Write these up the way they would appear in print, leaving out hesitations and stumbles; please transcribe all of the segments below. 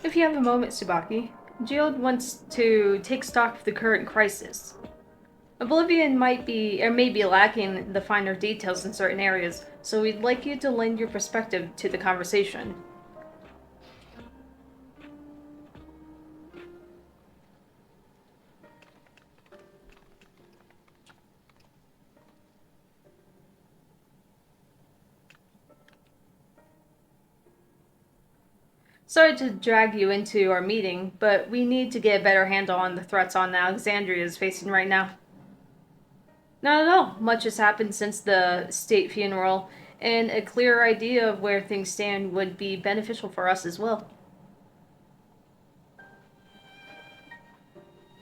If you have a moment, Tsubaki, Geode wants to take stock of the current crisis. Oblivion may be lacking the finer details in certain areas, so we'd like you to lend your perspective to the conversation. Sorry to drag you into our meeting, but we need to get a better handle on the threats on Alexandria is facing right now. Not at all. Much has happened since the state funeral, and a clear idea of where things stand would be beneficial for us as well.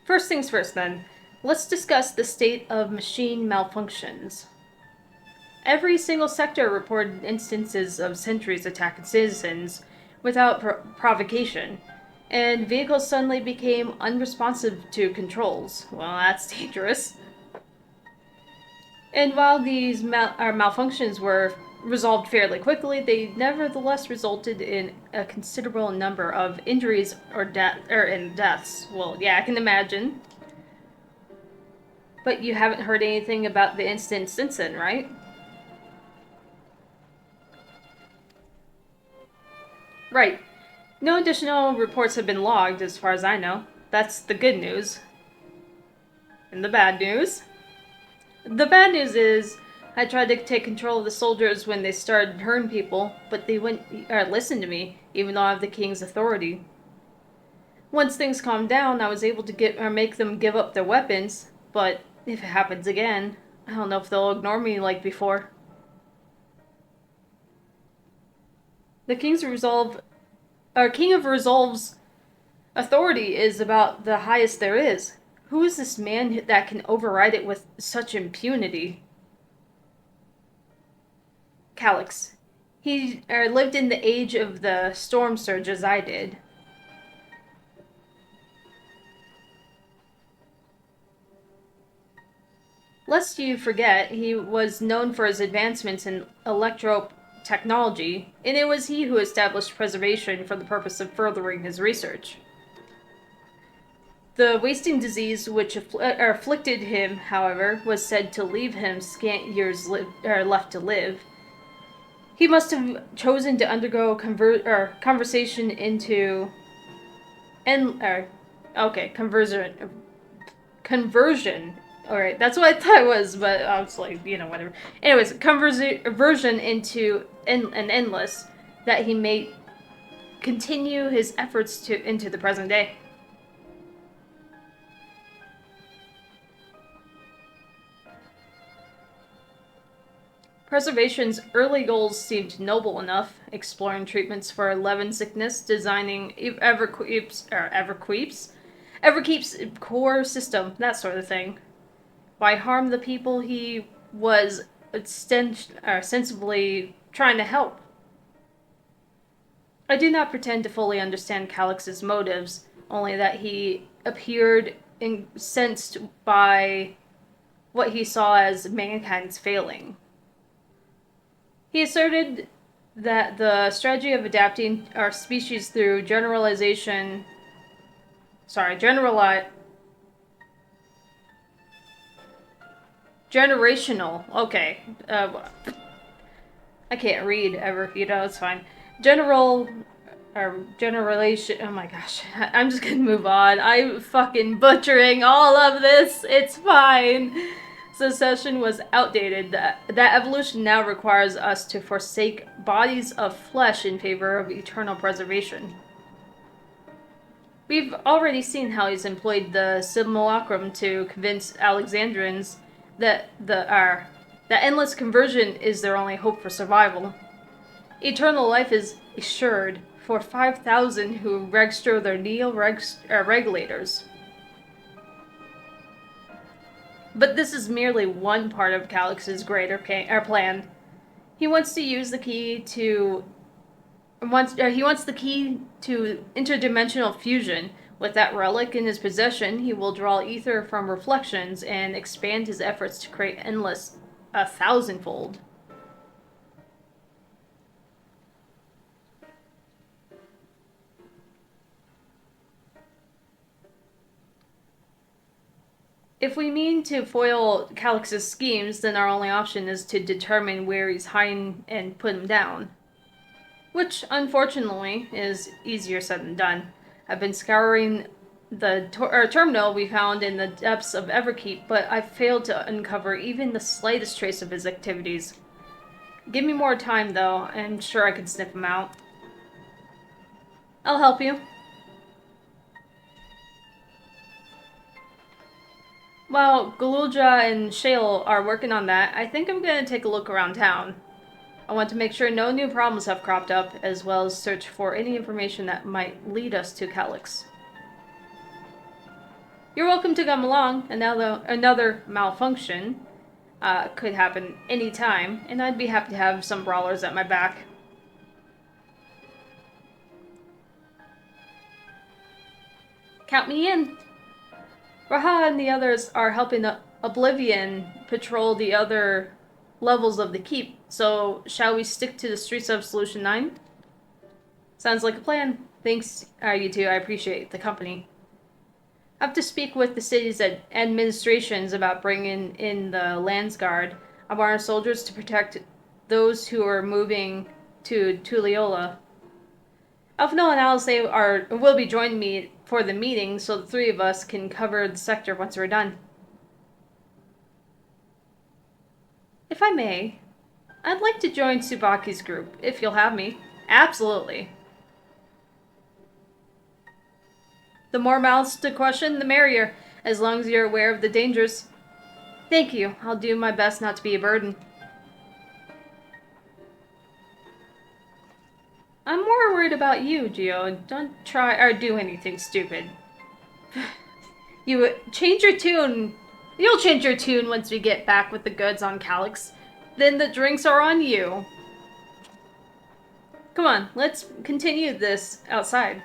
First things first, then. Let's discuss the state of machine malfunctions. Every single sector reported instances of sentries attacking citizens without provocation, and vehicles suddenly became unresponsive to controls. Well, that's dangerous. And while these malfunctions were resolved fairly quickly, they nevertheless resulted in a considerable number of injuries or deaths. Well, yeah, I can imagine. But you haven't heard anything about the incident since then, right? Right. No additional reports have been logged, as far as I know. That's the good news. And the bad news? The bad news is, I tried to take control of the soldiers when they started hurting people, but they wouldn't listen to me, even though I have the king's authority. Once things calmed down, I was able to make them give up their weapons, but if it happens again, I don't know if they'll ignore me like before. The King of Resolve's authority is about the highest there is. Who is this man that can override it with such impunity? Calyx. He lived in the age of the storm surge as I did. Lest you forget, he was known for his advancements in electro technology, and it was he who established preservation for the purpose of furthering his research. The wasting disease which afflicted him, however, was said to leave him scant years left to live. He must have chosen to undergo conversion into conversion. All right, that's what I thought it was, but I was like, whatever. Anyways, conversion into an endless that he may continue his efforts into the present day. Preservation's early goals seemed noble enough, exploring treatments for leaven sickness, designing Everkeep's core system, that sort of thing. Why harm the people he was sensibly trying to help? I do not pretend to fully understand Calyx's motives, only that he appeared incensed by what he saw as mankind's failing. He asserted that the strategy of adapting our species through generational. Okay. I can't read ever. It's fine. Generation. Oh my gosh. I'm just gonna move on. I'm fucking butchering all of this. It's fine. Secession was outdated. That evolution now requires us to forsake bodies of flesh in favor of eternal preservation. We've already seen how he's employed the simulacrum to convince Alexandrians that that endless conversion is their only hope for survival. Eternal life is assured for 5,000 who register their neo-regulators. But this is merely one part of Calyx's greater plan. He wants to use the key to he wants the key to interdimensional fusion. With that relic in his possession, he will draw ether from reflections and expand his efforts to create endless a thousandfold. If we mean to foil Calix's schemes, then our only option is to determine where he's hiding and put him down. Which, unfortunately, is easier said than done. I've been scouring the terminal we found in the depths of Everkeep, but I've failed to uncover even the slightest trace of his activities. Give me more time, though. I'm sure I can sniff him out. I'll help you. While Galulja and Shale are working on that, I think I'm gonna take a look around town. I want to make sure no new problems have cropped up, as well as search for any information that might lead us to Calix. You're welcome to come along. Another malfunction could happen anytime, and I'd be happy to have some brawlers at my back. Count me in. Raha and the others are helping Oblivion patrol the other levels of the keep, so shall we stick to the streets of Solution 9? Sounds like a plan. Thanks, you two. I appreciate the company. I have to speak with the city's administrations about bringing in the Landsguard. I want our soldiers to protect those who are moving to Tuliyola. Alphino and Alice will be joining me for the meeting, so the three of us can cover the sector once we're done. If I may, I'd like to join Tsubaki's group, if you'll have me. Absolutely. The more mouths to question, the merrier, as long as you're aware of the dangers. Thank you. I'll do my best not to be a burden. I'm more worried about you, Gio. Don't try or do anything stupid. You change your tune. You'll change your tune once we get back with the goods on Calix. Then the drinks are on you. Come on, let's continue this outside.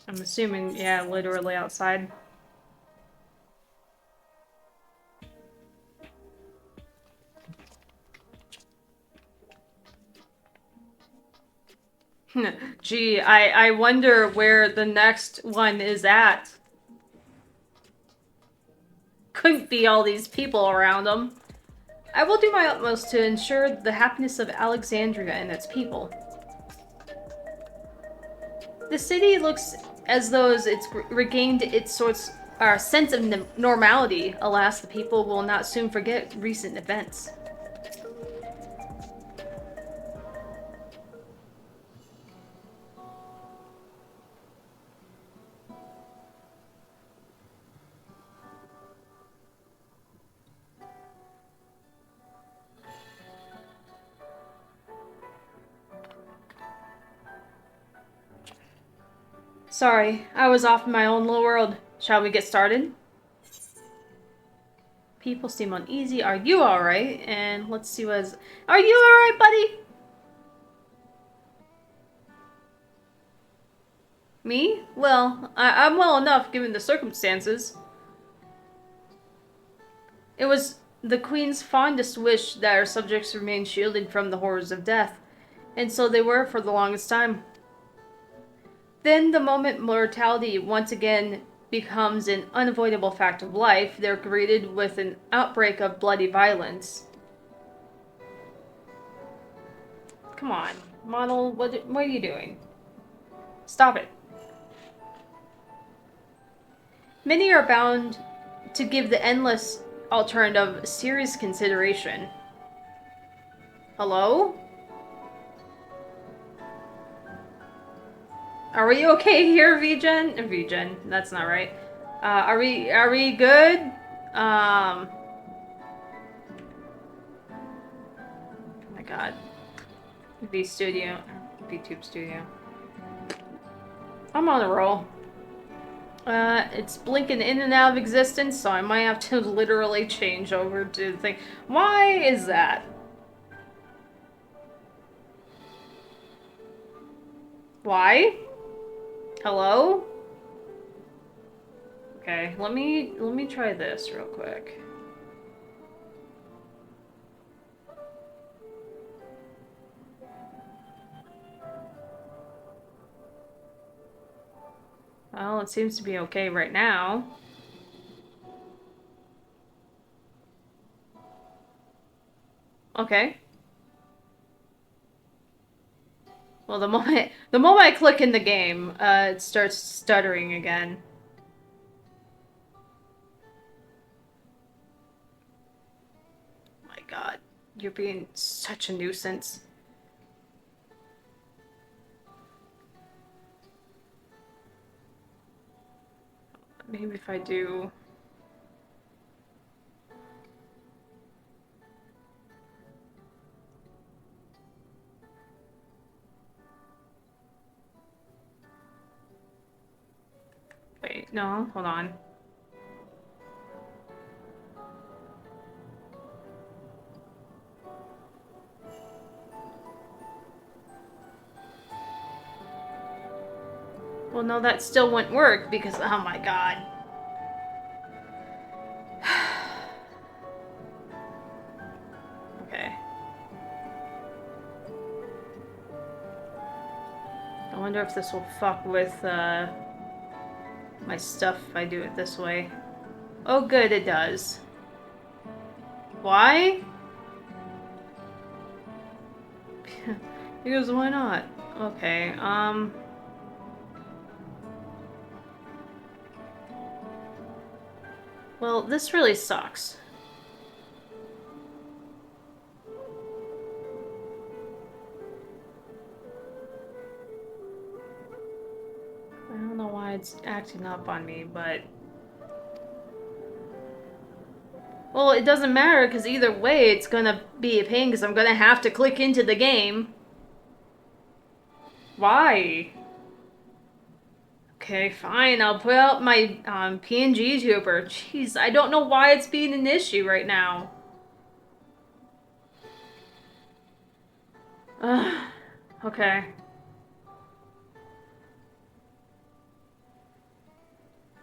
I'm assuming, yeah, literally outside. Gee, I wonder where the next one is at. Couldn't be all these people around them. I will do my utmost to ensure the happiness of Alexandria and its people. The city looks as though it's regained its sense of normality. Alas, the people will not soon forget recent events. Sorry, I was off in my own little world. Shall we get started? People seem uneasy. Are you alright? And let's see what is... Are you alright, buddy? Me? Well, I'm well enough given the circumstances. It was the Queen's fondest wish that her subjects remain shielded from the horrors of death, and so they were for the longest time. Then, the moment mortality once again becomes an unavoidable fact of life, they're greeted with an outbreak of bloody violence. Come on, model, what are you doing? Stop it. Many are bound to give the endless alternative serious consideration. Hello? Are we okay here, VGen? VGen, that's not right. Are we good? Oh my god. VTube Studio. I'm on a roll. It's blinking in and out of existence, so I might have to literally change over to the thing. Why is that? Why? Hello? Okay, let me try this real quick. Well, it seems to be okay right now. Okay. Well, the moment I click in the game, it starts stuttering again. My God, you're being such a nuisance. Maybe if I do... Wait, no, hold on. Well, no, that still wouldn't work because, oh my God. Okay. I wonder if this will fuck with, my stuff if I do it this way. Oh, good, it does. Why? Because why not? Okay, well, this really sucks. I don't know why it's acting up on me, but... Well, it doesn't matter, because either way, it's gonna be a pain, because I'm gonna have to click into the game. Why? Okay, fine, I'll put out my PNG tuber. Jeez, I don't know why it's being an issue right now. Ugh. Okay.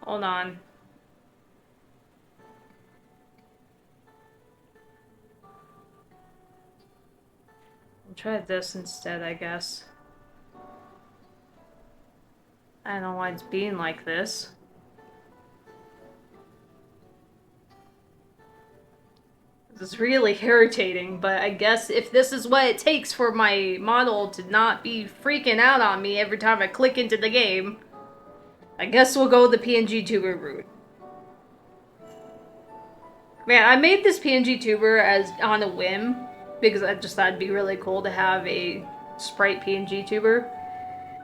Hold on. I'll try this instead, I guess. I don't know why it's being like this. This is really irritating, but I guess if this is what it takes for my model to not be freaking out on me every time I click into the game, I guess we'll go the PNG tuber route. Man, I made this PNG tuber as on a whim, because I just thought it'd be really cool to have a sprite PNG tuber.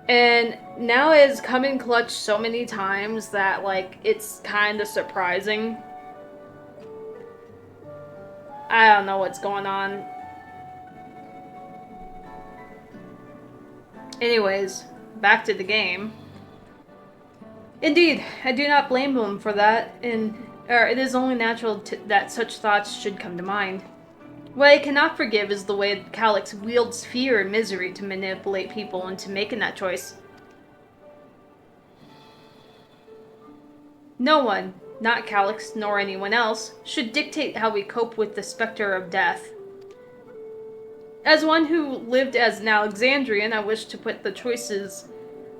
And now it's come in clutch so many times that, like, it's kind of surprising. I don't know what's going on. Anyways, back to the game. Indeed, I do not blame him for that, and it is only natural that such thoughts should come to mind. What I cannot forgive is the way Calyx wields fear and misery to manipulate people into making that choice. No one, not Calyx nor anyone else, should dictate how we cope with the specter of death. As one who lived as an Alexandrian, I wish to put the choices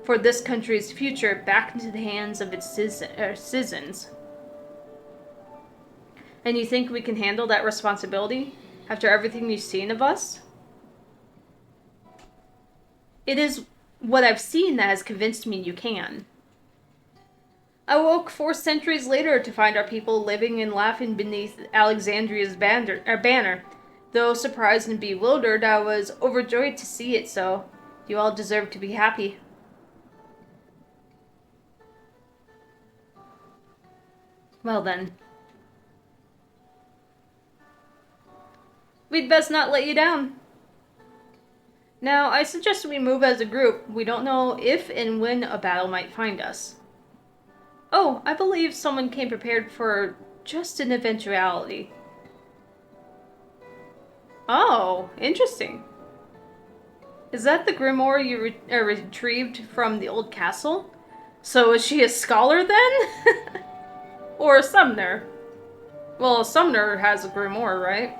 for this country's future back into the hands of its citizens. And you think we can handle that responsibility after everything you've seen of us? It is what I've seen that has convinced me you can. I woke 4 centuries later to find our people living and laughing beneath Alexandria's banner. Though surprised and bewildered, I was overjoyed to see it so. You all deserve to be happy. Well then. We'd best not let you down. Now, I suggest we move as a group. We don't know if and when a battle might find us. Oh, I believe someone came prepared for just an eventuality. Oh, interesting. Is that the grimoire you retrieved from the old castle? So is she a scholar then? Or a summoner? Well, a summoner has a grimoire, right?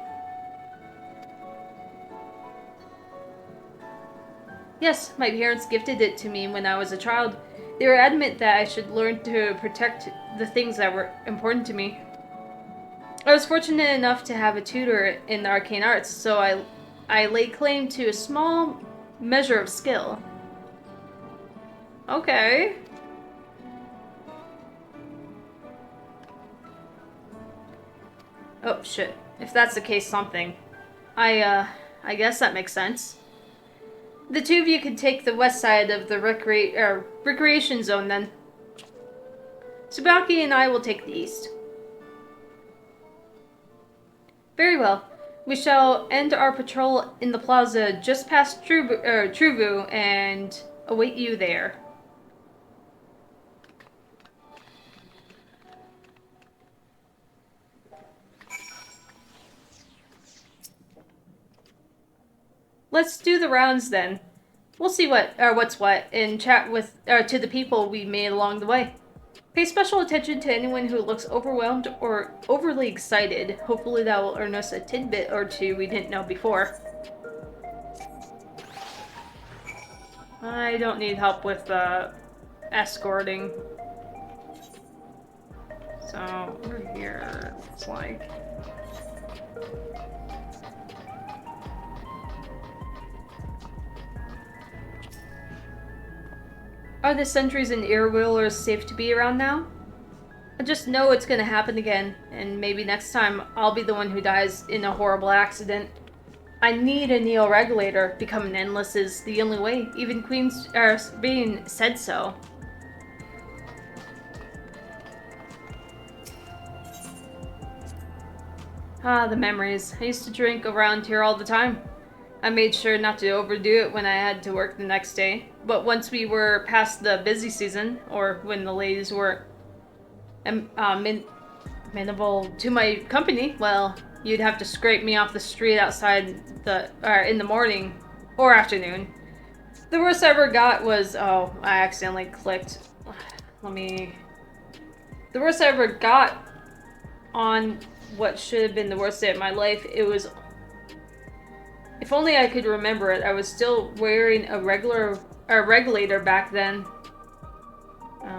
Yes, my parents gifted it to me when I was a child. They were adamant that I should learn to protect the things that were important to me. I was fortunate enough to have a tutor in the arcane arts, so I laid claim to a small measure of skill. Okay. Oh, shit. If that's the case, something. I guess that makes sense. The two of you can take the west side of the recreation zone, then. Tsubaki and I will take the east. Very well. We shall end our patrol in the plaza just past Truvu and await you there. Let's do the rounds then. We'll see what's what and chat with to the people we made along the way. Pay special attention to anyone who looks overwhelmed or overly excited. Hopefully that will earn us a tidbit or two we didn't know before. I don't need help with escorting. So, over here, it's like... Are the sentries and ear-wheelers safe to be around now? I just know it's gonna happen again, and maybe next time I'll be the one who dies in a horrible accident. I need a neo-regulator. Becoming endless is the only way. Even Queen's being said so. Ah, the memories. I used to drink around here all the time. I made sure not to overdo it when I had to work the next day. But once we were past the busy season, or when the ladies were amenable to my company, well, you'd have to scrape me off the street outside in the morning or afternoon. The worst I ever got was, oh, I accidentally clicked. The worst I ever got on what should have been the worst day of my life, it was, if only I could remember it. I was still wearing a regulator back then.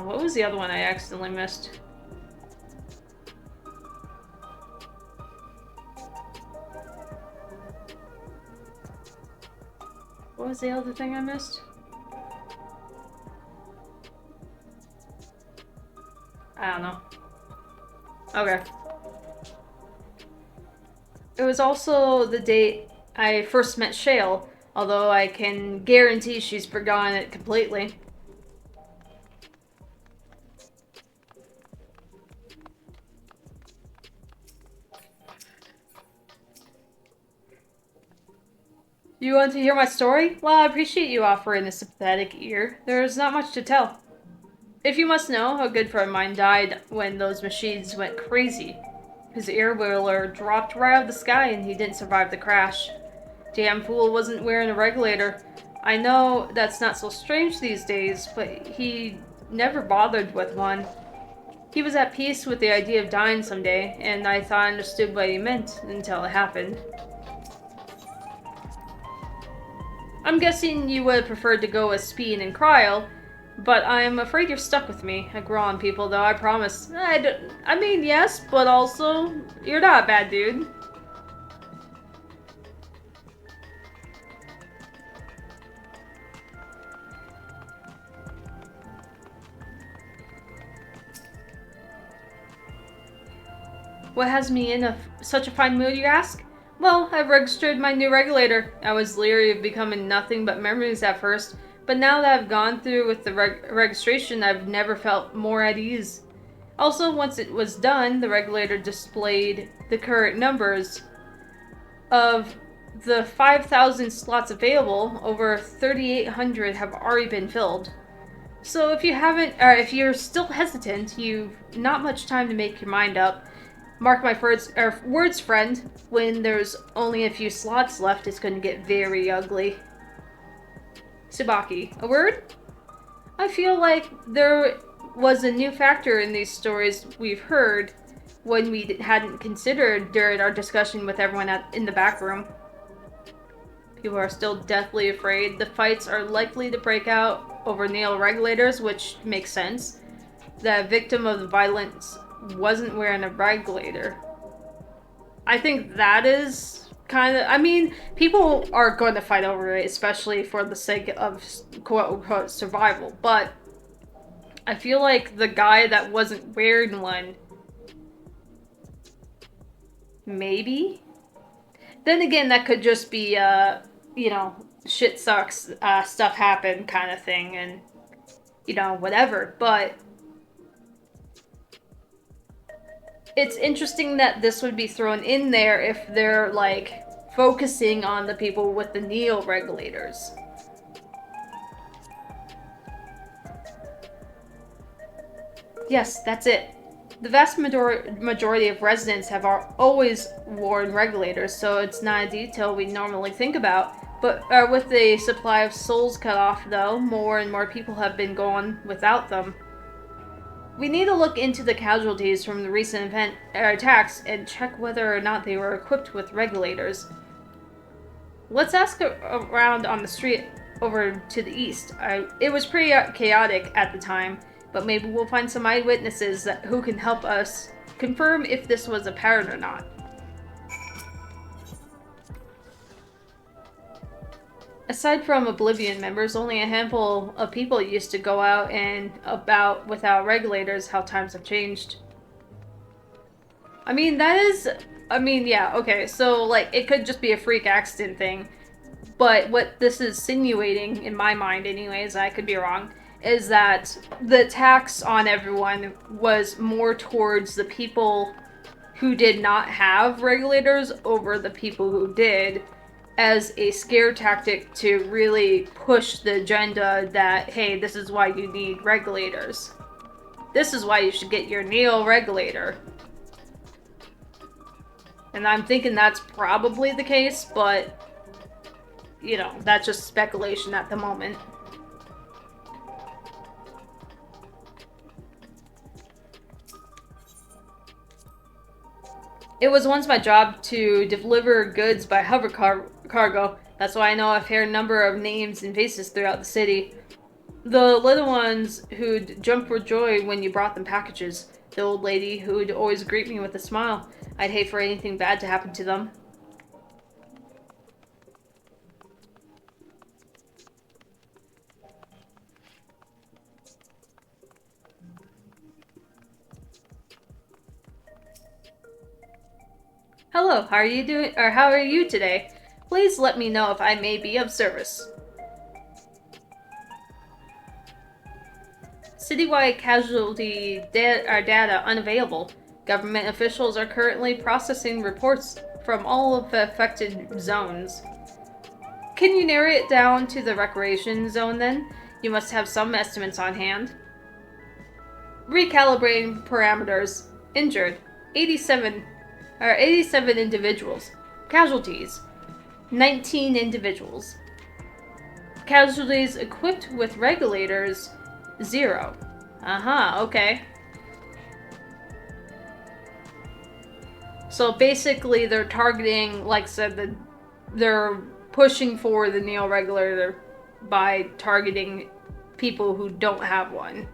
What was the other one I accidentally missed? What was the other thing I missed? I don't know. Okay. It was also the date I first met Shale, although I can guarantee she's forgotten it completely. You want to hear my story? Well, I appreciate you offering a sympathetic ear. There's not much to tell. If you must know, a good friend of mine died when those machines went crazy. His ear-wheeler dropped right out of the sky and he didn't survive the crash. Damn fool wasn't wearing a regulator. I know that's not so strange these days, but he never bothered with one. He was at peace with the idea of dying someday, and I thought I understood what he meant until it happened. I'm guessing you would have preferred to go with Speed and Cryo, but I'm afraid you're stuck with me. I grow on people, though, I promise. I mean, yes, but also, you're not a bad dude. What has me in such a fine mood, you ask? Well, I've registered my new regulator. I was leery of becoming nothing but memories at first, but now that I've gone through with the registration, I've never felt more at ease. Also, once it was done, the regulator displayed the current numbers. Of the 5,000 slots available, over 3,800 have already been filled. So if you're still hesitant, you've not much time to make your mind up. Mark my words, friend. When there's only a few slots left, it's going to get very ugly. Tsubaki, a word? I feel like there was a new factor in these stories we've heard when we hadn't considered during our discussion with everyone in the back room. People are still deathly afraid. The fights are likely to break out over nail regulators, which makes sense. The victim of the violence wasn't wearing a regulator. I think that is kind of... I mean, people are going to fight over it, especially for the sake of quote-unquote survival, but I feel like the guy that wasn't wearing one... maybe? Then again, that could just be, you know, shit sucks, stuff happened kind of thing, and, you know, whatever, but... it's interesting that this would be thrown in there if they're, like, focusing on the people with the neo regulators. Yes, that's it. The vast majority of residents have always worn regulators, so it's not a detail we normally think about. But with the supply of souls cut off, though, more and more people have been going without them. We need to look into the casualties from the recent attacks and check whether or not they were equipped with regulators. Let's ask around on the street over to the east. It was pretty chaotic at the time, but maybe we'll find some eyewitnesses who can help us confirm if this was a pattern or not. Aside from Oblivion members, only a handful of people used to go out and about without regulators. How times have changed. I mean, yeah, okay, so, like, it could just be a freak accident thing, but what this is insinuating, in my mind anyways, I could be wrong, is that the tax on everyone was more towards the people who did not have regulators over the people who did, as a scare tactic to really push the agenda that, hey, this is why you need regulators. This is why you should get your Neo regulator. And I'm thinking that's probably the case, but, you know, that's just speculation at the moment. It was once my job to deliver goods by hover cargo. That's why I know a fair number of names and faces throughout the city. The little ones who'd jump for joy when you brought them packages. The old lady who'd always greet me with a smile. I'd hate for anything bad to happen to them. Hello, how are you doing, or how are you today? Please let me know if I may be of service. Citywide casualty data unavailable. Government officials are currently processing reports from all of the affected zones. Can you narrow it down to the recreation zone then? You must have some estimates on hand. Recalibrating parameters. Injured. 87 individuals. Casualties. 19 individuals. Casualties equipped with regulators. 0. Okay. So basically they're targeting, like I said, they're pushing for the Neo regulator by targeting people who don't have one.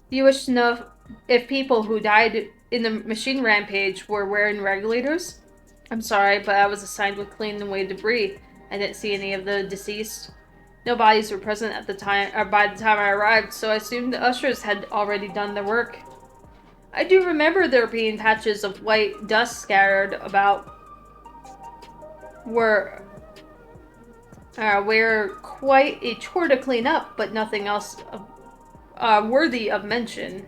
You wish to know if people who died in the machine rampage were wearing regulators? I'm sorry, but I was assigned to clean away debris. I didn't see any of the deceased. No bodies were present at the time, or by the time I arrived, so I assumed the ushers had already done their work. I do remember there being patches of white dust scattered about were quite a chore to clean up, but nothing else worthy of mention.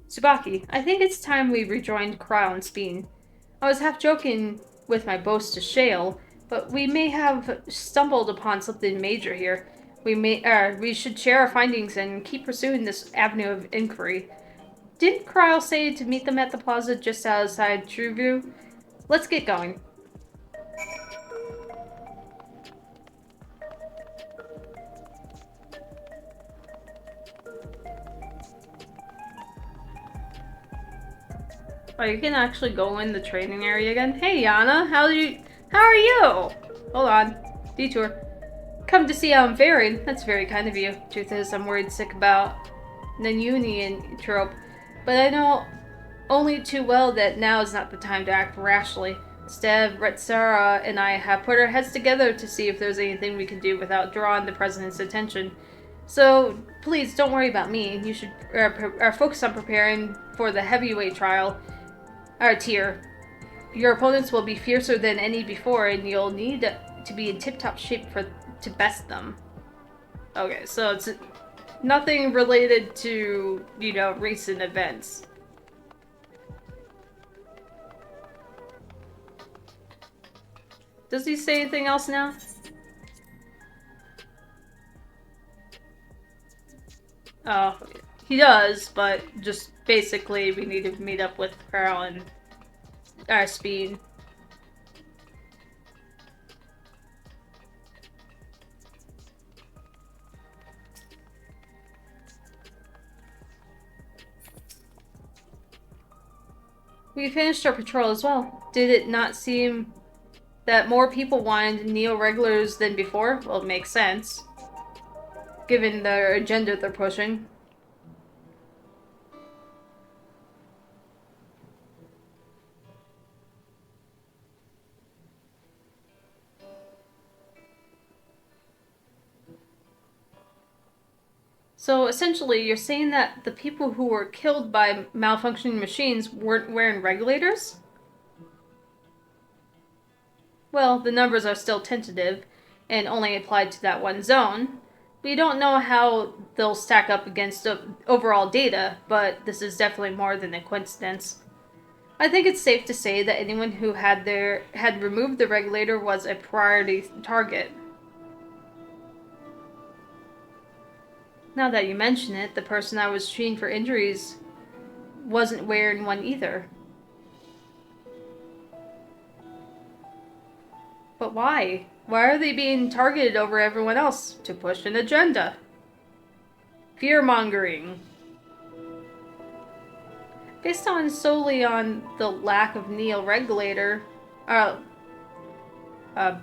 Tsubaki, I think it's time we rejoined Crow and Speen. I was half joking with my boast to Shale, but we may have stumbled upon something major here. We should share our findings and keep pursuing this avenue of inquiry. Didn't Kryle say to meet them at the plaza just outside Trueview? Let's get going. Oh, you can actually go in the training area again? Hey, Yana, how are you? Hold on. Detour. Come to see how I'm faring. That's very kind of you. Truth is, I'm worried sick about the Union trope, but I know only too well that now is not the time to act rashly. Instead, Retsara and I have put our heads together to see if there's anything we can do without drawing the President's attention. So, please, don't worry about me. You should focus on preparing for the heavyweight trial. Tier. Your opponents will be fiercer than any before, and you'll need to be in tip-top shape to best them. Okay, so it's nothing related to, recent events. Does he say anything else now? Oh, he does, but just basically we need to meet up with Carl and our speed. We finished our patrol as well. Did it not seem that more people wanted neo-regulars than before? Well, it makes sense, given the agenda they're pushing. So essentially, you're saying that the people who were killed by malfunctioning machines weren't wearing regulators? Well, the numbers are still tentative and only applied to that one zone. We don't know how they'll stack up against overall data, but this is definitely more than a coincidence. I think it's safe to say that anyone who had removed the regulator was a priority target. Now that you mention it, the person I was treating for injuries wasn't wearing one either. But why? Why are they being targeted over everyone else? To push an agenda. Fear-mongering. Based solely on the lack of neo-regulator,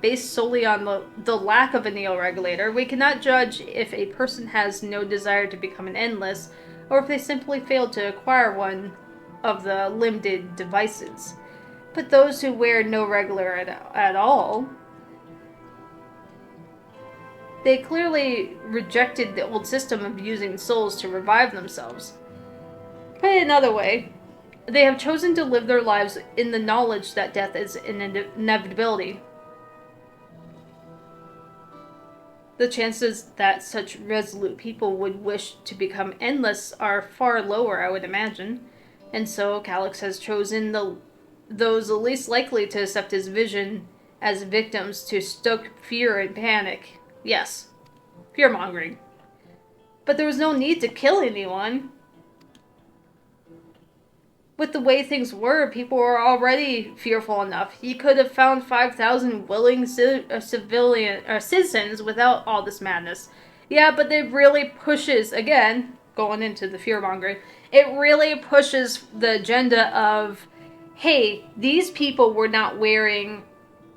based solely on the lack of a neo-regulator, we cannot judge if a person has no desire to become an endless, or if they simply failed to acquire one of the limited devices. But those who wear no regular at all, they clearly rejected the old system of using souls to revive themselves. Put it another way, they have chosen to live their lives in the knowledge that death is an inevitability. The chances that such resolute people would wish to become endless are far lower, I would imagine. And so Calyx has chosen those least likely to accept his vision as victims to stoke fear and panic. Yes, fear-mongering. But there was no need to kill anyone. With the way things were, people were already fearful enough. He could have found 5,000 willing citizens without all this madness. Yeah, but it really pushes, again, going into the fear-mongering, it really pushes the agenda of, hey, these people were not wearing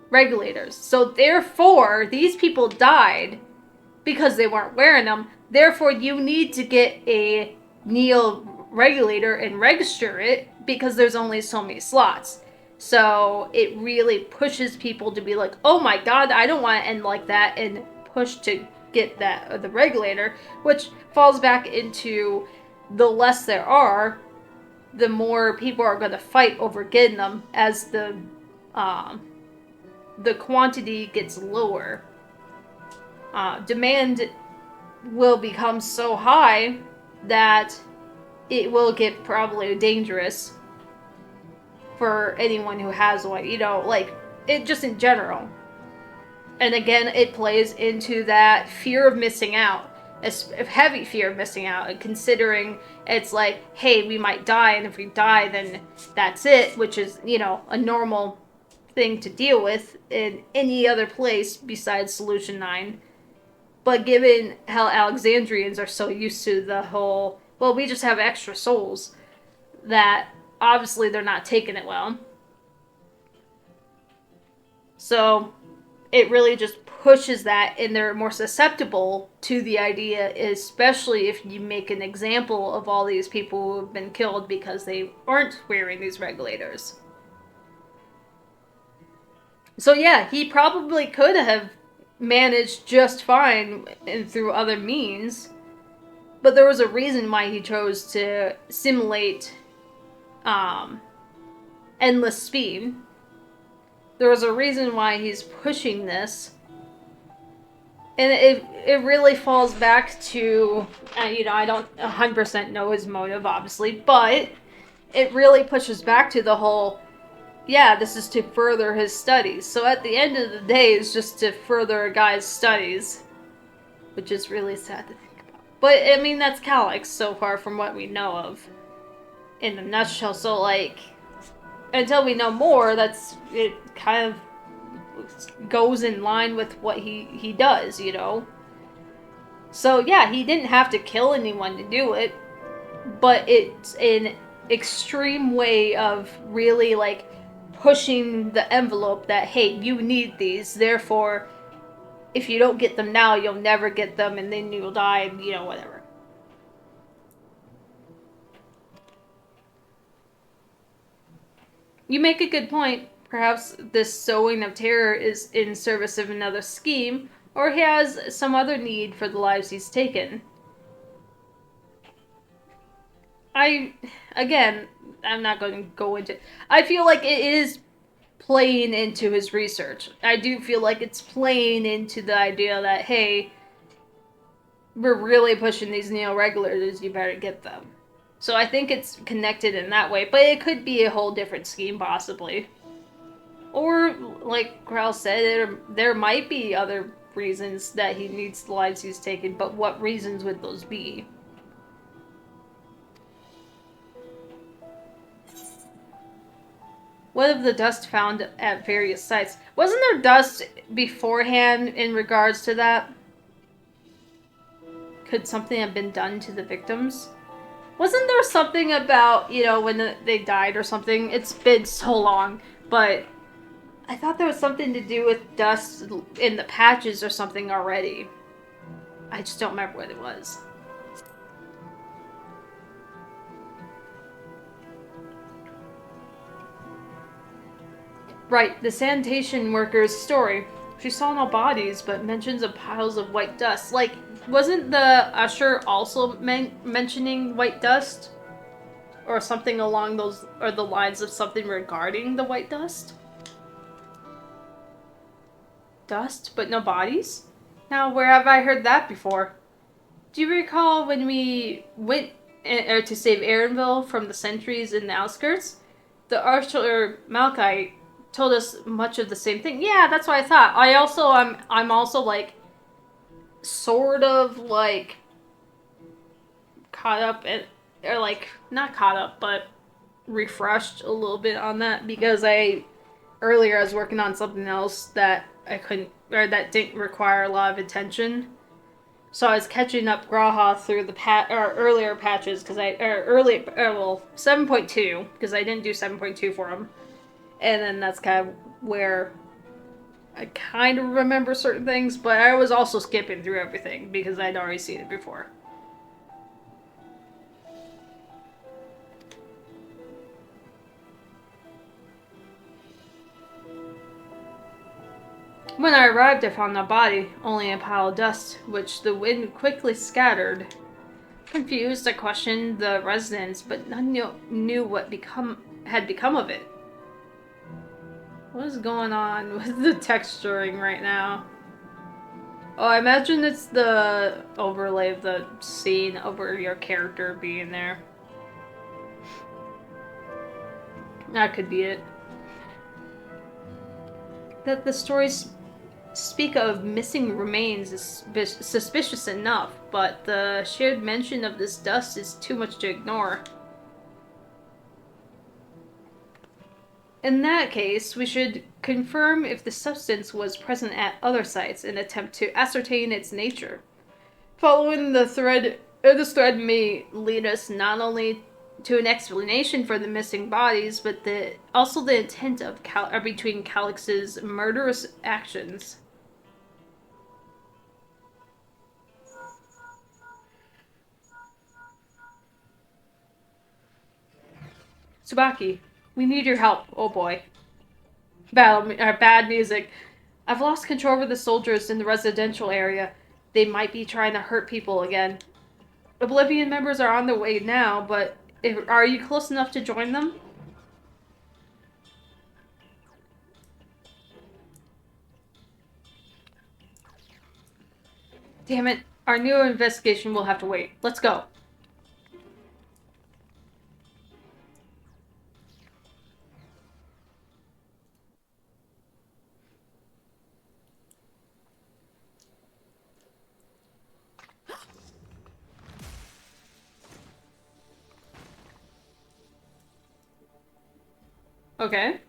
regulators. So therefore, these people died because they weren't wearing them. Therefore, you need to get a neo-regulator and register it because there's only so many slots. So it really pushes people to be like, oh my god, I don't want to end like that, and push to get the regulator, which falls back into the less there are, the more people are going to fight over getting them as the quantity gets lower. Demand will become so high that it will get probably dangerous for anyone who has one, it just in general. And again, it plays into that fear of missing out, a heavy fear of missing out, and considering it's like, hey, we might die, and if we die, then that's it, which is, you know, a normal thing to deal with in any other place besides Solution 9. But given how Alexandrians are so used to the whole, well, we just have extra souls, that obviously they're not taking it well. So it really just pushes that, and they're more susceptible to the idea, especially if you make an example of all these people who have been killed because they aren't wearing these regulators. So yeah, he probably could have managed just fine and through other means, but there was a reason why he chose to simulate endless speed. There was a reason why he's pushing this. And it really falls back to, you know, I don't 100% know his motive, obviously, but it really pushes back to the whole, yeah, this is to further his studies. So at the end of the day, it's just to further a guy's studies, which is really sad to think about. But, I mean, that's Calyx so far from what we know of, in a nutshell. So, like, until we know more, it kind of goes in line with what he does, you know? So yeah, he didn't have to kill anyone to do it, but it's an extreme way of really, like, pushing the envelope that, hey, you need these, therefore, if you don't get them now, you'll never get them, and then you'll die, and, you know, whatever. You make a good point. Perhaps this sowing of terror is in service of another scheme, or he has some other need for the lives he's taken. Again, I'm not going to go into it. I feel like it is playing into his research. I do feel like it's playing into the idea that, hey, we're really pushing these neo-regulators, you better get them. So I think it's connected in that way, but it could be a whole different scheme, possibly. Or, like Krell said, there might be other reasons that he needs the lives he's taken, but what reasons would those be? What of the dust found at various sites? Wasn't there dust beforehand in regards to that? Could something have been done to the victims? Wasn't there something about, you know, when they died or something? It's been so long, but I thought there was something to do with dust in the patches or something already. I just don't remember what it was. Right, the sanitation worker's story. She saw no bodies, but mentions of piles of white dust. Like, wasn't the usher also mentioning white dust? Or something along those, or the lines of something regarding the white dust? Dust, but no bodies? Now, where have I heard that before? Do you recall when we went to save Aaronville from the sentries in the outskirts? The Archer Malachite told us much of the same thing. Yeah, that's what I thought. I'm also, like, sort of, like, caught up, or, like, not caught up, but refreshed a little bit on that, because earlier I was working on something else that I couldn't, or that didn't require a lot of attention. So I was catching up Graha through the earlier patches, because 7.2, because I didn't do 7.2 for him. And then that's kind of where I kind of remember certain things, but I was also skipping through everything because I'd already seen it before. When I arrived, I found no body, only a pile of dust, which the wind quickly scattered. Confused, I questioned the residents, but none knew what had become of it. What is going on with the texturing right now? Oh, I imagine it's the overlay of the scene over your character being there. That could be it. That the stories speak of missing remains is suspicious enough, but the shared mention of this dust is too much to ignore. In that case, we should confirm if the substance was present at other sites and attempt to ascertain its nature. Following the thread, this thread may lead us not only to an explanation for the missing bodies, but also the intent of between Calix's murderous actions. Tsubaki, we need your help. Oh boy. Bad music. I've lost control over the soldiers in the residential area. They might be trying to hurt people again. Oblivion members are on their way now, but are you close enough to join them? Damn it. Our new investigation will have to wait. Let's go. Okay.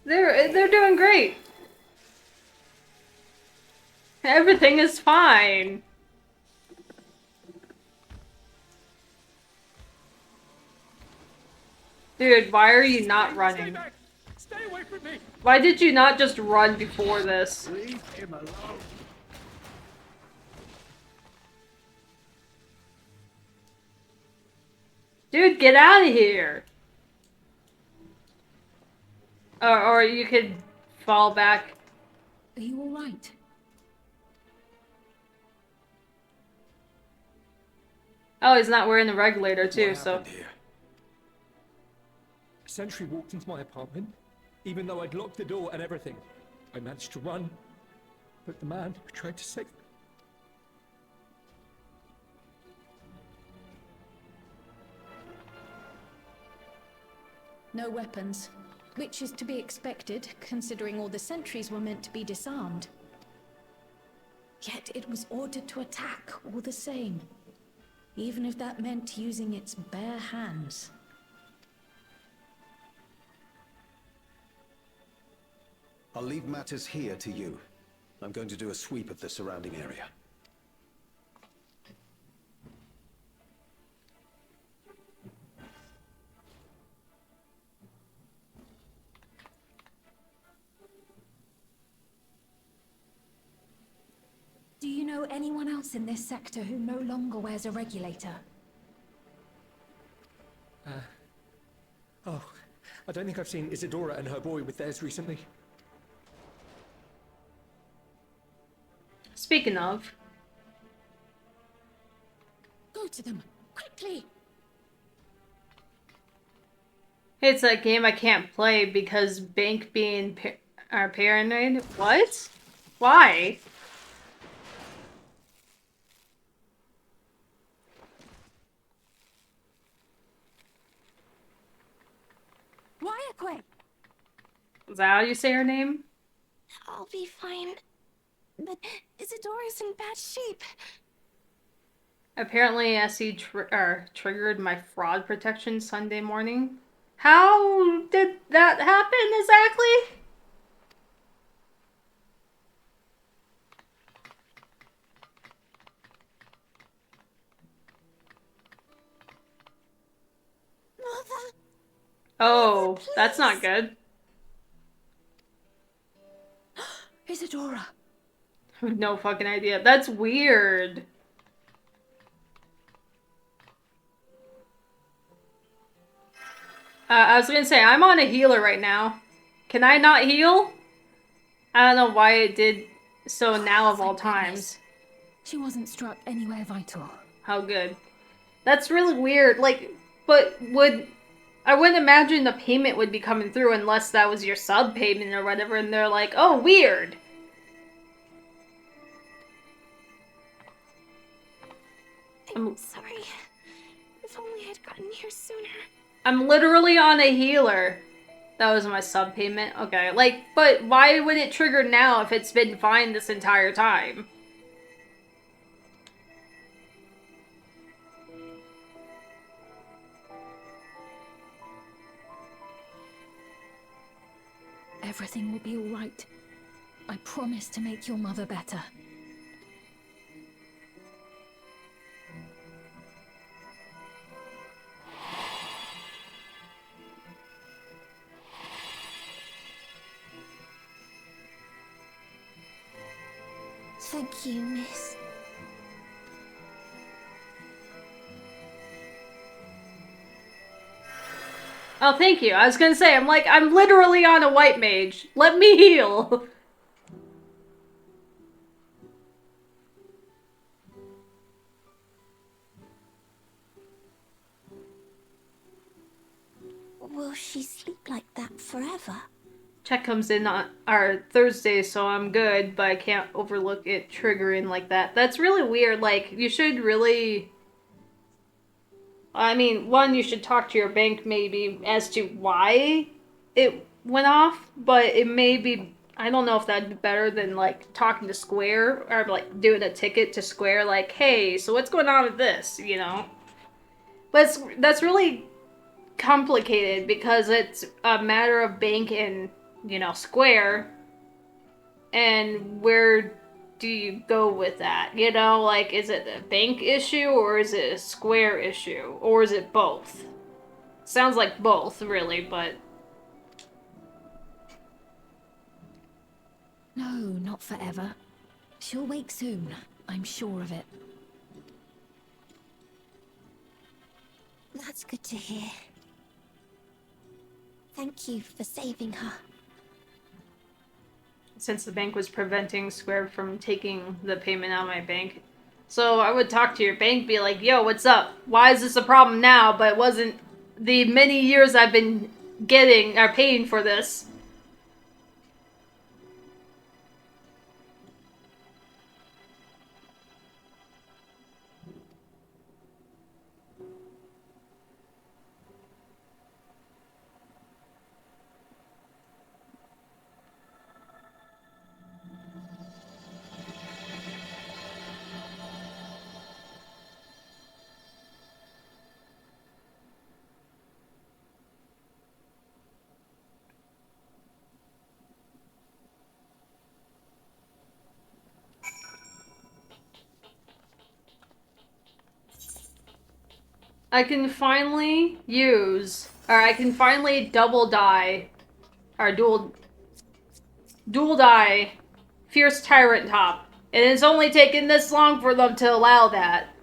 They're doing great. Everything is fine. Dude, why are you not running? Stay away from me. Why did you not just run before this? Leave him alone. Dude, get out of here! Or you could fall back. Are you alright? Oh, he's not wearing the regulator too, so... Here? A sentry walked into my apartment, even though I'd locked the door and everything. I managed to run, but the man who tried to save me. No weapons, which is to be expected, considering all the sentries were meant to be disarmed. Yet it was ordered to attack all the same, even if that meant using its bare hands. I'll leave matters here to you. I'm going to do a sweep of the surrounding area. Do you know anyone else in this sector who no longer wears a regulator? Oh, I don't think I've seen Isadora and her boy with theirs recently. Speaking of... Go to them, quickly! It's that game I can't play because Bank being paranoid. What? Why? Is that how you say her name? I'll be fine. But Isadora's in bad shape. Apparently, SE triggered my fraud protection Sunday morning. How did that happen exactly? Mother. Oh, Mother, that's not please. good. Isadora! No fucking idea. That's weird. I was gonna say, I'm on a healer right now. Can I not heal? I don't know why it did so now of all times. She wasn't struck anywhere vital. How good. That's really weird. Like, but would I wouldn't imagine the payment would be coming through unless that was your sub payment or whatever, and they're like, oh, weird. I'm sorry. If only I'd gotten here sooner. I'm literally on a healer. That was my sub payment. Okay, like, but why would it trigger now if it's been fine this entire time? Everything will be all right. I promise to make your mother better. Thank you, miss. Oh, thank you. I was gonna say, I'm literally on a white mage. Let me heal. Will she sleep like that forever? Check comes in on our Thursday, so I'm good, but I can't overlook it triggering like that. That's really weird. Like, you should really... I mean, one, you should talk to your bank maybe as to why it went off, but it may be... I don't know if that'd be better than, like, talking to Square, or, like, doing a ticket to Square, like, hey, so what's going on with this, you know? But that's really complicated because it's a matter of bank and, you know, Square, and where do you go with that? You know, like, is it a bank issue or is it a Square issue? Or is it both? Sounds like both, really, but... No, not forever. She'll wake soon. I'm sure of it. That's good to hear. Thank you for saving her. Since the bank was preventing Square from taking the payment out of my bank. So I would talk to your bank, be like, yo, what's up? Why is this a problem now, but it wasn't the many years I've been getting, or paying for this? I can finally use, or I can finally double die, or dual die Fierce Tyrant Top. And it's only taken this long for them to allow that.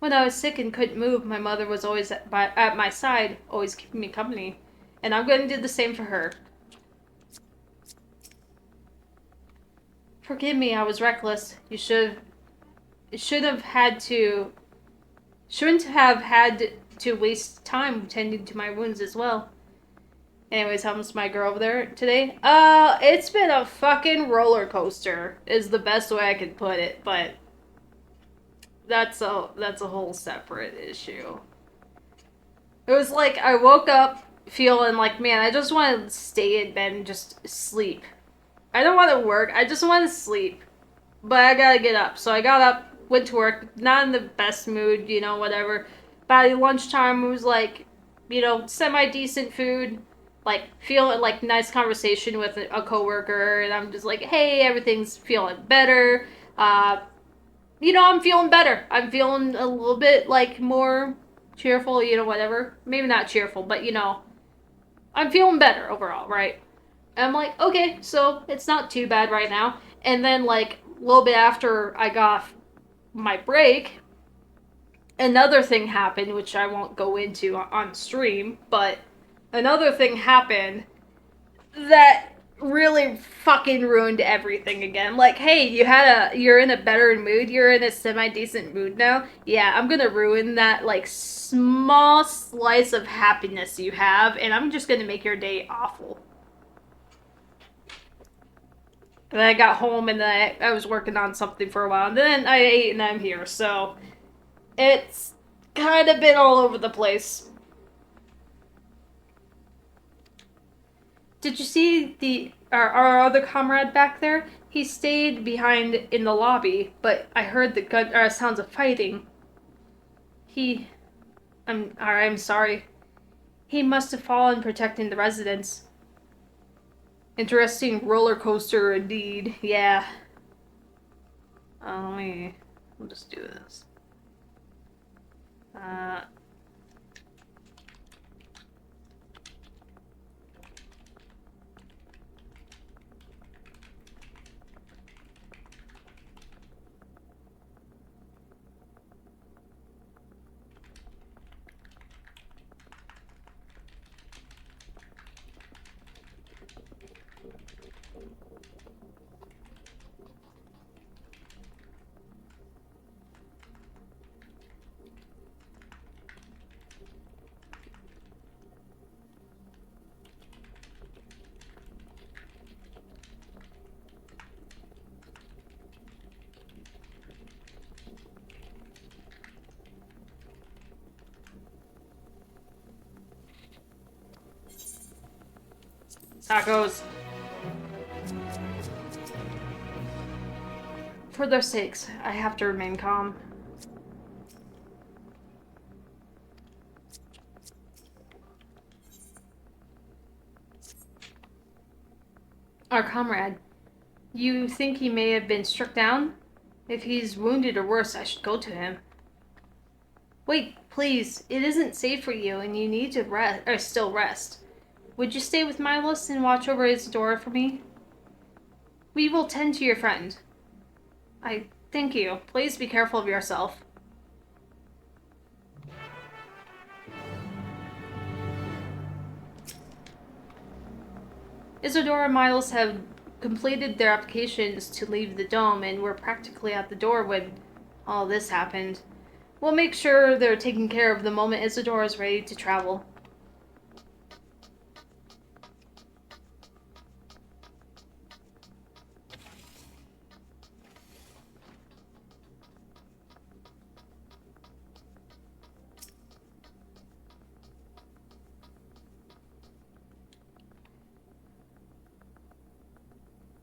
When I was sick and couldn't move, my mother was always at my side, always keeping me company. And I'm going to do the same for her. Forgive me, I was reckless. Shouldn't have had to waste time tending to my wounds as well. Anyways, how's my girl over there today? It's been a fucking roller coaster, is the best way I can put it, but that's a whole separate issue. It was like I woke up feeling like, man, I just want to stay in bed and just sleep. I don't want to work, I just want to sleep. But I gotta get up. So I got up, went to work, not in the best mood, you know, whatever. By lunchtime, it was like, you know, semi-decent food. Like, feeling like nice conversation with a coworker. And I'm just like, hey, everything's feeling better. You know, I'm feeling better. I'm feeling a little bit, like, more cheerful, you know, whatever. Maybe not cheerful, but, you know, I'm feeling better overall, right? And I'm like, okay, so it's not too bad right now. And then, like, a little bit after I got off my break, another thing happened, which I won't go into on stream, but another thing happened that really fucking ruined everything again. Like, hey, you're in a better mood, you're in a semi-decent mood now. Yeah, I'm gonna ruin that, like, small slice of happiness you have, and I'm just gonna make your day awful. And then I got home, and then I was working on something for a while, and then I ate, and I'm here, so it's kind of been all over the place. Did you see our other comrade back there? He stayed behind in the lobby, but I heard the sounds of fighting. I'm sorry. He must have fallen protecting the residents. Interesting roller coaster indeed. Yeah. We'll just do this. Tacos. For their sakes, I have to remain calm. Our comrade. You think he may have been struck down? If he's wounded or worse, I should go to him. Wait, please. It isn't safe for you, and you need to still rest. Would you stay with Milos and watch over Isadora for me? We will tend to your friend. I thank you. Please be careful of yourself. Isadora and Milos have completed their applications to leave the dome, and we're practically at the door when all this happened. We'll make sure they're taken care of the moment Isadora is ready to travel.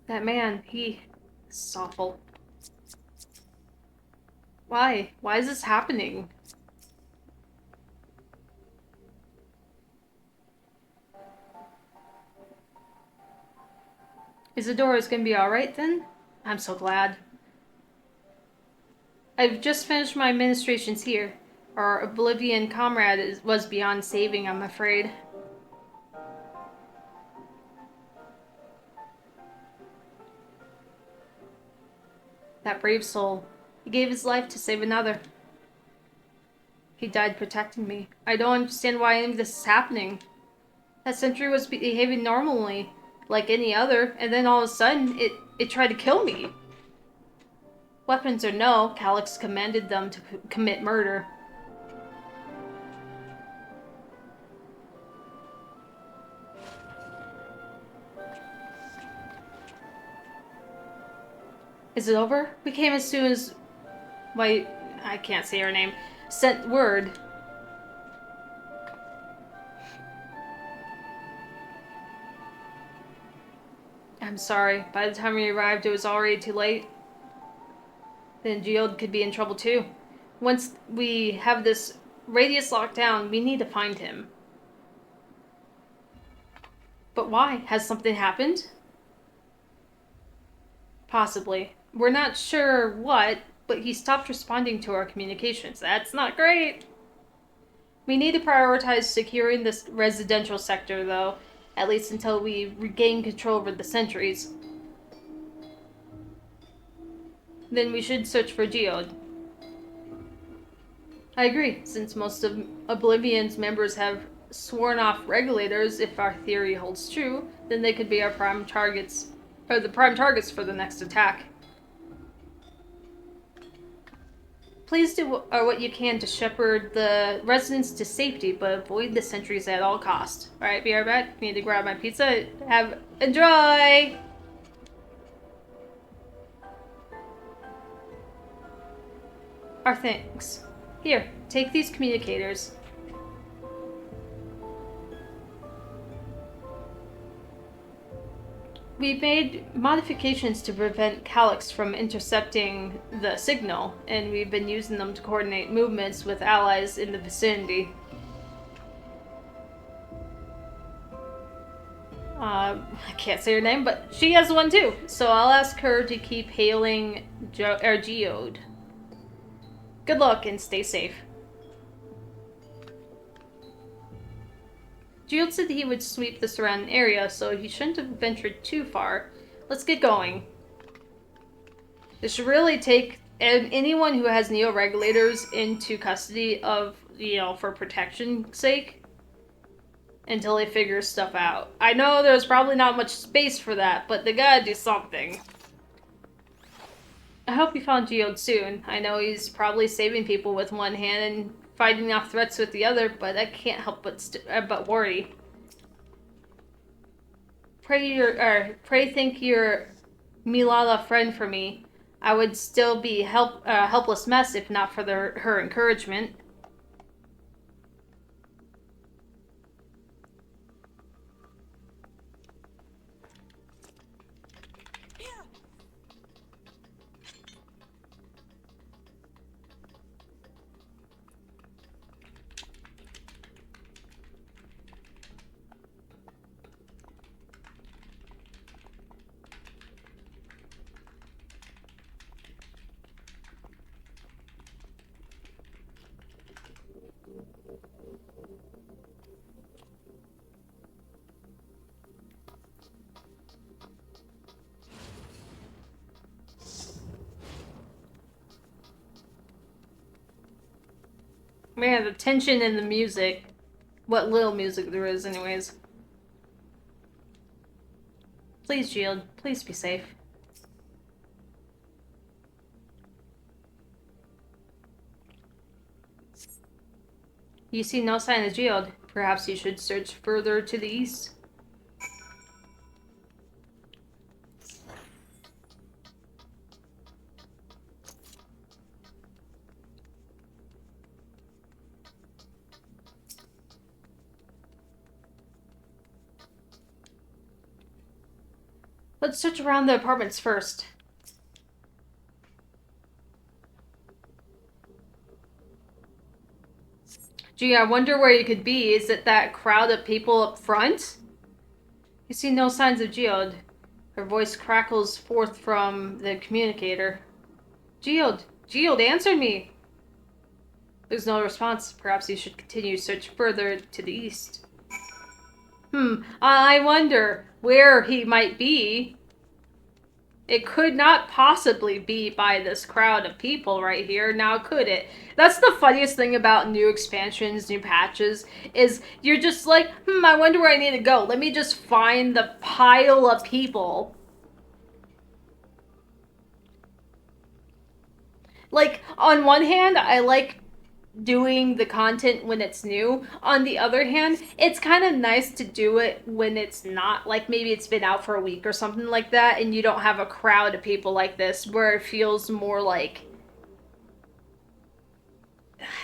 That man, he's awful. Why? Why is this happening? Isadora's gonna be alright then? I'm so glad. I've just finished my administrations here. Our Oblivion comrade was beyond saving, I'm afraid. That brave soul. He gave his life to save another. He died protecting me. I don't understand why any of this is happening. That sentry was behaving normally, like any other, and then all of a sudden, it tried to kill me. Weapons or no, Calyx commanded them to commit murder. Is it over? We came as soon as... Wait, I can't say her name. Sent word. I'm sorry. By the time we arrived, it was already too late. Then Geode could be in trouble too. Once we have this radius locked down, we need to find him. But why? Has something happened? Possibly. We're not sure what, but he stopped responding to our communications. That's not great. We need to prioritize securing this residential sector, though, at least until we regain control over the sentries. Then we should search for Geode. I agree, since most of Oblivion's members have sworn off regulators, if our theory holds true, then they could be our prime targets, or the prime targets for the next attack. Please do what you can to shepherd the residents to safety, but avoid the sentries at all costs. Alright, be right back. Need to grab my pizza. Enjoy! Our thanks. Here, take these communicators. We've made modifications to prevent Calyx from intercepting the signal, and we've been using them to coordinate movements with allies in the vicinity. I can't say her name, but she has one too, so I'll ask her to keep hailing Geode. Good luck and stay safe. Geode said he would sweep the surrounding area, so he shouldn't have ventured too far. Let's get going. This should really take anyone who has Neo-Regulators into custody of, for protection's sake, until he figures stuff out. I know there's probably not much space for that, but they gotta do something. I hope you found Geode soon. I know he's probably saving people with one hand and fighting off threats with the other, but I can't help but worry. Pray thank your Milala friend for me. I would still be helpless mess if not for her encouragement. Man, the tension in the music. What little music there is, anyways. Please, Geode. Please be safe. You see no sign of Geode. Perhaps you should search further to the east. Let's search around the apartments first. Gee, I wonder where you could be. Is it that crowd of people up front? You see no signs of Geode. Her voice crackles forth from the communicator. Geode! Geode, answer me! There's no response. Perhaps you should continue to search further to the east. I wonder where he might be. It could not possibly be by this crowd of people right here, now could it? That's the funniest thing about new expansions, new patches, is you're just like, I wonder where I need to go. Let me just find the pile of people. Like, on one hand, I like doing the content when it's new. On the other hand, it's kind of nice to do it when it's not, like maybe it's been out for a week or something like that, and you don't have a crowd of people like this, where it feels more like,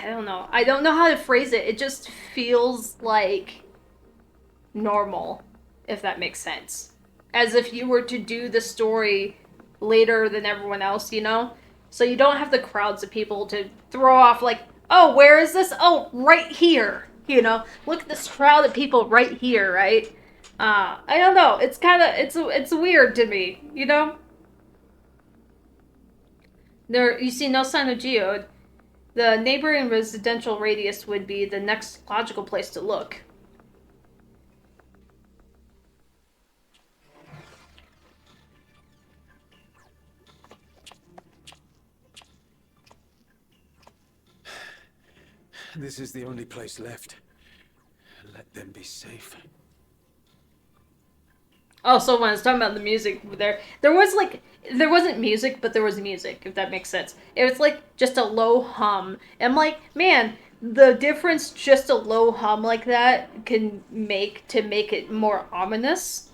I don't know how to phrase it. It just feels like normal, if that makes sense. As if you were to do the story later than everyone else, So you don't have the crowds of people to throw off, like, oh, where is this? Oh, right here. Look at this crowd of people right here, right? I don't know. It's kind of, it's weird to me, There, you see no sign of Geode. The neighboring residential radius would be the next logical place to look. This is the only place left. be safe. Oh, so when I was talking about the music, there was like, there wasn't music, but there was music, if that makes sense. It was like just a low hum. And I'm like, man, the difference just a low hum like that can make to make it more ominous.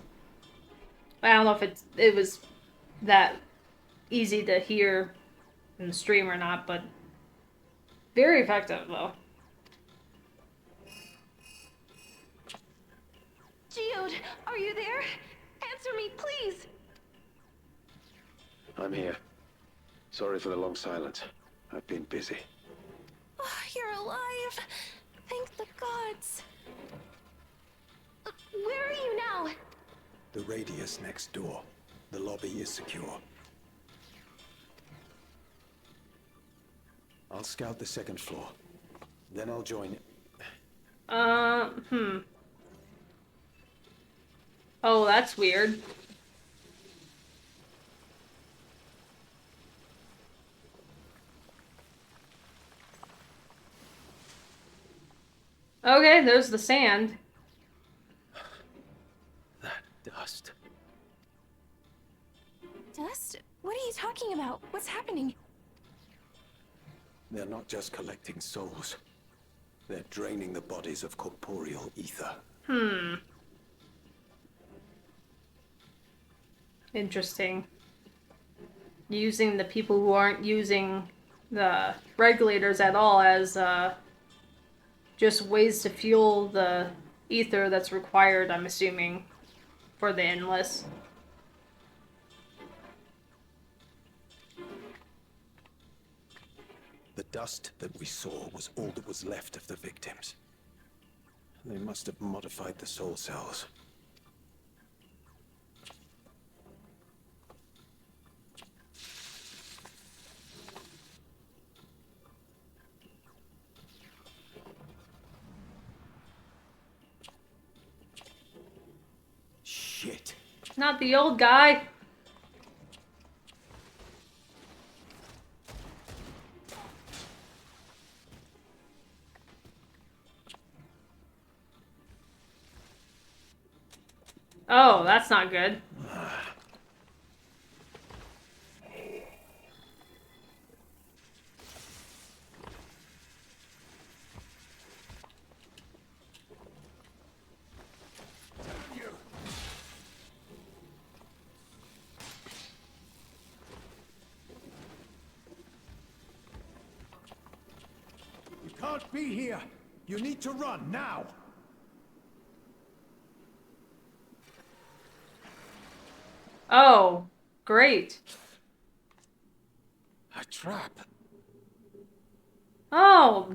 I don't know if it was that easy to hear in the stream or not, but very effective though. Geode, are you there? Answer me, please. I'm here. Sorry for the long silence. I've been busy. Oh, you're alive. Thank the gods. Where are you now? The radius next door. The lobby is secure. I'll scout the second floor. Then I'll join... Oh, that's weird. Okay, there's the sand. That dust. Dust? What are you talking about? What's happening? They're not just collecting souls. They're draining the bodies of corporeal ether. Interesting. Using the people who aren't using the regulators at all as just ways to fuel the ether that's required, I'm assuming, for the endless. The dust that we saw was all that was left of the victims. They must have modified the soul cells. Shit. Not the old guy. Oh, that's not good. You can't be here! You need to run, now! Oh, great. A trap! Oh,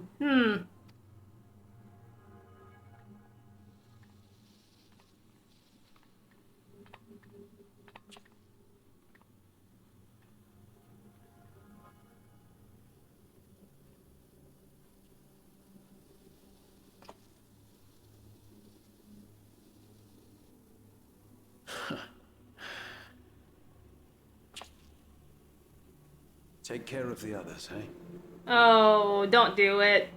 Take care of the others, eh? Oh, don't do it.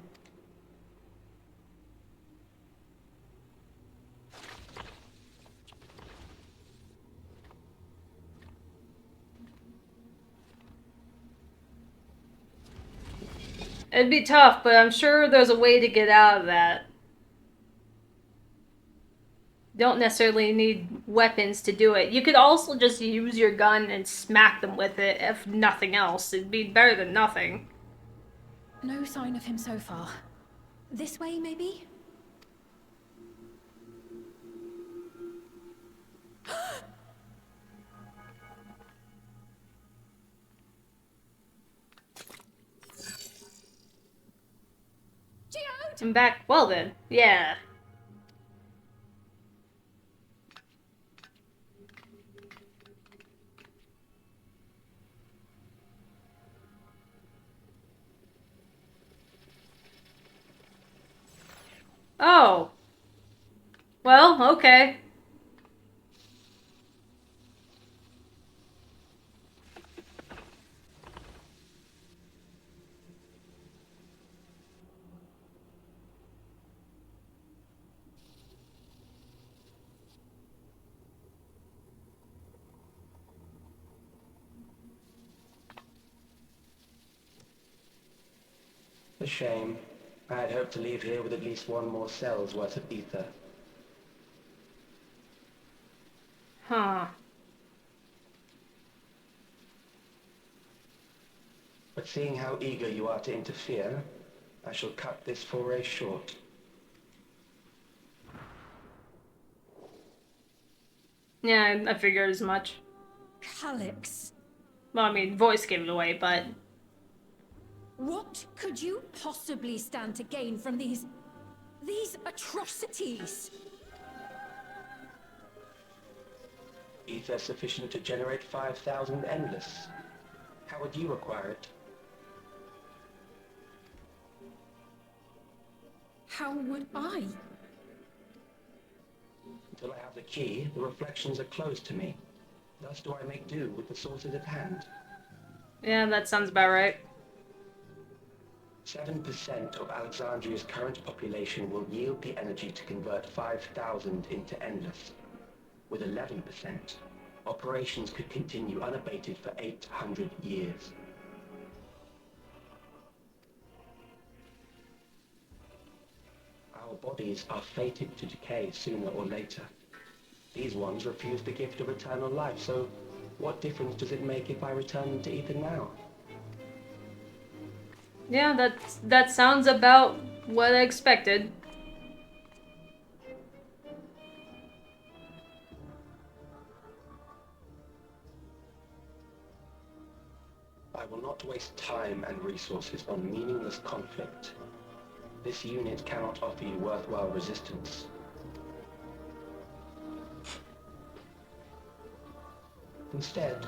It'd be tough, but I'm sure there's a way to get out of that. Don't necessarily need weapons to do it. You could also just use your gun and smack them with it, if nothing else. It'd be better than nothing. No sign of him so far. This way, maybe? Geode! I'm back. Well then, yeah. Oh. Well, okay. A shame. I had hoped to leave here with at least one more cell's worth of ether. Huh. But seeing how eager you are to interfere, I shall cut this foray short. Yeah, I figured as much. Calyx, Well, I mean, voice gave it away, but... what could you possibly stand to gain from these atrocities? Ether sufficient to generate 5,000 endless. How would you acquire it? How would I? Until I have the key, the reflections are closed to me. Thus do I make do with the sources at hand. Yeah, that sounds about right. 7% of Alexandria's current population will yield the energy to convert 5,000 into endless. With 11%, operations could continue unabated for 800 years. Our bodies are fated to decay sooner or later. These ones refuse the gift of eternal life, so what difference does it make if I return them to ether now? Yeah, that sounds about what I expected. I will not waste time and resources on meaningless conflict. This unit cannot offer you worthwhile resistance. Instead,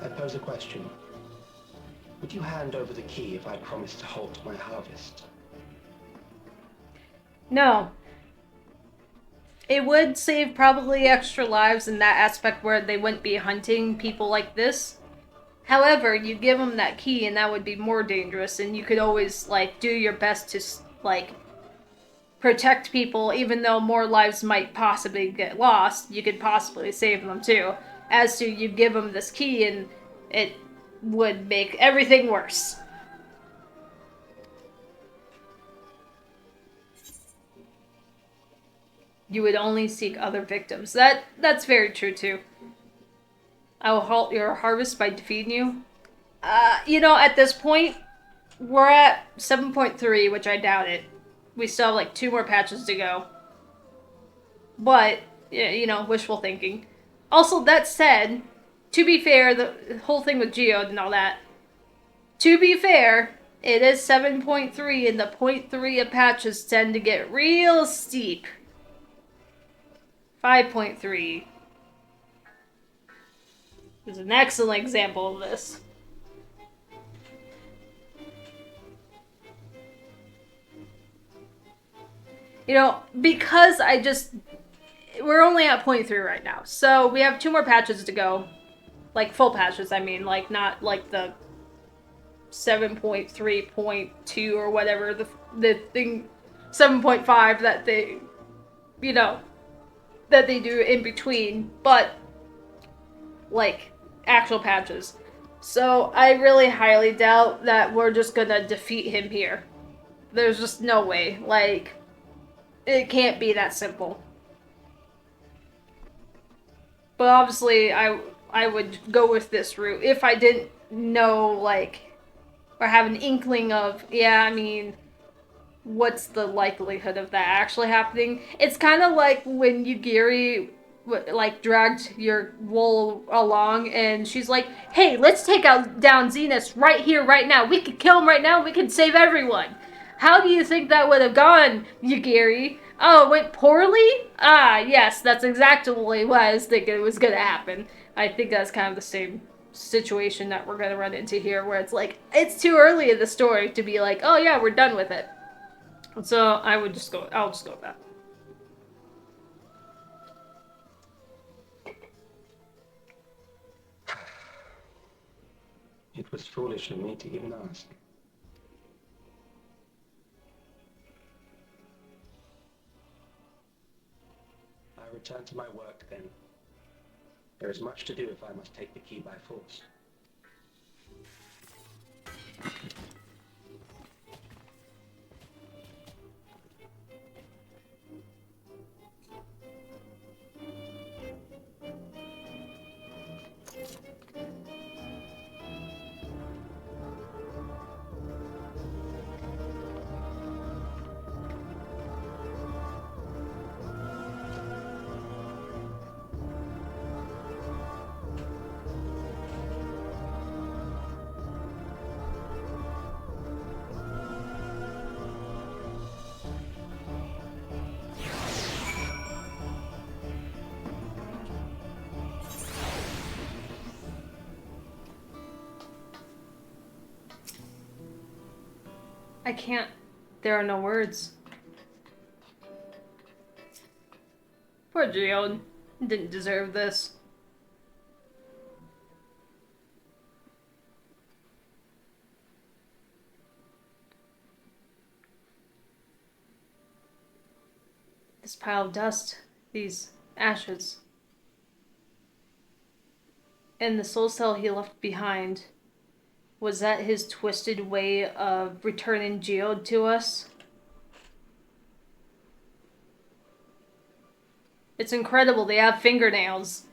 I pose a question. Would you hand over the key if I promised to halt my harvest? No. It would save probably extra lives in that aspect where they wouldn't be hunting people like this. However, you give them that key and that would be more dangerous, and you could always, like, do your best to, like, protect people, even though more lives might possibly get lost, you could possibly save them too. As to, you give them this key and it would make everything worse. You would only seek other victims. That's very true too. I will halt your harvest by defeating you. You know, at this point, we're at 7.3, which I doubt it. We still have like 2 more patches to go. But, you know, wishful thinking. Also, that said, to be fair, the whole thing with Geode and all that, to be fair, it is 7.3 and the 0.3 of patches tend to get real steep. 5.3 is an excellent example of this. You know, because we're only at 0.3 right now, so we have 2 more patches to go. Like, full patches, I mean, like, not like the 7.3.2 or whatever, the thing, 7.5 that they, you know, that they do in between, but, like, actual patches. So, I really highly doubt that we're just gonna defeat him here. There's just no way, like, it can't be that simple. But obviously, I would go with this route if I didn't know, like, or have an inkling of, yeah, I mean, what's the likelihood of that actually happening? It's kind of like when Yugiri, like, dragged your wool along, and she's like, hey, let's take down Zenith right here, right now. We could kill him right now, we could save everyone. How do you think that would have gone, Yugiri? Oh, it went poorly? Ah, yes, that's exactly what I was thinking was going to happen. I think that's kind of the same situation that we're going to run into here, where it's like, it's too early in the story to be like, oh yeah, we're done with it. So I'll just go with that. It was foolish of me to even ask. I return to my work then. There is much to do if I must take the key by force. I can't. There are no words. Poor Geode. Didn't deserve this. This pile of dust. These ashes. And the soul cell he left behind. Was that his twisted way of returning Geode to us? It's incredible, they have fingernails.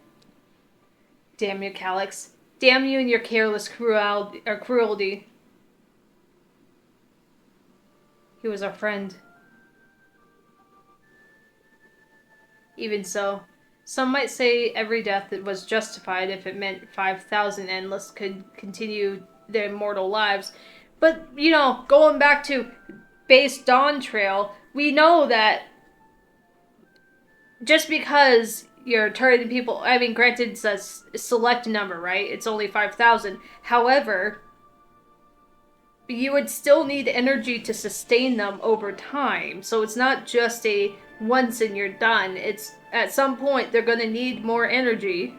Damn you, Calyx. Damn you and your careless cruelty. He was our friend. Even so, some might say every death was justified if it meant 5,000 Endless could continue their immortal lives. But, you know, going back to base Dawn Trail, we know that just because you're turning people, I mean, granted, it's a select number, right? It's only 5,000. However, you would still need energy to sustain them over time. So it's not just a once and you're done. It's at some point they're going to need more energy.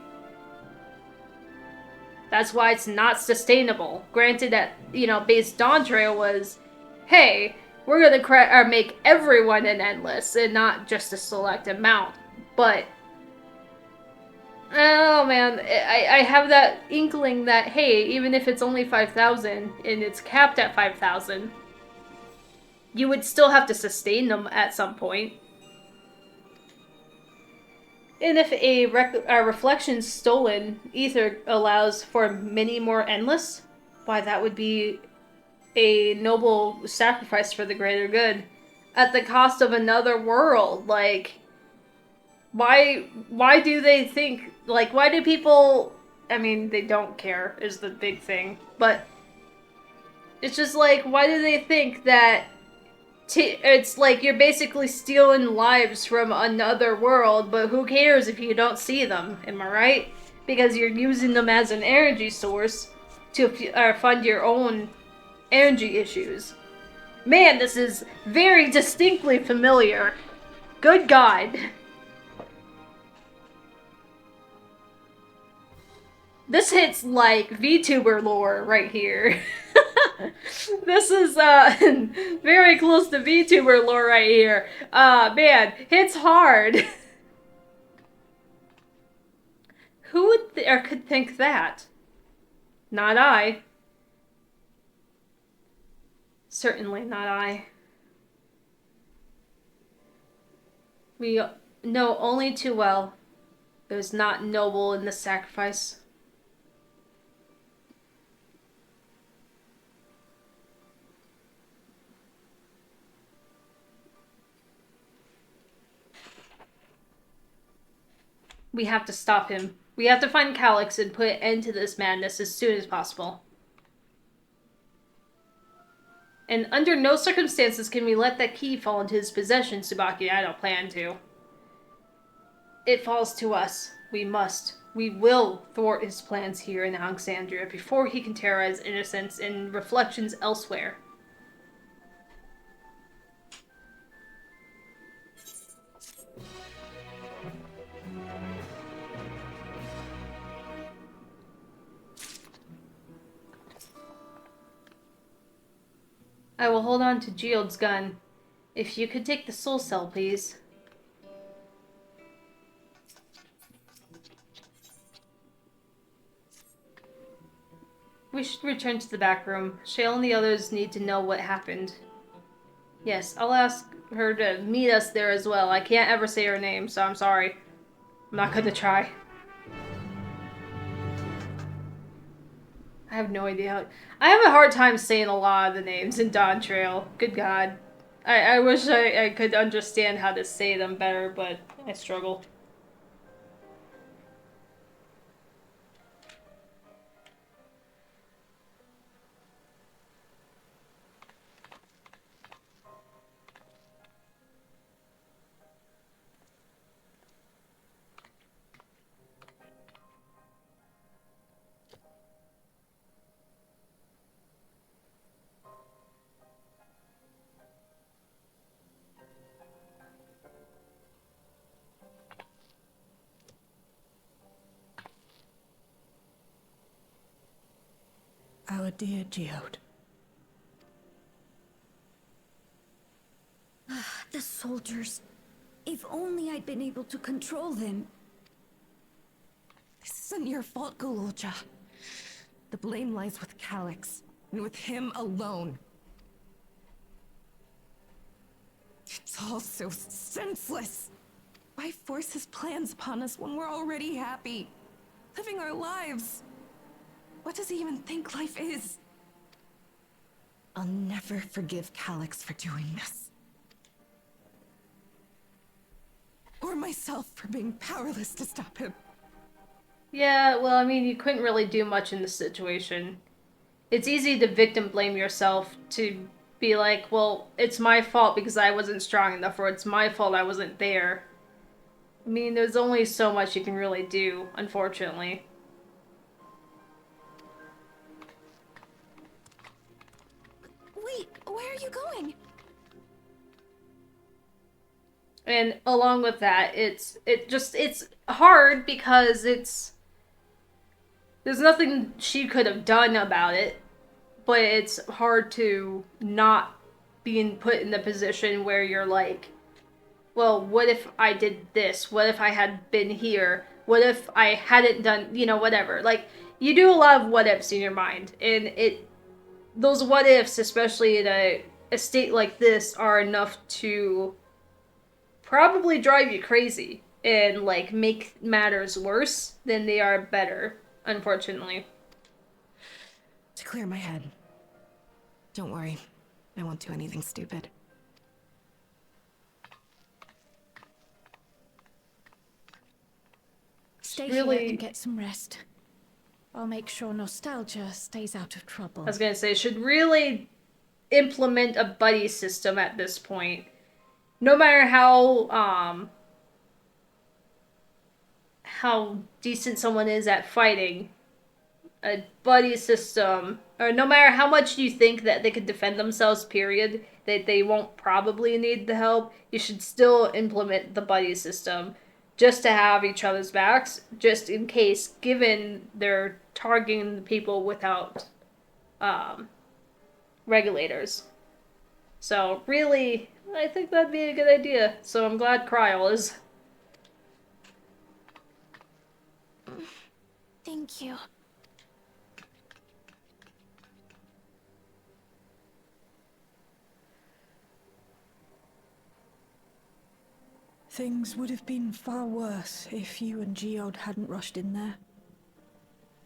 That's why it's not sustainable. Granted that, you know, base Dawn Trail was, hey, we're going to make everyone an Endless and not just a select amount. But, oh man, I have that inkling that, hey, even if it's only 5,000 and it's capped at 5,000, you would still have to sustain them at some point. And if a reflection stolen ether allows for many more Endless, why that would be a noble sacrifice for the greater good. At the cost of another world, like, why do they think, like, why do people, I mean, they don't care is the big thing, but it's just like, why do they think that it's like you're basically stealing lives from another world, but who cares if you don't see them, am I right? Because you're using them as an energy source to fund your own energy issues. Man, this is very distinctly familiar. Good God. This hits like VTuber lore right here. This is very close to VTuber lore right here. Man, hits hard. Who would or could think that? Not I. Certainly not I. We know only too well it was not noble in the sacrifice. We have to stop him. We have to find Calyx and put an end to this madness as soon as possible. And under no circumstances can we let that key fall into his possession, Tsubaki. I don't plan to. It falls to us. We must. We will thwart his plans here in Alexandria before he can terrorize innocents in reflections elsewhere. I will hold on to Geode's gun. If you could take the soul cell, please. We should return to the back room. Shale and the others need to know what happened. Yes, I'll ask her to meet us there as well. I can't ever say her name, so I'm sorry. I'm not gonna try. I have no idea how... I have a hard time saying a lot of the names in Dawn Trail. Good God. I wish I could understand how to say them better, but I struggle. our dear Geode. The soldiers. If only I'd been able to control them. This isn't your fault, Gululja. The blame lies with Calix, and with him alone. It's all so senseless. Why force his plans upon us when we're already happy? Living our lives. What does he even think life is? I'll never forgive Calix for doing this. Or myself for being powerless to stop him. Yeah, well, I mean, you couldn't really do much in this situation. It's easy to victim blame yourself, to be like, well, it's my fault because I wasn't strong enough, or it's my fault I wasn't there. I mean, there's only so much you can really do, unfortunately. Wait, where are you going? And along with that, it's hard because there's nothing she could have done about it, but it's hard to not being put in the position where you're like, well, what if I did this? What if I had been here? What if I hadn't done, whatever. Like, you do a lot of what ifs in your mind, and those what ifs, especially in a state like this, are enough to probably drive you crazy and, like, make matters worse than they are better, unfortunately. To clear my head. Don't worry. I won't do anything stupid. Stay Really- here and get some rest. I'll make sure nostalgia stays out of trouble. I was gonna say, should really implement a buddy system at this point. No matter how decent someone is at fighting, a buddy system, or no matter how much you think that they could defend themselves, period, that they won't probably need the help, you should still implement the buddy system just to have each other's backs, just in case, given they're targeting people without regulators. So really, I think that'd be a good idea. So I'm glad Kryl is. Thank you. Things would have been far worse if you and Geode hadn't rushed in there.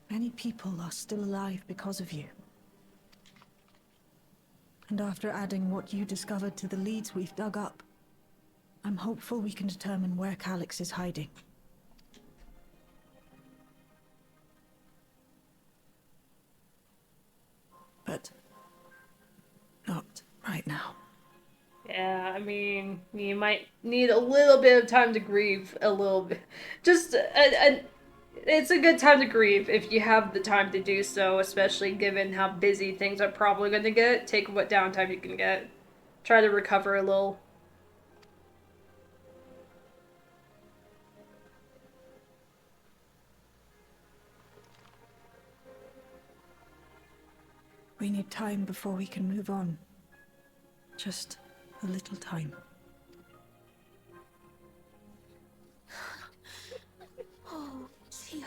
Many people are still alive because of you. And after adding what you discovered to the leads we've dug up, I'm hopeful we can determine where Calix is hiding. But not right now. Yeah, I mean, you might need a little bit of time to grieve, a little bit. Just, it's a good time to grieve if you have the time to do so, especially given how busy things are probably going to get. Take what downtime you can get. Try to recover a little. We need time before we can move on. Just a little time. Oh, Geode.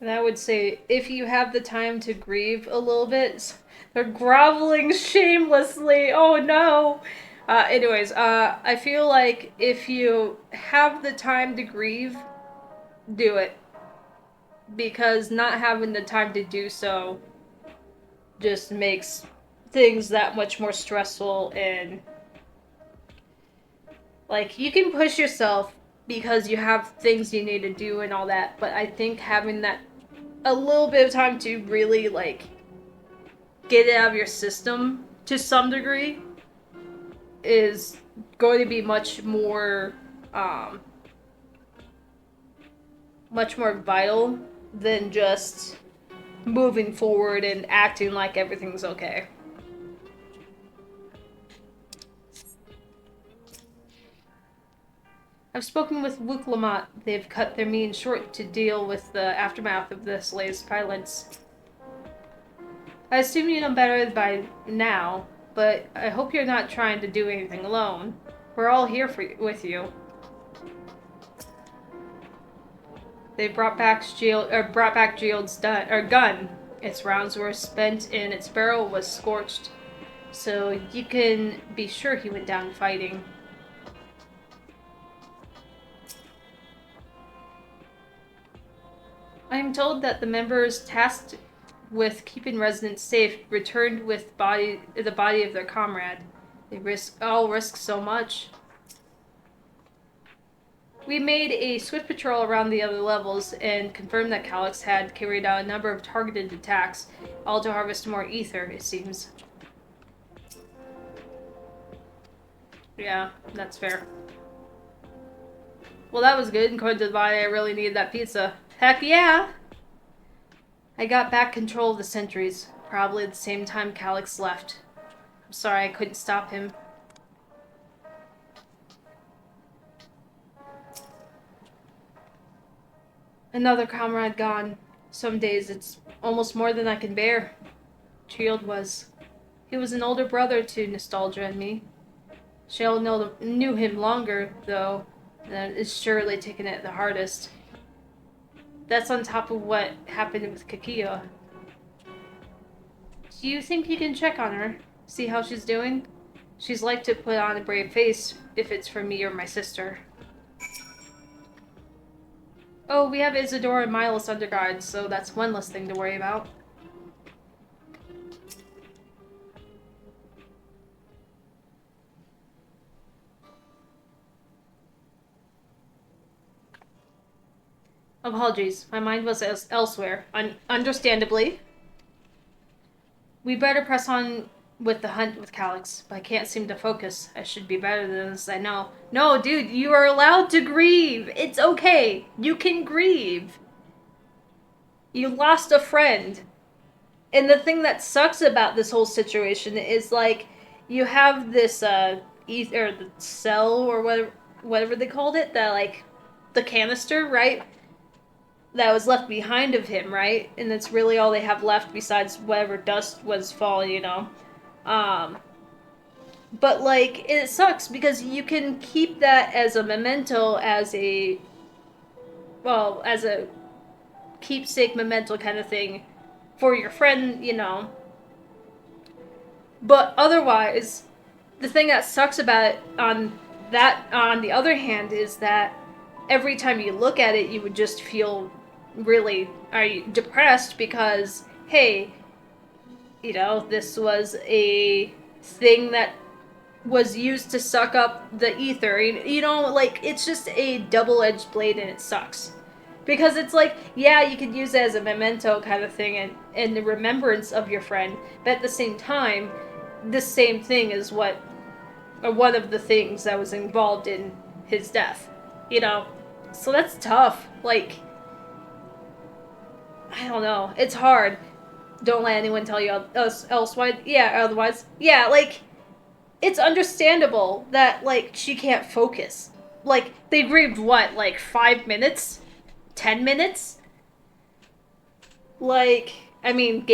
And I would say, if you have the time to grieve a little bit, they're groveling shamelessly. Oh no! Anyways, I feel like if you have the time to grieve, do it. Because not having the time to do so just makes things that much more stressful, and like, you can push yourself because you have things you need to do and all that, but I think having that a little bit of time to really, like, get it out of your system to some degree is going to be much more vital than just moving forward and acting like everything's okay. I've spoken with Luke Lamont. They've cut their means short to deal with the aftermath of this latest violence. I assume you know better by now, but I hope you're not trying to do anything alone. We're all here with you. They brought back Geold's gun. Its rounds were spent and its barrel was scorched, so you can be sure he went down fighting. I am told that the members tasked with keeping residents safe returned with the body of their comrade. They all risk so much. We made a swift patrol around the other levels and confirmed that Calyx had carried out a number of targeted attacks, all to harvest more ether, it seems. Yeah, that's fair. Well, that was good. According to the body, I really needed that pizza. Heck yeah! I got back control of the sentries, probably at the same time Calyx left. I'm sorry I couldn't stop him. Another comrade gone. Some days it's almost more than I can bear. Geold was. He was an older brother to Nostalgia and me. Shale knew him longer, though, and is surely taking it the hardest. That's on top of what happened with Kakia. Do you think you can check on her? See how she's doing? She's like to put on a brave face if it's for me or my sister. Oh, we have Isidore and Milos under guard, so that's one less thing to worry about. Apologies, my mind was elsewhere. Understandably. We better press on with the hunt with Calyx, but I can't seem to focus. I should be better than this, I know. No, dude, you are allowed to grieve. It's okay. You can grieve. You lost a friend. And the thing that sucks about this whole situation is, like, you have this, ether, the cell, or whatever they called it, that, like, the canister, right? That was left behind of him, right? And that's really all they have left besides whatever dust was falling, you know? But, like, it sucks because you can keep that as a memento, as a keepsake memento kind of thing for your friend, you know? But otherwise, the thing that sucks about it on the other hand, is that every time you look at it, you would just feel really depressed because, hey, you know, this was a thing that was used to suck up the ether. You know, like, it's just a double-edged blade and it sucks. Because it's like, yeah, you could use it as a memento kind of thing and the remembrance of your friend, but at the same time, this same thing is one of the things that was involved in his death. You know? So that's tough. Like, I don't know. It's hard. Don't let anyone tell you elsewise. Yeah, otherwise. Yeah, like, it's understandable that, like, she can't focus. Like, they grieved, what, like, 5 minutes? 10 minutes? Like, I mean,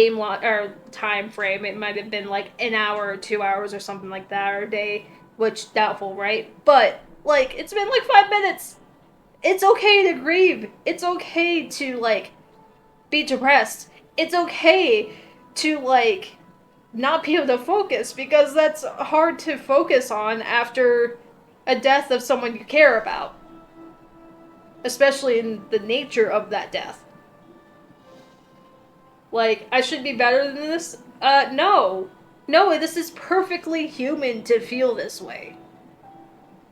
time frame, it might have been, like, an hour or 2 hours or something like that, or a day, which, doubtful, right? But, like, it's been, like, 5 minutes! It's okay to grieve. It's okay to, like, be depressed. It's okay to, like, not be able to focus, because that's hard to focus on after a death of someone you care about. Especially in the nature of that death. Like, I should be better than this? No. No, this is perfectly human to feel this way.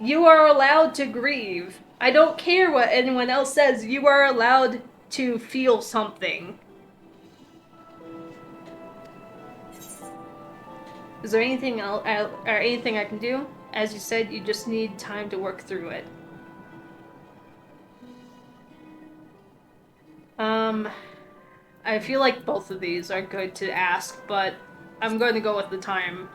You are allowed to grieve. I don't care what anyone else says. You are allowed to feel something. Is there anything else, or anything I can do? As you said, you just need time to work through it. I feel like both of these are good to ask, but I'm going to go with the time.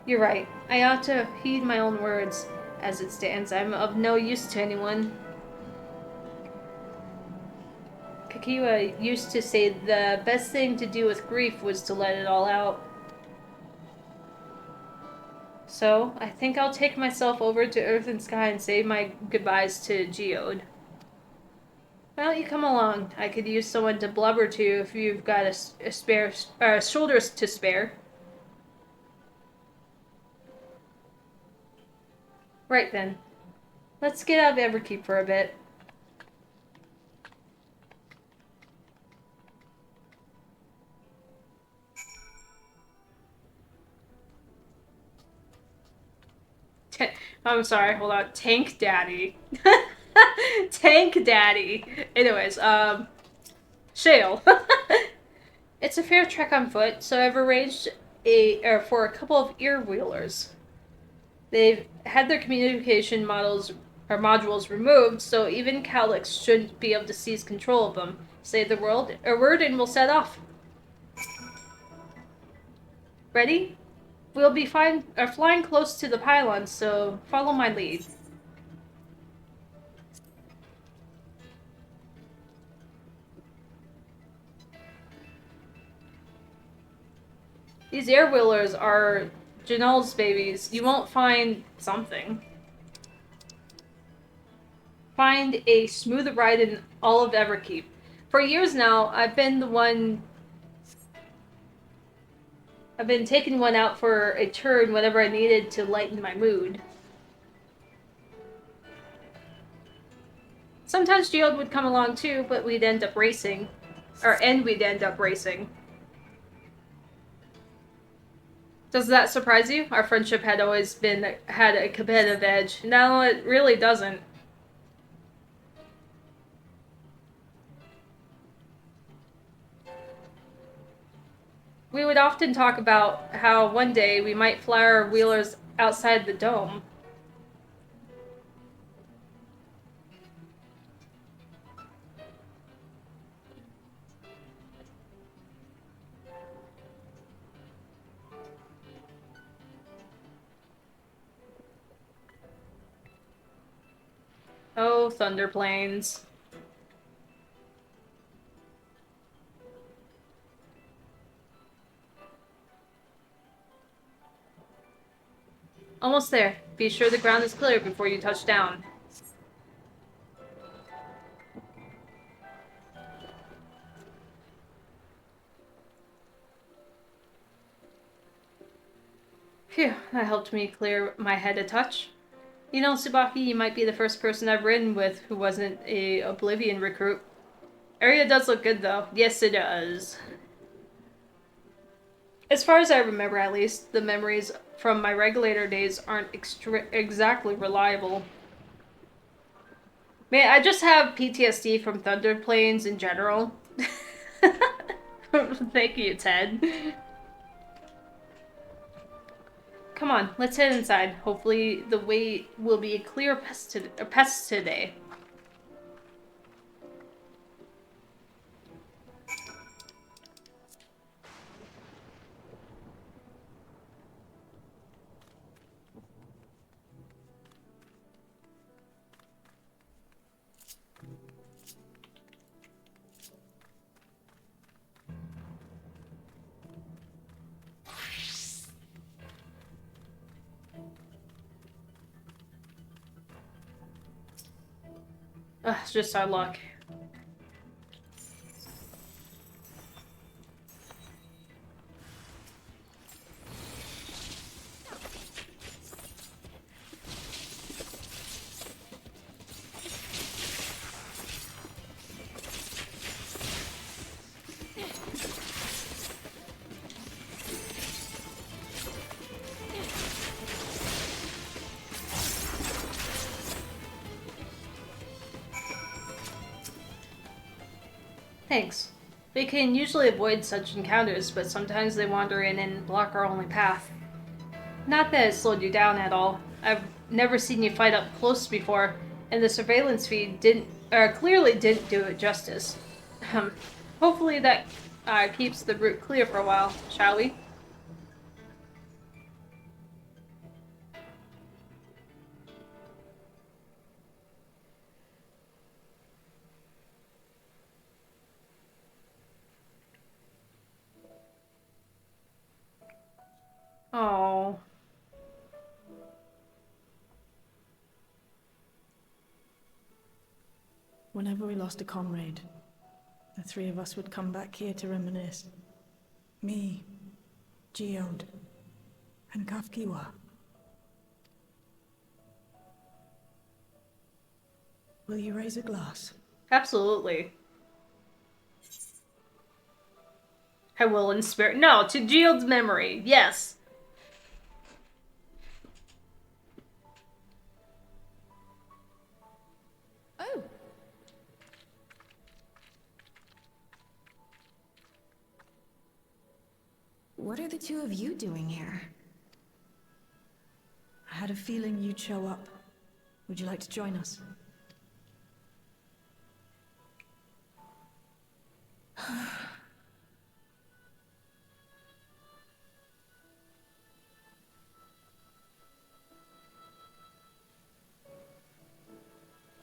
You're right. I ought to heed my own words. As it stands, I'm of no use to anyone. Kakiwa used to say the best thing to do with grief was to let it all out. So, I think I'll take myself over to Earth and Sky and say my goodbyes to Geode. Why don't you come along? I could use someone to blubber to if you've got a spare, shoulders to spare. Right then. Let's get out of Everkeep for a bit. I'm sorry, hold on. Tank Daddy. Tank Daddy. Anyways, Shale. It's a fair trek on foot, so I've arranged for a couple of ear wheelers. They've had their communication modules removed, so even Calyx shouldn't be able to seize control of them. Say the word and we'll set off. Ready? We'll be flying close to the pylon, so follow my lead. These air wheelers are Janelle's babies. You won't find something. Find a smooth ride in all of Everkeep. For years now, I've been taking one out for a turn whenever I needed to lighten my mood. Sometimes Geode would come along too, but we'd end up racing. We'd end up racing. Does that surprise you? Our friendship had always had a competitive edge. No, it really doesn't. We would often talk about how one day we might fly our wheelers outside the dome. Oh, thunder planes. Almost there. Be sure the ground is clear before you touch down. Phew, that helped me clear my head a touch. You know, Tsubaki, you might be the first person I've ridden with who wasn't a Oblivion recruit. Area does look good, though. Yes, it does. As far as I remember, at least, the memories from my regulator days aren't exactly reliable. Man, I just have PTSD from thunder planes in general. Thank you, Ted. Come on, let's head inside. Hopefully the way will be a clear pest today. Ugh, it's just our luck. Thanks. We can usually avoid such encounters, but sometimes they wander in and block our only path. Not that it slowed you down at all. I've never seen you fight up close before. and the surveillance feed clearly didn't do it justice. Hopefully that keeps the route clear for a while, shall we? Oh. Whenever we lost a comrade, the three of us would come back here to reminisce. Me, Geode, and Kafkiwa. Will you raise a glass? Absolutely. I will in spirit. No, to Geode's memory. Yes. Oh. What are the two of you doing here? I had a feeling you'd show up. Would you like to join us?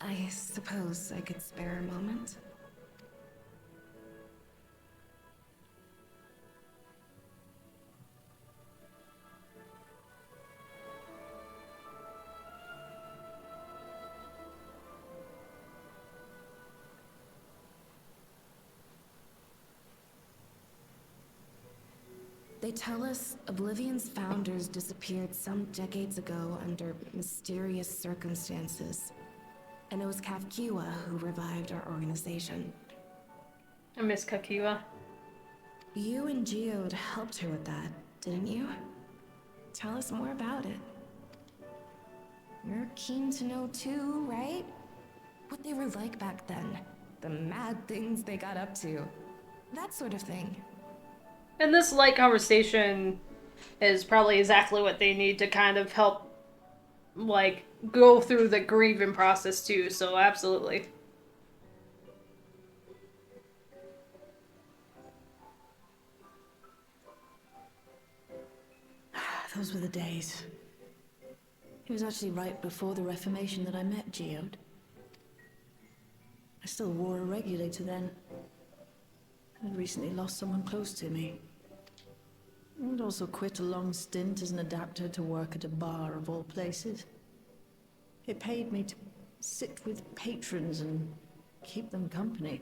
I suppose I could spare a moment. They tell us Oblivion's founders disappeared some decades ago under mysterious circumstances. And it was Kafkiwa who revived our organization. I miss Kakiwa. You and Geode helped her with that, didn't you? Tell us more about it. You're keen to know too, right? What they were like back then. The mad things they got up to. That sort of thing. And this light conversation is probably exactly what they need to kind of help, like, go through the grieving process too, so absolutely. Those were the days. It was actually right before the Reformation that I met Geode. I still wore a regulator then. I'd recently lost someone close to me. I'd also quit a long stint as an adapter to work at a bar of all places. It paid me to sit with patrons and keep them company.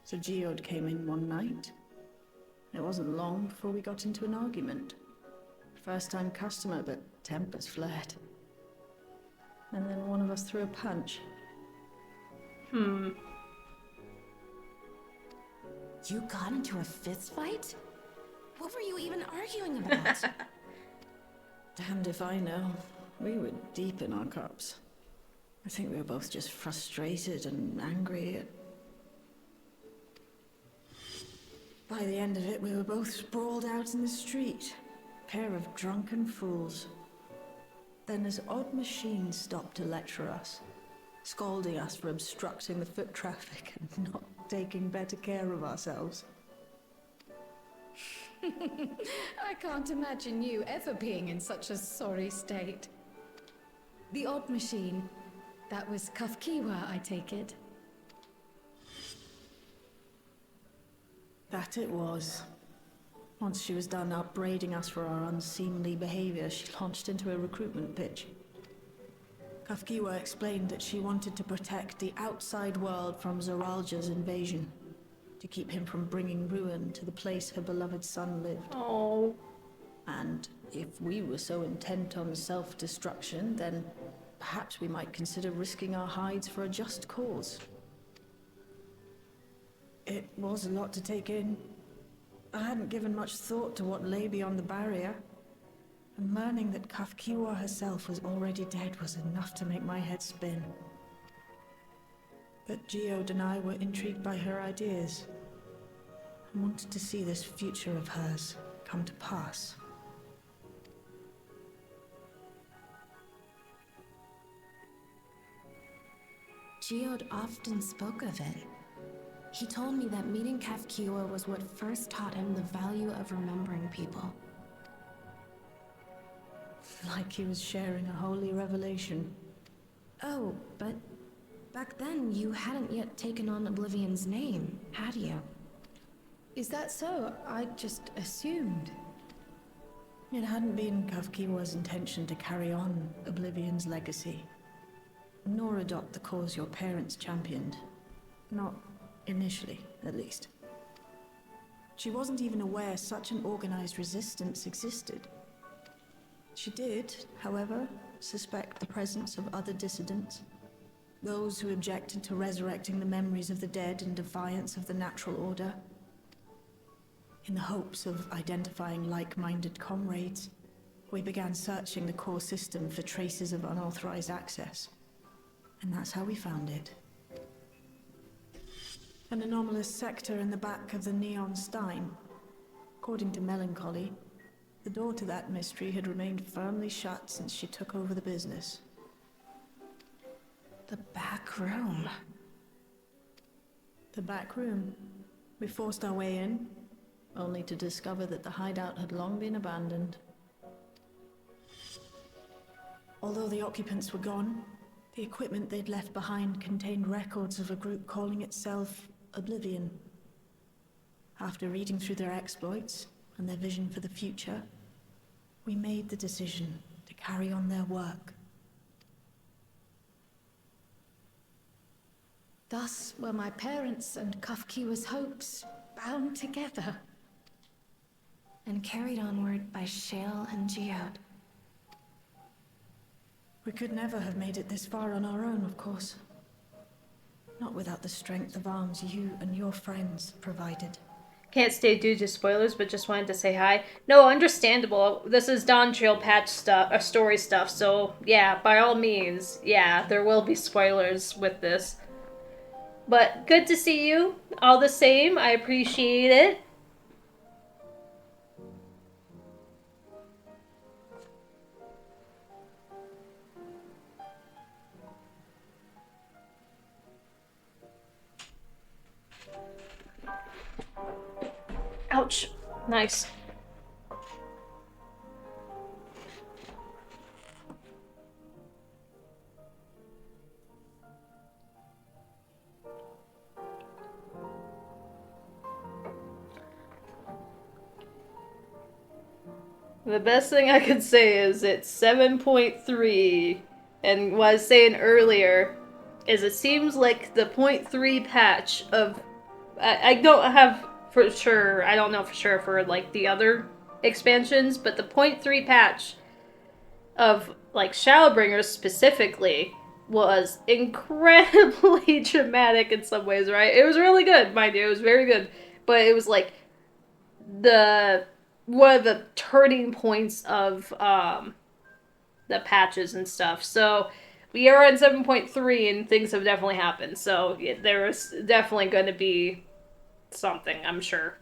So Geode came in one night. It wasn't long before we got into an argument. First-time customer, but tempers flared. And then one of us threw a punch. You got into a fist fight? What were you even arguing about? Damned if I know. We were deep in our cups. I think we were both just frustrated and angry. By the end of it, we were both sprawled out in the street. A pair of drunken fools. Then this odd machine stopped to lecture us, scolding us for obstructing the foot traffic and not taking better care of ourselves. I can't imagine you ever being in such a sorry state. The odd machine. That was Kafkiwa, I take it. That it was. Once she was done upbraiding us for our unseemly behavior, she launched into a recruitment pitch. Kafkiwa explained that she wanted to protect the outside world from Zoralja's invasion, to keep him from bringing ruin to the place her beloved son lived. Oh. And if we were so intent on self-destruction, then perhaps we might consider risking our hides for a just cause. It was a lot to take in. I hadn't given much thought to what lay beyond the barrier. And learning that Kafkiwa herself was already dead was enough to make my head spin. But Geode and I were intrigued by her ideas, and wanted to see this future of hers come to pass. Geode often spoke of it. He told me that meeting Kafkiwa was what first taught him the value of remembering people. Like he was sharing a holy revelation. Oh, but back then you hadn't yet taken on Oblivion's name, had you? Is that so? I just assumed. It hadn't been Kafkiwa's intention to carry on Oblivion's legacy, nor adopt the cause your parents championed. Not initially, at least. She wasn't even aware such an organized resistance existed. She did, however, suspect the presence of other dissidents, those who objected to resurrecting the memories of the dead in defiance of the natural order. In the hopes of identifying like-minded comrades, we began searching the core system for traces of unauthorized access. And that's how we found it. An anomalous sector in the back of the Neon Stein. According to Melancholy, the door to that mystery had remained firmly shut since she took over the business. The back room. The back room. We forced our way in, only to discover that the hideout had long been abandoned. Although the occupants were gone, the equipment they'd left behind contained records of a group calling itself Oblivion. After reading through their exploits and their vision for the future, we made the decision to carry on their work. Thus were my parents' and Kafkiwa's hopes bound together. And carried onward by Shale and Geode. We could never have made it this far on our own, of course. Not without the strength of arms you and your friends provided. Can't stay due to spoilers, but just wanted to say hi. No, understandable. This is Dawn Trail patch stuff, story stuff, so yeah, by all means, yeah, there will be spoilers with this. But good to see you, all the same. I appreciate it. Ouch. Nice. The best thing I could say is it's 7.3, and what I was saying earlier is it seems like the 0.3 patch of... I don't have for sure, I don't know for sure for like the other expansions, but the 0.3 patch of like Shadowbringers specifically was incredibly dramatic in some ways, right? It was really good, mind you, it was very good, but it was like one of the turning points of the patches and stuff. So we are on 7.3 and things have definitely happened. So yeah, there is definitely going to be something, I'm sure.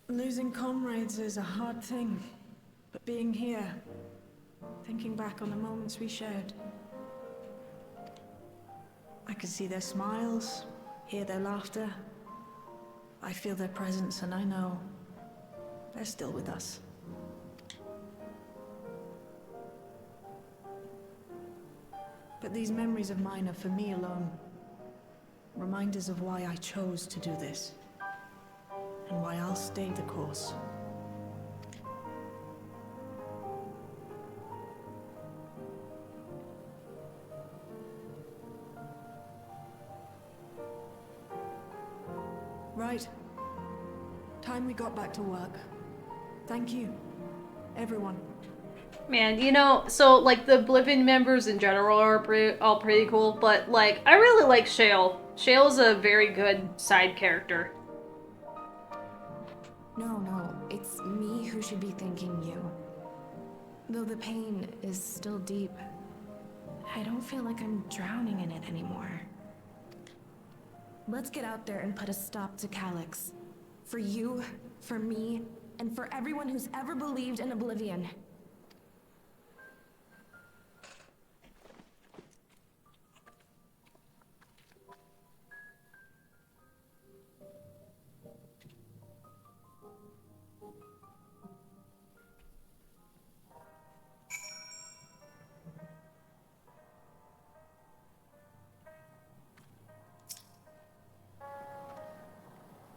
Losing comrades is a hard thing, but being here, thinking back on the moments we shared, I could see their smiles, hear their laughter. I feel their presence, and I know they're still with us. But these memories of mine are for me alone. Reminders of why I chose to do this. And why I'll stay the course. Right. Time we got back to work. Thank you, everyone. Man, you know, so, like, the Oblivion members in general are all pretty cool, but, like, I really like Shale. Shale's a very good side character. No, it's me who should be thanking you. Though the pain is still deep, I don't feel like I'm drowning in it anymore. Let's get out there and put a stop to Calyx. For you, for me, and for everyone who's ever believed in Oblivion.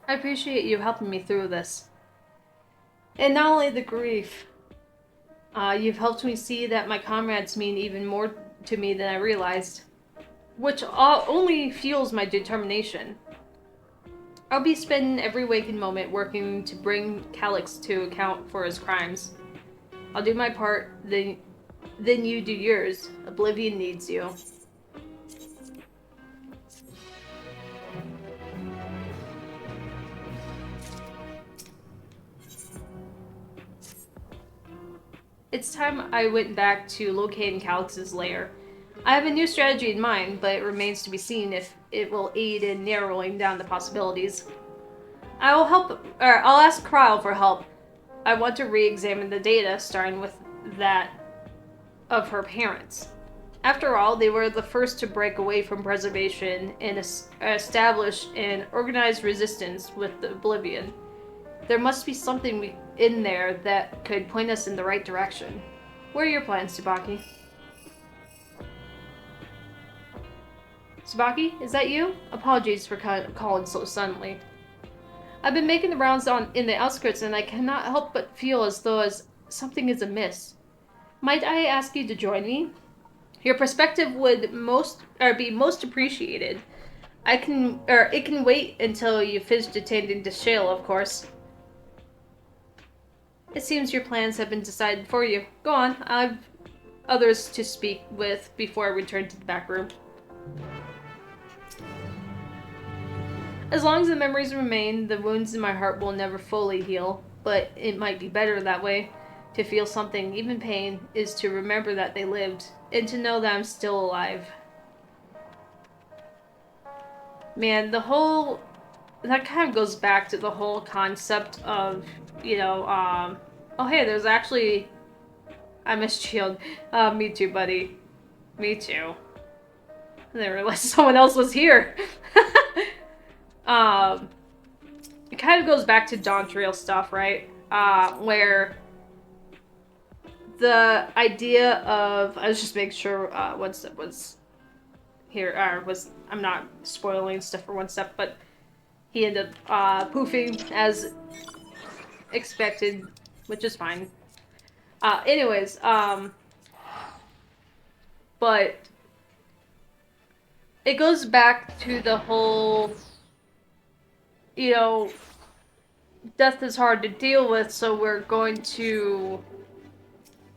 I appreciate you helping me through this. And not only the grief, you've helped me see that my comrades mean even more to me than I realized, which only fuels my determination. I'll be spending every waking moment working to bring Calyx to account for his crimes. I'll do my part, then you do yours. Oblivion needs you. It's time I went back to locating Calyx's lair. I have a new strategy in mind, but it remains to be seen if it will aid in narrowing down the possibilities. I'll ask Kryle for help. I want to re-examine the data, starting with that of her parents. After all, they were the first to break away from preservation and establish an organized resistance with the Oblivion. There must be something in there that could point us in the right direction. What are your plans, Tsubaki? Tsubaki, is that you? Apologies for calling so suddenly. I've been making the rounds in the outskirts, and I cannot help but feel as though something is amiss. Might I ask you to join me? Your perspective would be most appreciated. It can wait until you finish attending to Shale, of course. It seems your plans have been decided for you. Go on, I've others to speak with before I return to the back room. As long as the memories remain, the wounds in my heart will never fully heal, but it might be better that way. To feel something, even pain, is to remember that they lived, and to know that I'm still alive. Man, that kind of goes back to the whole concept of, you know, oh hey, there's actually, I missed Shield. Me too, buddy. Me too. I didn't realize someone else was here. It kind of goes back to Dawn Trail stuff, right? Where the idea of, I was just making sure one step was here, I'm not spoiling stuff for one step, but he ended up poofing as expected, which is fine. Anyways, but it goes back to the whole, you know, death is hard to deal with, so we're going to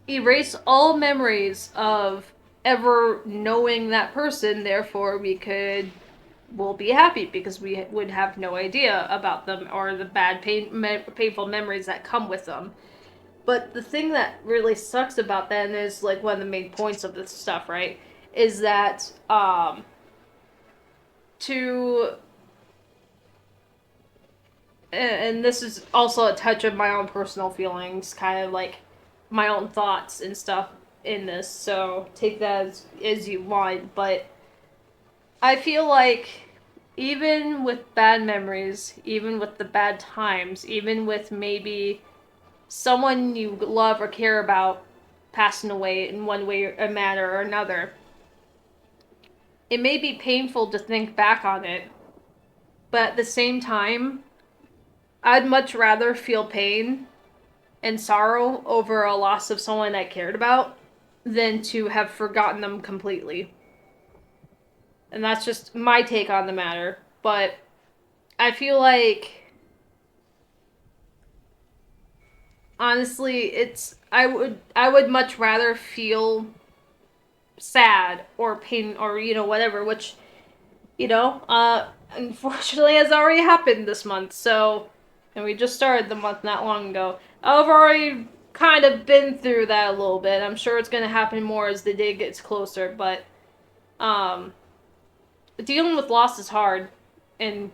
erase all memories of ever knowing that person, therefore we'll be happy because we would have no idea about them or the bad painful memories that come with them. But the thing that really sucks about that, and is like one of the main points of this stuff, right, is that and this is also a touch of my own personal feelings, kind of like my own thoughts and stuff in this, so take that as you want, but I feel like even with bad memories, even with the bad times, even with maybe someone you love or care about passing away in one way or manner or another, it may be painful to think back on it, but at the same time, I'd much rather feel pain and sorrow over a loss of someone I cared about than to have forgotten them completely. And that's just my take on the matter. But I feel like, honestly, I would much rather feel sad or pain or whatever, which unfortunately has already happened this month. So, and we just started the month not long ago. I've already kind of been through that a little bit. I'm sure it's gonna happen more as the day gets closer, but um, dealing with loss is hard in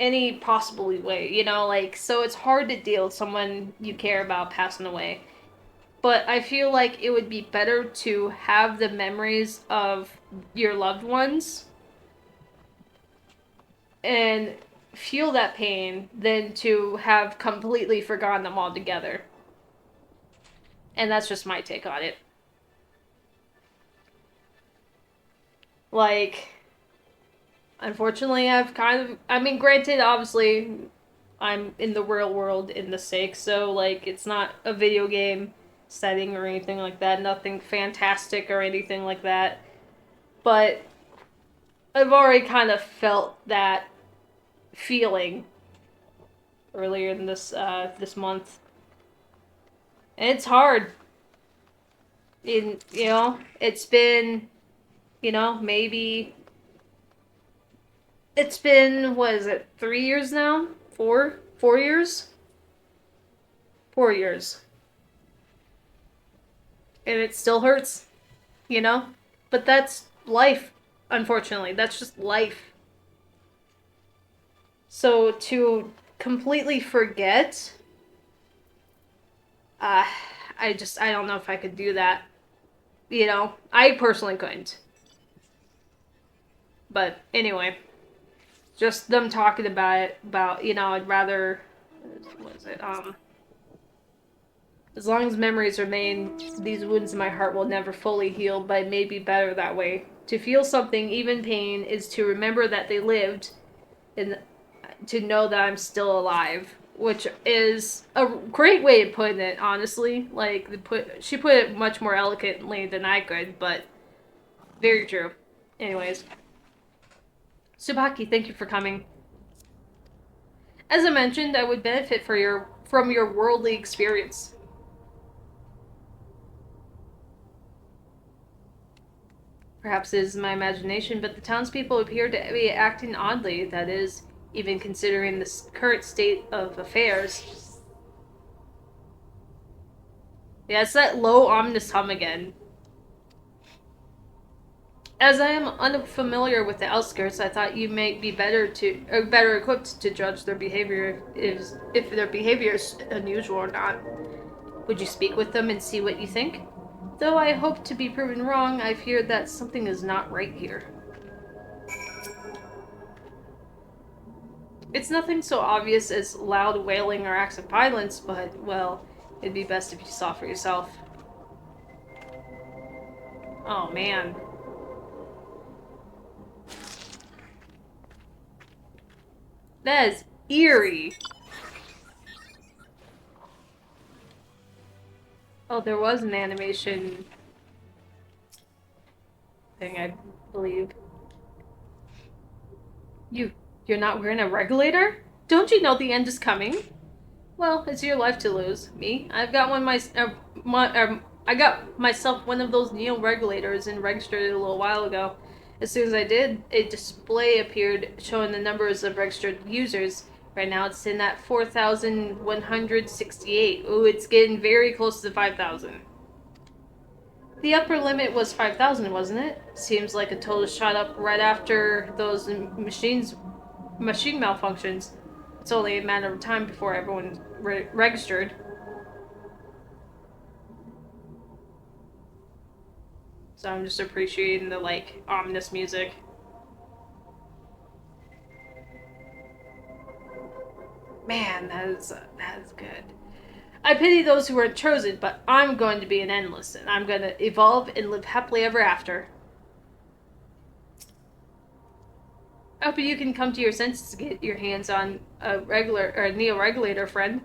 any possible way, like, so it's hard to deal with someone you care about passing away. But I feel like it would be better to have the memories of your loved ones and feel that pain than to have completely forgotten them altogether. And that's just my take on it. Like, unfortunately, I mean, granted, obviously, I'm in the real world in the sake, so, like, it's not a video game setting or anything like that, nothing fantastic or anything like that. But I've already kind of felt that feeling earlier in this month. And it's hard. It's been, maybe it's been, what is it, 3 years now? 4 years? 4 years. And it still hurts, you know? But that's life, unfortunately. That's just life. So to completely forget, I don't know if I could do that. I personally couldn't. But anyway, just them talking about, I'd rather, what is it, as long as memories remain, these wounds in my heart will never fully heal, but it may be better that way. To feel something, even pain, is to remember that they lived, and to know that I'm still alive. Which is a great way of putting it, honestly. Like, she put it much more eloquently than I could, but very true. Anyways. Subaki, thank you for coming. As I mentioned, I would benefit from your worldly experience. Perhaps it is my imagination, but the townspeople appear to be acting oddly, that is, even considering the current state of affairs. Yeah, it's that low, ominous hum again. As I am unfamiliar with the outskirts, I thought you might be better equipped to judge their behavior if their behavior is unusual or not. Would you speak with them and see what you think? Though I hope to be proven wrong, I fear that something is not right here. It's nothing so obvious as loud wailing or acts of violence, but, well, it'd be best if you saw for yourself. Oh, man. That is eerie. Oh, there was an animation thing, I believe. You're not wearing a regulator? Don't you know the end is coming? Well, it's your life to lose. Me? I've got I got myself one of those Neo regulators and registered it a little while ago. As soon as I did, a display appeared showing the numbers of registered users. Right now it's in at 4,168. Ooh, it's getting very close to 5,000. The upper limit was 5,000, wasn't it? Seems like a total shot up right after those machine malfunctions. It's only a matter of time before everyone registered. So I'm just appreciating the, like, ominous music. Man, that is good. I pity those who weren't chosen, but I'm going to be an endless, and I'm going to evolve and live happily ever after. I hope you can come to your senses to get your hands on a neo-regulator, friend.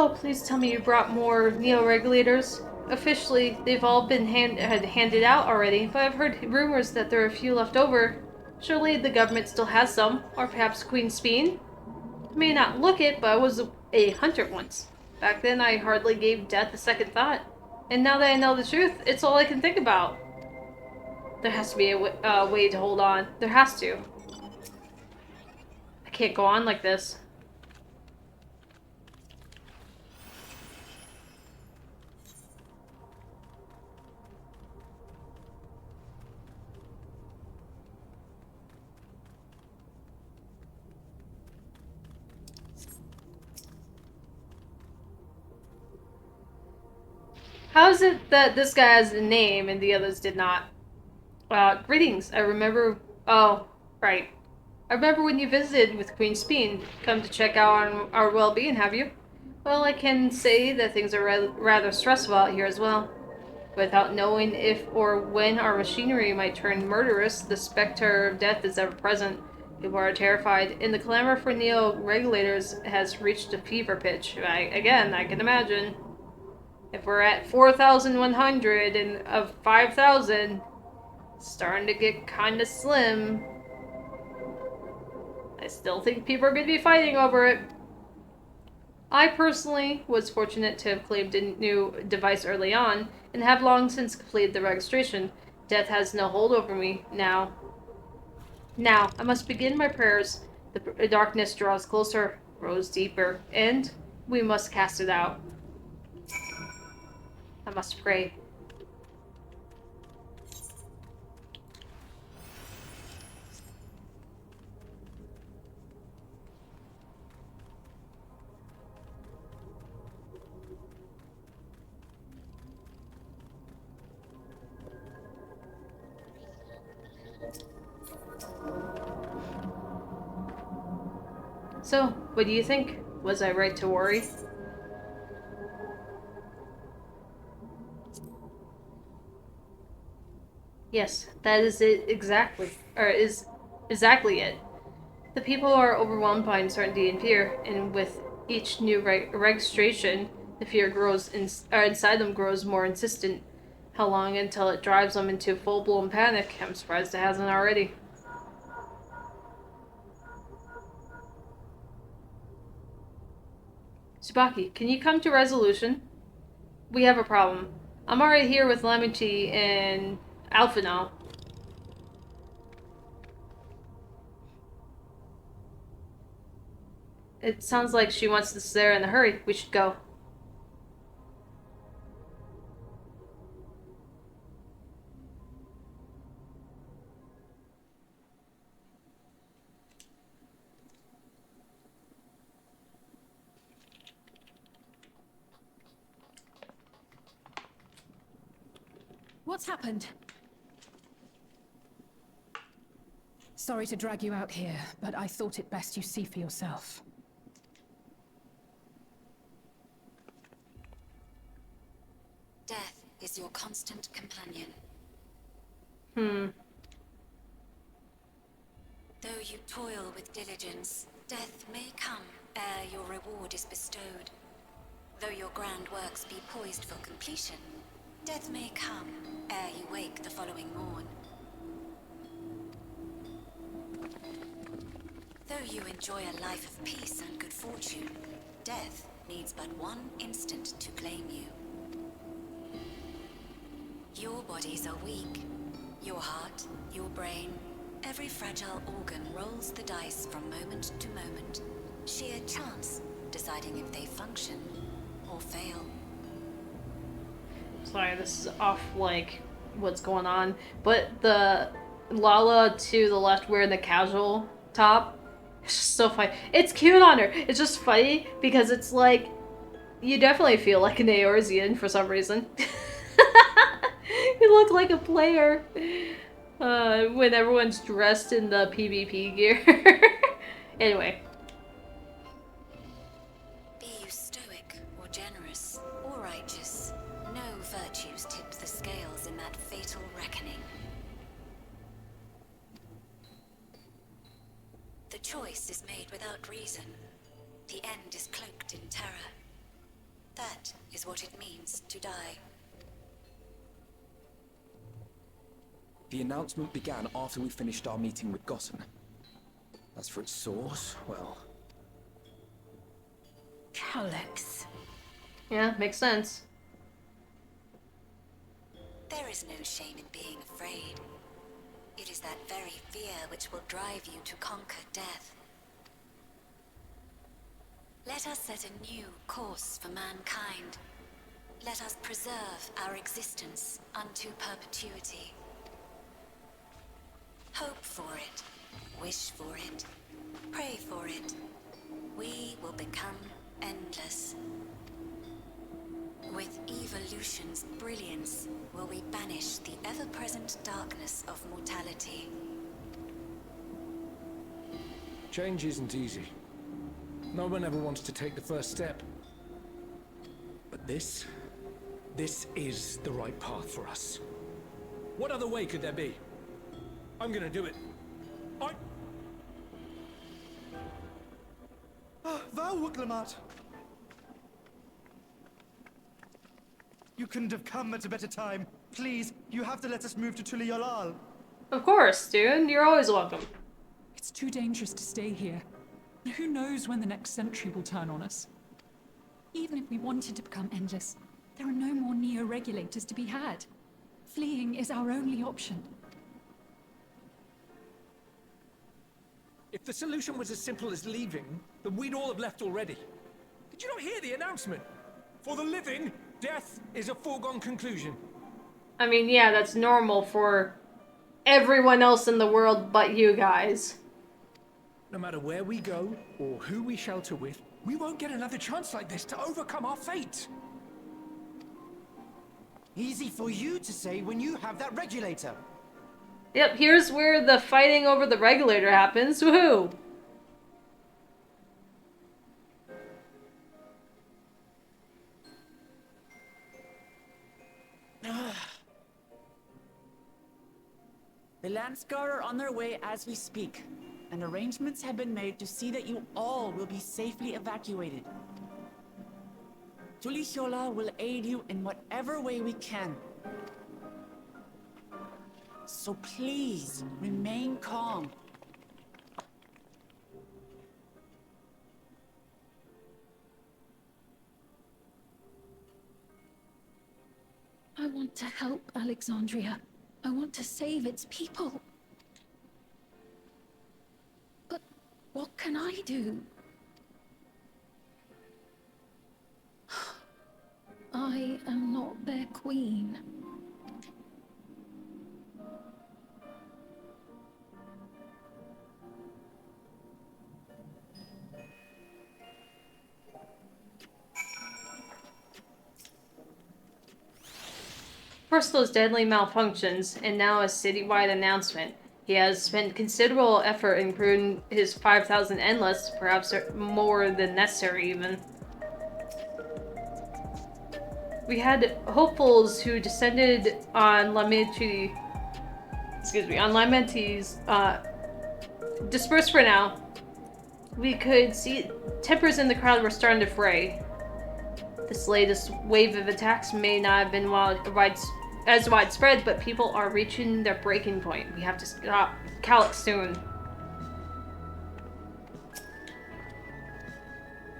Oh, please tell me you brought more neo-regulators. Officially, they've all been handed out already, but I've heard rumors that there are a few left over. Surely the government still has some, or perhaps Queen Speen? I may not look it, but I was a hunter once. Back then, I hardly gave death a second thought. And now that I know the truth, it's all I can think about. There has to be a way to hold on. There has to. I can't go on like this. How is it that this guy has a name and the others did not? Greetings. I remember... Oh, right. I remember when you visited with Queen Speen. Come to check out on our well-being, have you? Well, I can say that things are rather stressful out here as well. Without knowing if or when our machinery might turn murderous, the specter of death is ever present. People are terrified, and the clamor for neo-regulators has reached a fever pitch. Again, I can imagine. If we're at 4,100 and of 5,000, starting to get kinda slim. I still think people are going to be fighting over it. I personally was fortunate to have claimed a new device early on, and have long since completed the registration. Death has no hold over me now. Now, I must begin my prayers. The darkness draws closer, grows deeper, and we must cast it out. I must pray. So, what do you think? Was I right to worry? Yes, that is it exactly. Or is exactly it. The people are overwhelmed by uncertainty and fear, and with each new registration, the fear grows inside them grows more insistent. How long until it drives them into full-blown panic? I'm surprised it hasn't already. Tsubaki, can you come to resolution? We have a problem. I'm already here with Lamity and Alpha now. It sounds like she wants us there in a hurry. We should go. What's happened? Sorry to drag you out here, but I thought it best you see for yourself. Death is your constant companion. Though you toil with diligence, death may come ere your reward is bestowed. Though your grand works be poised for completion, death may come ere you wake the following morn. Though you enjoy a life of peace and good fortune, death needs but one instant to claim you. Your bodies are weak. Your heart, your brain, every fragile organ rolls the dice from moment to moment. Sheer chance deciding if they function or fail. Sorry, this is off, like, what's going on. But the Lala to the left wearing the casual top, it's just so funny. It's cute on her. It's just funny because it's like, you definitely feel like an Eorzean for some reason. You look like a player when everyone's dressed in the PvP gear. Anyway. Be you stoic or generous or righteous, no virtues tip the scales in that fatal reckoning. The choice is made without reason. The end is cloaked in terror. That is what it means to die. The announcement began after we finished our meeting with Gossen. As for its source, well... Calix. Yeah, makes sense. There is no shame in being afraid. It is that very fear which will drive you to conquer death. Let us set a new course for mankind. Let us preserve our existence unto perpetuity. Hope for it, wish for it, pray for it. We will become endless. With evolution's brilliance, will we banish the ever-present darkness of mortality. Change isn't easy. No one ever wants to take the first step. But this is the right path for us. What other way could there be? I'm gonna do it. Val Wuklemat! You couldn't have come at a better time. Please, you have to let us move to Tuliolal. Of course, dude. You're always welcome. It's too dangerous to stay here. Who knows when the next century will turn on us? Even if we wanted to become endless, there are no more neo-regulators to be had. Fleeing is our only option. If the solution was as simple as leaving, then we'd all have left already. Did you not hear the announcement? For the living, death is a foregone conclusion. I mean, yeah, that's normal for everyone else in the world but you guys. No matter where we go, or who we shelter with, we won't get another chance like this to overcome our fate. Easy for you to say when you have that regulator. Yep, here's where the fighting over the regulator happens. Woohoo! The Landsguard are on their way as we speak, and arrangements have been made to see that you all will be safely evacuated. Tulichola will aid you in whatever way we can. So please, remain calm. I want to help Alexandria. I want to save its people. But what can I do? I am not their queen. Bristol's deadly malfunctions, and now a citywide announcement. He has spent considerable effort improving his 5,000 endless, perhaps more than necessary even. We had hopefuls who descended on Lamenti's, dispersed for now. We could see tempers in the crowd were starting to fray. This latest wave of attacks may not have been as widespread, but people are reaching their breaking point. We have to stop Calix soon.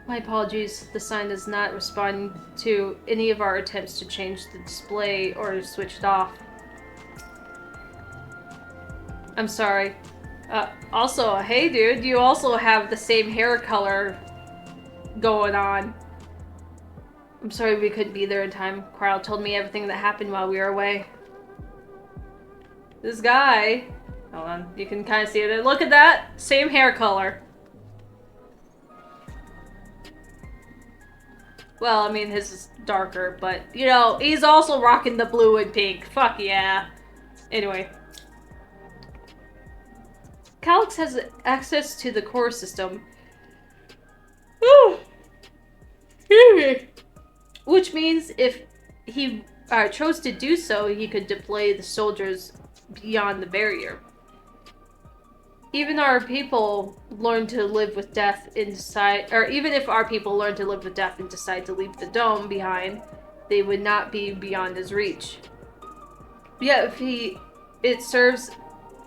My apologies, the sign does not respond to any of our attempts to change the display or switch it off. I'm sorry. Also, hey dude, you also have the same hair color going on. I'm sorry we couldn't be there in time. Carl told me everything that happened while we were away. This guy... Hold on, you can kind of see it. Look at that! Same hair color. Well, I mean, his is darker, but, you know, he's also rocking the blue and pink. Fuck yeah. Anyway. Calix has access to the core system. Ooh. Which means if he chose to do so, he could deploy the soldiers beyond the barrier. Even our people learn to live with death and decide, or even if our people learn to live with death and decide to leave the dome behind, they would not be beyond his reach. Yet if it serves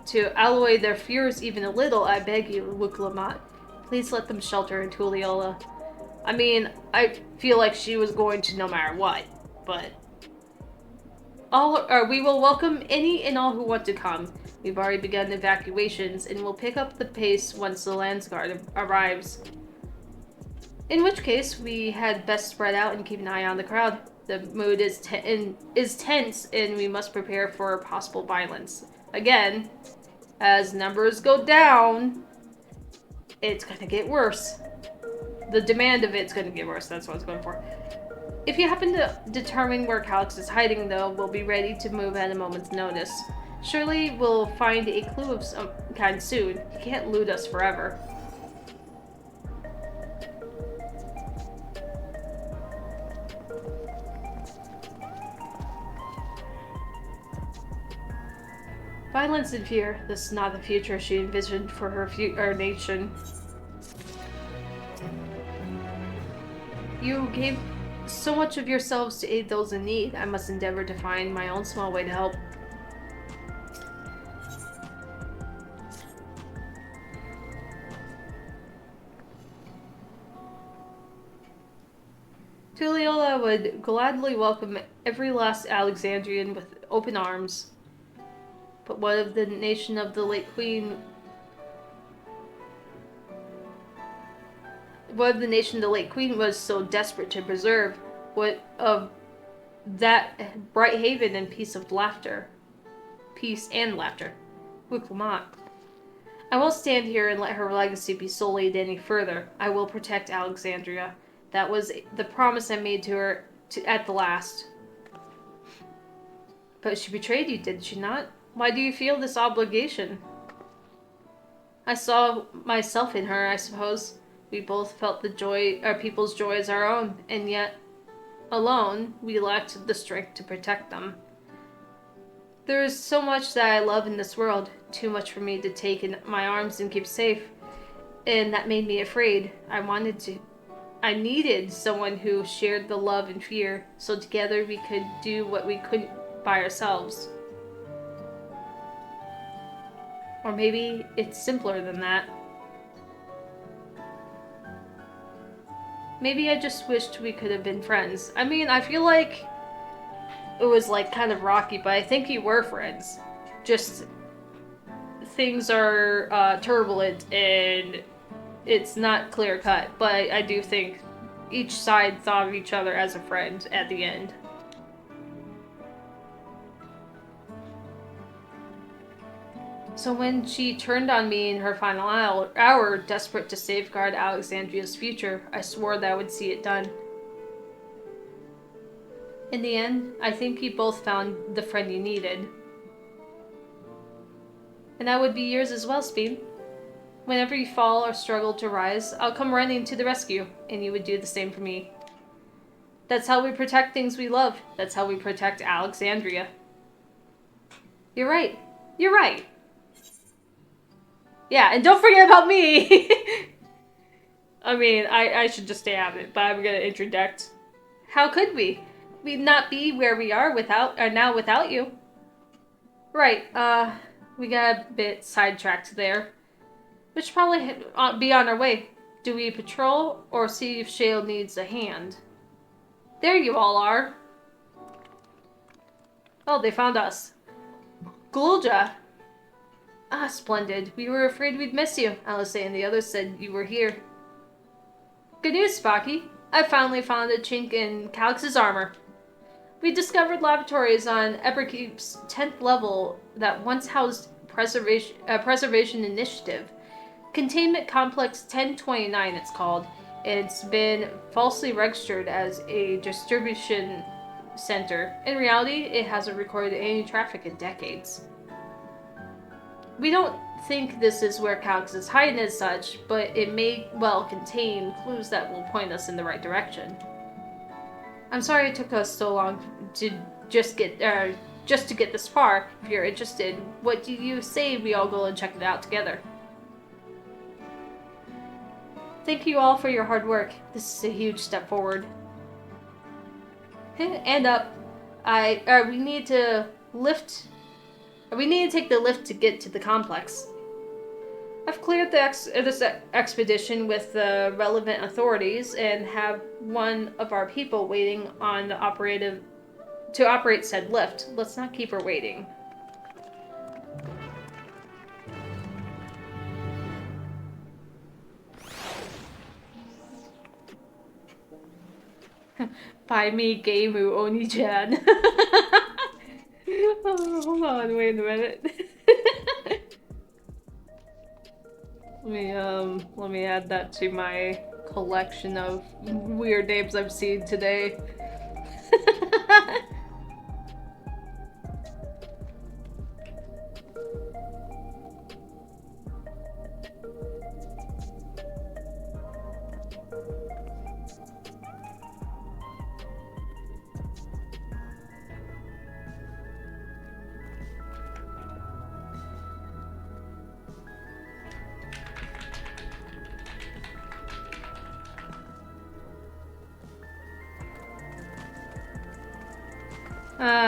to alloy their fears even a little, I beg you, Wuklamot, please let them shelter in Tuliyola. I mean, I feel like she was going to no matter what, but we will welcome any and all who want to come. We've already begun evacuations, and we'll pick up the pace once the Landsguard arrives. In which case, we had best spread out and keep an eye on the crowd. The mood is tense, and we must prepare for possible violence. Again, as numbers go down, it's gonna get worse. The demand of it's gonna get worse, that's what I was going for. If you happen to determine where Calix is hiding, though, we'll be ready to move at a moment's notice. Surely we'll find a clue of some kind soon. He can't elude us forever. Violence and fear. This is not the future she envisioned for her nation. You gave so much of yourselves to aid those in need. I must endeavor to find my own small way to help. Tuliyola would gladly welcome every last Alexandrian with open arms. But what of the nation of the late Queen? What of the nation the late Queen was so desperate to preserve? What of that bright haven and peace and laughter? Wuklamot. I won't stand here and let her legacy be sullied any further. I will protect Alexandria. That was the promise I made to her at the last. But she betrayed you, did she not? Why do you feel this obligation? I saw myself in her, I suppose. We both felt the joy, our people's joy as our own, and yet, alone, we lacked the strength to protect them. There is so much that I love in this world, too much for me to take in my arms and keep safe, and that made me afraid. I needed someone who shared the love and fear, so together we could do what we couldn't by ourselves. Or maybe it's simpler than that. Maybe I just wished we could have been friends. I mean, I feel like it was like kind of rocky, but I think you were friends. Just things are turbulent and it's not clear cut, but I do think each side thought of each other as a friend at the end. So when she turned on me in her final hour, desperate to safeguard Alexandria's future, I swore that I would see it done. In the end, I think you both found the friend you needed. And that would be yours as well, Speed. Whenever you fall or struggle to rise, I'll come running to the rescue, and you would do the same for me. That's how we protect things we love. That's how we protect Alexandria. You're right. You're right. Yeah, and don't forget about me! I mean, I should just stay out of it, but I'm gonna interject. How could we? We'd not be where we are now without you. Right, we got a bit sidetracked there. We should probably be on our way. Do we patrol, or see if Shale needs a hand? There you all are. Oh, they found us. Gulja. Ah, splendid. We were afraid we'd miss you. Alice and the others said you were here. Good news, Spocky. I finally found a chink in Calix's armor. We discovered laboratories on Eberkeep's 10th level that once housed Preservation Initiative. Containment Complex 1029, it's called. It's been falsely registered as a distribution center. In reality, it hasn't recorded any traffic in decades. We don't think this is where Calix is hiding as such, but it may well contain clues that will point us in the right direction. I'm sorry it took us so long to just to get this far. If you're interested, what do you say we all go and check it out together? Thank you all for your hard work. This is a huge step forward. And up. We need to lift. We need to take the lift to get to the complex. I've cleared this expedition with the relevant authorities and have one of our people waiting on the to operate said lift. Let's not keep her waiting. Buy me Geimu Oni-chan. Oh, hold on, wait a minute. Let me add that to my collection of weird names I've seen today.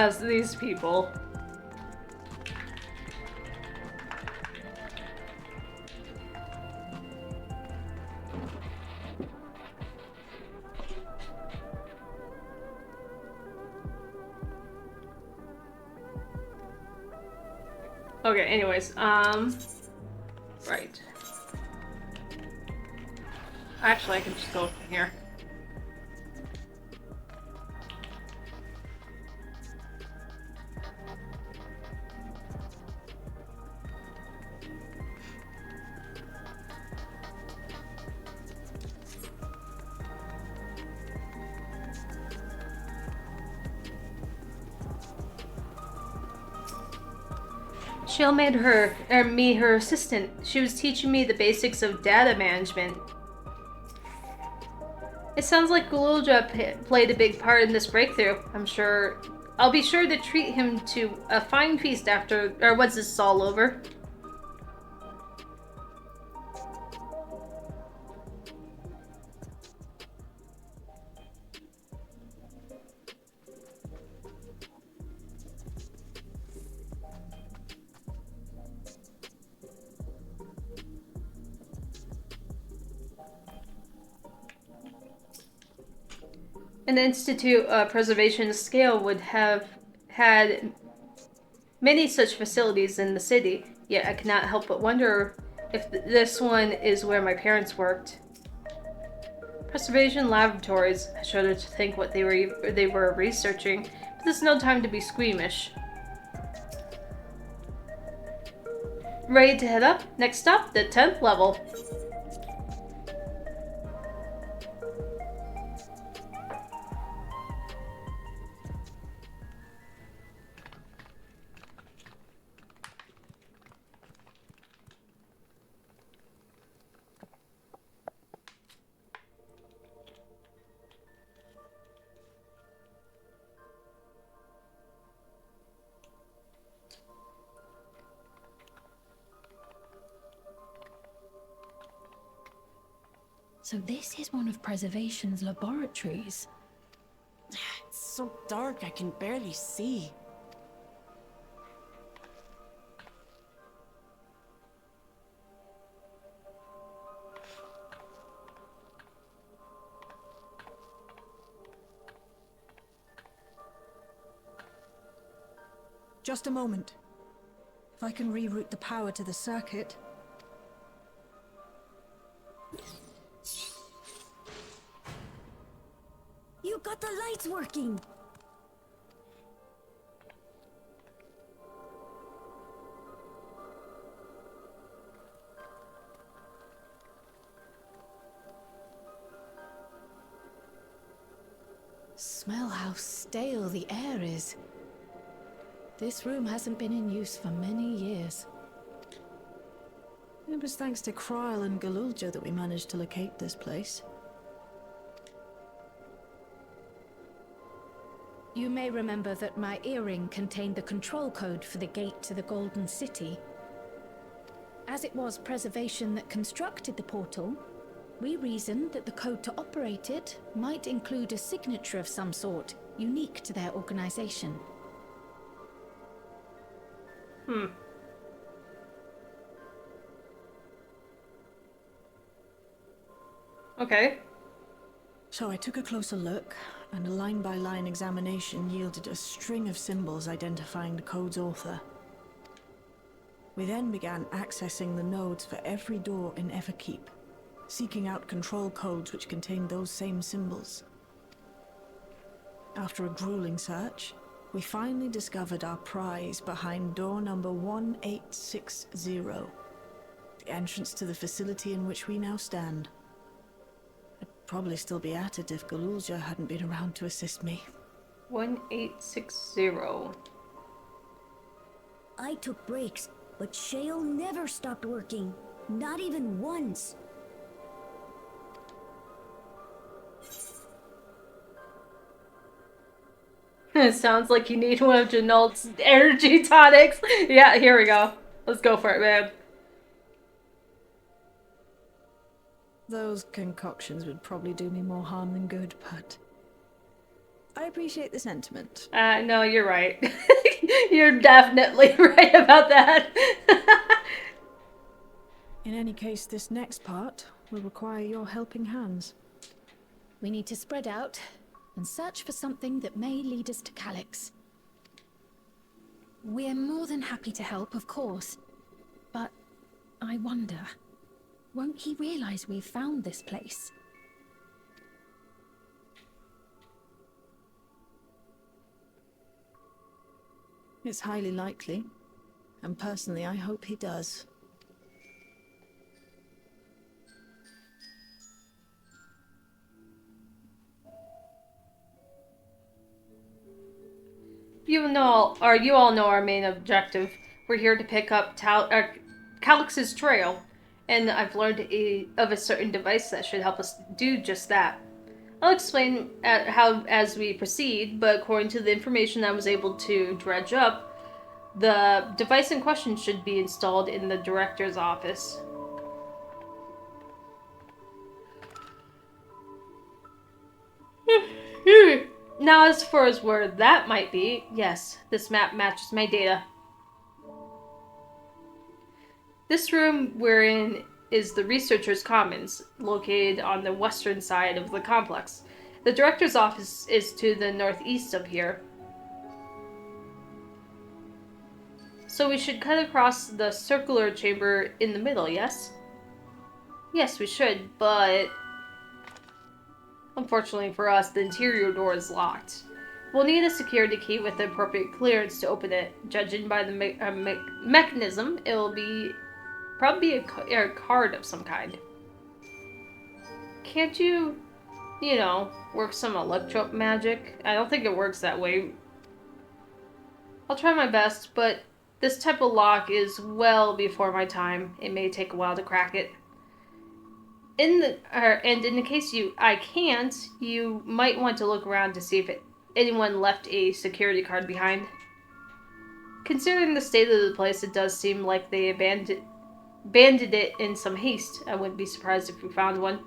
It's these people. Okay, anyways, right. Actually, I can just go from here. Jill made me her assistant. She was teaching me the basics of data management. It sounds like Gululja played a big part in this breakthrough. I'll be sure to treat him to a fine feast once this is all over. An Institute Preservation scale would have had many such facilities in the city, yet I cannot help but wonder if this one is where my parents worked. Preservation laboratories. I shudder to think what they were researching, but there's no time to be squeamish. Ready to head up? Next stop, the 10th level. So this is one of Preservation's laboratories. It's so dark I can barely see. Just a moment. If I can reroute the power to the circuit. You got the lights working! Smell how stale the air is. This room hasn't been in use for many years. It was thanks to Kryl and Gululja that we managed to locate this place. You may remember that my earring contained the control code for the gate to the Golden City. As it was Preservation that constructed the portal, We reasoned that the code to operate it might include a signature of some sort, unique to their organization. Okay. So I took a closer look, and a line-by-line examination yielded a string of symbols identifying the code's author. We then began accessing the nodes for every door in Everkeep, seeking out control codes which contained those same symbols. After a grueling search, we finally discovered our prize behind door number 1860, the entrance to the facility in which we now stand. I'd probably still be at it if Galulja hadn't been around to assist me. 1860. I took breaks, but Shale never stopped working. Not even once. It sounds like you need one of Janelle's energy tonics. Yeah, here we go. Let's go for it, man. Those concoctions would probably do me more harm than good, but I appreciate the sentiment. No, you're right. You're definitely right about that. In any case, this next part will require your helping hands. We need to spread out and search for something that may lead us to Calyx. We're more than happy to help, of course. But I wonder, won't he realize we've found this place? It's highly likely, and personally I hope he does. You all know our main objective. We're here to pick up Calyx's trail, and I've learned of a certain device that should help us do just that. I'll explain how as we proceed, but according to the information I was able to dredge up, the device in question should be installed in the director's office. Now, as far as where that might be, yes, this map matches my data. This room we're in is the Researcher's Commons, located on the western side of the complex. The director's office is to the northeast of here. So we should cut across the circular chamber in the middle, yes? Yes, we should, but unfortunately for us, the interior door is locked. We'll need a security key with the appropriate clearance to open it. Judging by the mechanism, it will probably be a card of some kind. Can't you work some electro magic? I don't think it works that way. I'll try my best, but this type of lock is well before my time. It may take a while to crack it. In the case I can't, you might want to look around to see if anyone left a security card behind. Considering the state of the place, it does seem like they abandoned it in some haste. I wouldn't be surprised if we found one.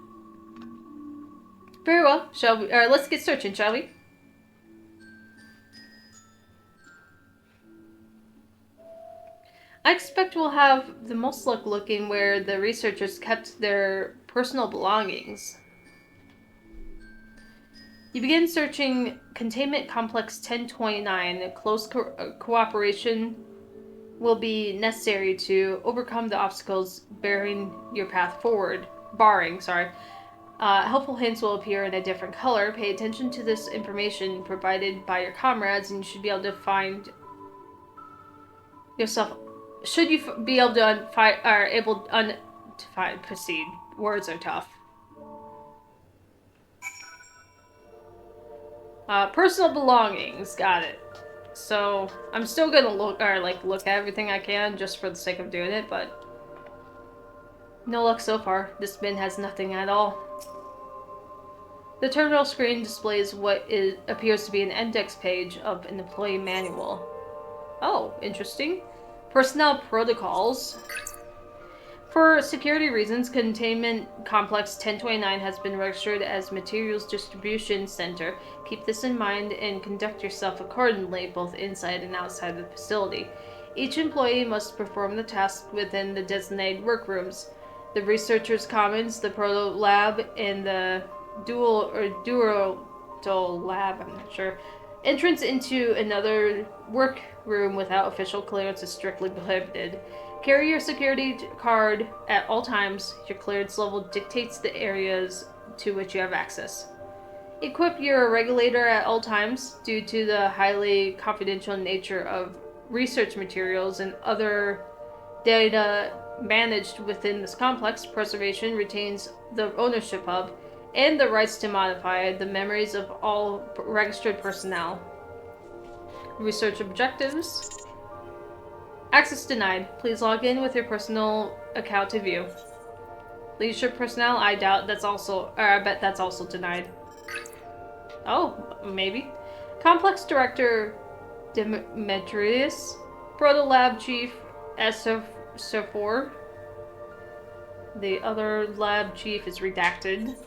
Very well. Let's get searching, shall we? I expect we'll have the most luck looking where the researchers kept their personal belongings. You begin searching Containment Complex 1029. Close cooperation will be necessary to overcome the obstacles barring your path forward. Helpful hints will appear in a different color. Pay attention to this information provided by your comrades, and you should be able to find yourself. Should you be able to proceed? Words are tough. Personal belongings, got it. So I'm still gonna look at everything I can just for the sake of doing it, but no luck so far. This bin has nothing at all. The terminal screen displays what appears to be an index page of an employee manual. Oh, interesting. Personnel protocols. For security reasons, Containment Complex 1029 has been registered as Materials Distribution Center. Keep this in mind and conduct yourself accordingly, both inside and outside the facility. Each employee must perform the task within the designated workrooms. The Researchers' Commons, the Proto Lab, and the Dural Lab, I'm not sure. Entrance into another workroom without official clearance is strictly prohibited. Carry your security card at all times. Your clearance level dictates the areas to which you have access. Equip your regulator at all times. Due to the highly confidential nature of research materials and other data managed within this complex, Preservation retains the ownership of and the rights to modify the memories of all registered personnel. Research objectives. Access denied. Please log in with your personal account to view. Leadership personnel, I doubt that's also, or I bet that's also denied. Oh, maybe. Complex Director Demetrius. Proto Lab Chief SF4. The other lab chief is redacted.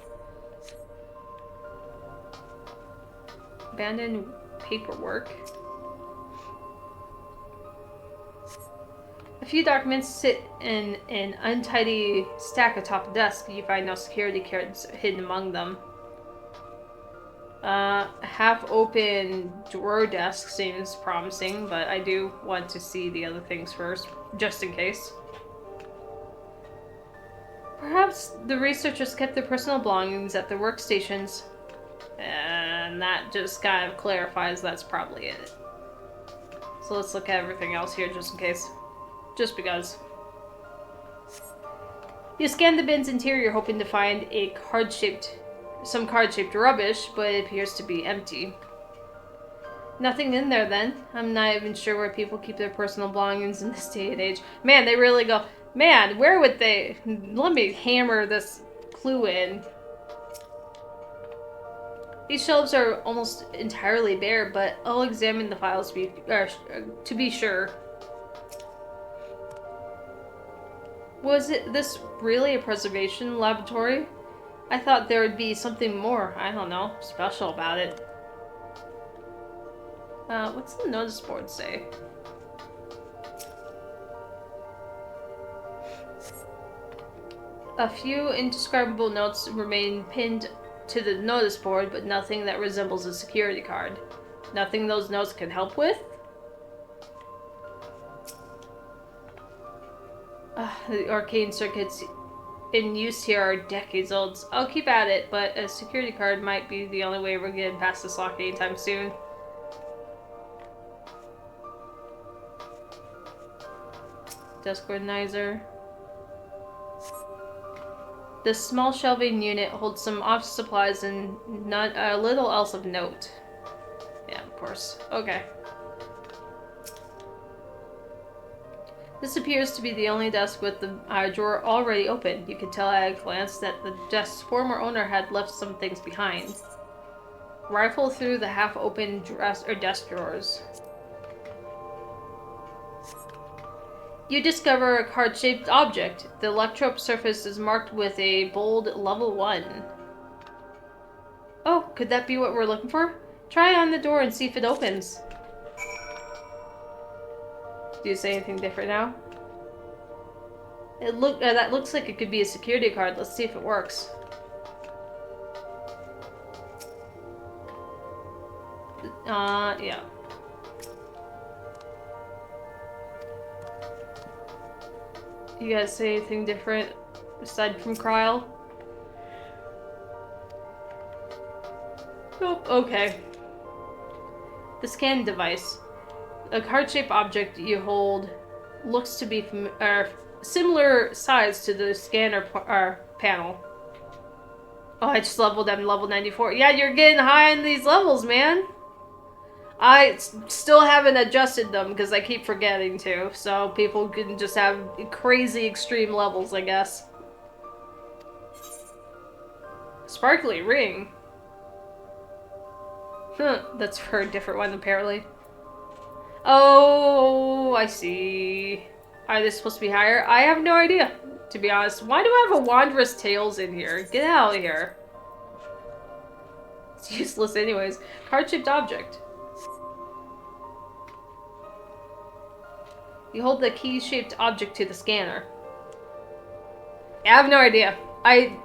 Abandoned paperwork. A few documents sit in an untidy stack atop the desk. You find no security cards hidden among them. Half-open drawer desk seems promising, but I do want to see the other things first, just in case. Perhaps the researchers kept their personal belongings at their workstations. And that just kind of clarifies that's probably it. So let's look at everything else here just in case. Just because. You scan the bin's interior hoping to find some card-shaped rubbish, but it appears to be empty. Nothing in there then. I'm not even sure where people keep their personal belongings in this day and age. Man, they really go, man, where would they... Let me hammer this clue in. These shelves are almost entirely bare, but I'll examine the files to be sure. Was this really a preservation laboratory? I thought there would be something more, I don't know, special about it. What's the notice board say? A few indescribable notes remain pinned to the notice board, but nothing that resembles a security card. Nothing those notes can help with? The arcane circuits in use here are decades old. I'll keep at it, but a security card might be the only way we're getting past this lock anytime soon. Desk organizer. The small shelving unit holds some office supplies and not a little else of note. Yeah, of course. Okay. This appears to be the only desk with the drawer already open. You can tell at a glance that the desk's former owner had left some things behind. Rifle through the half-open desk drawers. You discover a card-shaped object. The electrode surface is marked with a bold level 1. Oh, could that be what we're looking for? Try on the door and see if it opens. Do you say anything different now? That looks like it could be a security card. Let's see if it works. Yeah. You guys say anything different aside from Kryl? Nope. Okay. The scan device. A card-shaped object you hold looks to be similar size to the scanner panel. Oh, I just leveled them level 94. Yeah, you're getting high in these levels, man. I still haven't adjusted them because I keep forgetting to, so people can just have crazy extreme levels, I guess. Sparkly ring. Huh, that's for a different one, apparently. Oh, I see. Are they supposed to be higher? I have no idea, to be honest. Why do I have a Wanderous Tales in here? Get out of here. It's useless anyways. Card-shaped object. You hold the key-shaped object to the scanner. I have no idea. I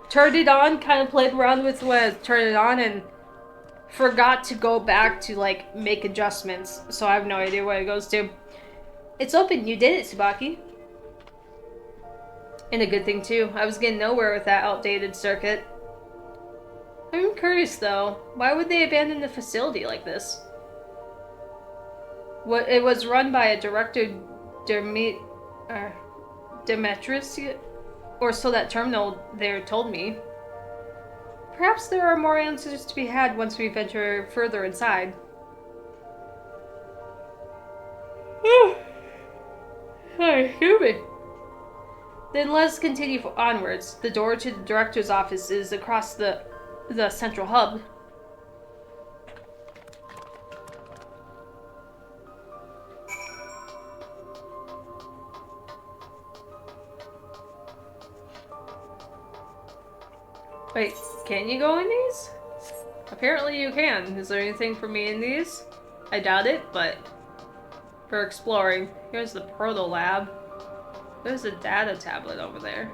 turned it on, kind of played around with when I turned it on, and forgot to go back to, like, make adjustments. So I have no idea what it goes to. It's open. You did it, Tsubaki. And a good thing, too. I was getting nowhere with that outdated circuit. I'm curious, though. Why would they abandon the facility like this? What, it was run by a director, Demetrius, or so that terminal there told me. Perhaps there are more answers to be had once we venture further inside. Sorry, excuse me. Then let's continue onwards. The door to the director's office is across the central hub. Wait, can you go in these? Apparently you can. Is there anything for me in these? I doubt it, but for exploring. Here's the Proto Lab. There's a data tablet over there.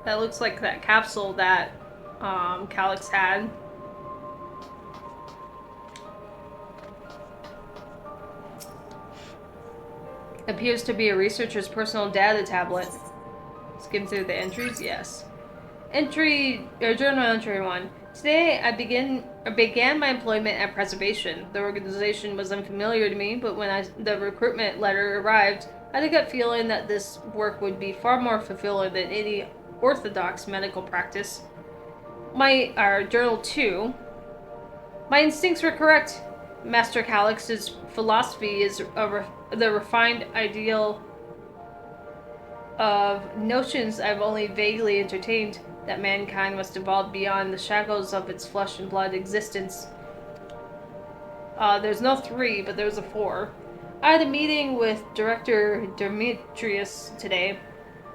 That looks like that capsule that Calyx had. Appears to be a researcher's personal data tablet. Skim through the entries? Yes. Journal entry 1. Today I began my employment at Preservation. The organization was unfamiliar to me, but when the recruitment letter arrived, I had a gut feeling that this work would be far more fulfilling than any orthodox medical practice. Journal 2. My instincts were correct. Master Calyx's philosophy is the refined ideal of notions I've only vaguely entertained, that mankind must evolve beyond the shackles of its flesh and blood existence. There's no 3, but there's a 4. I had a meeting with Director Demetrius today.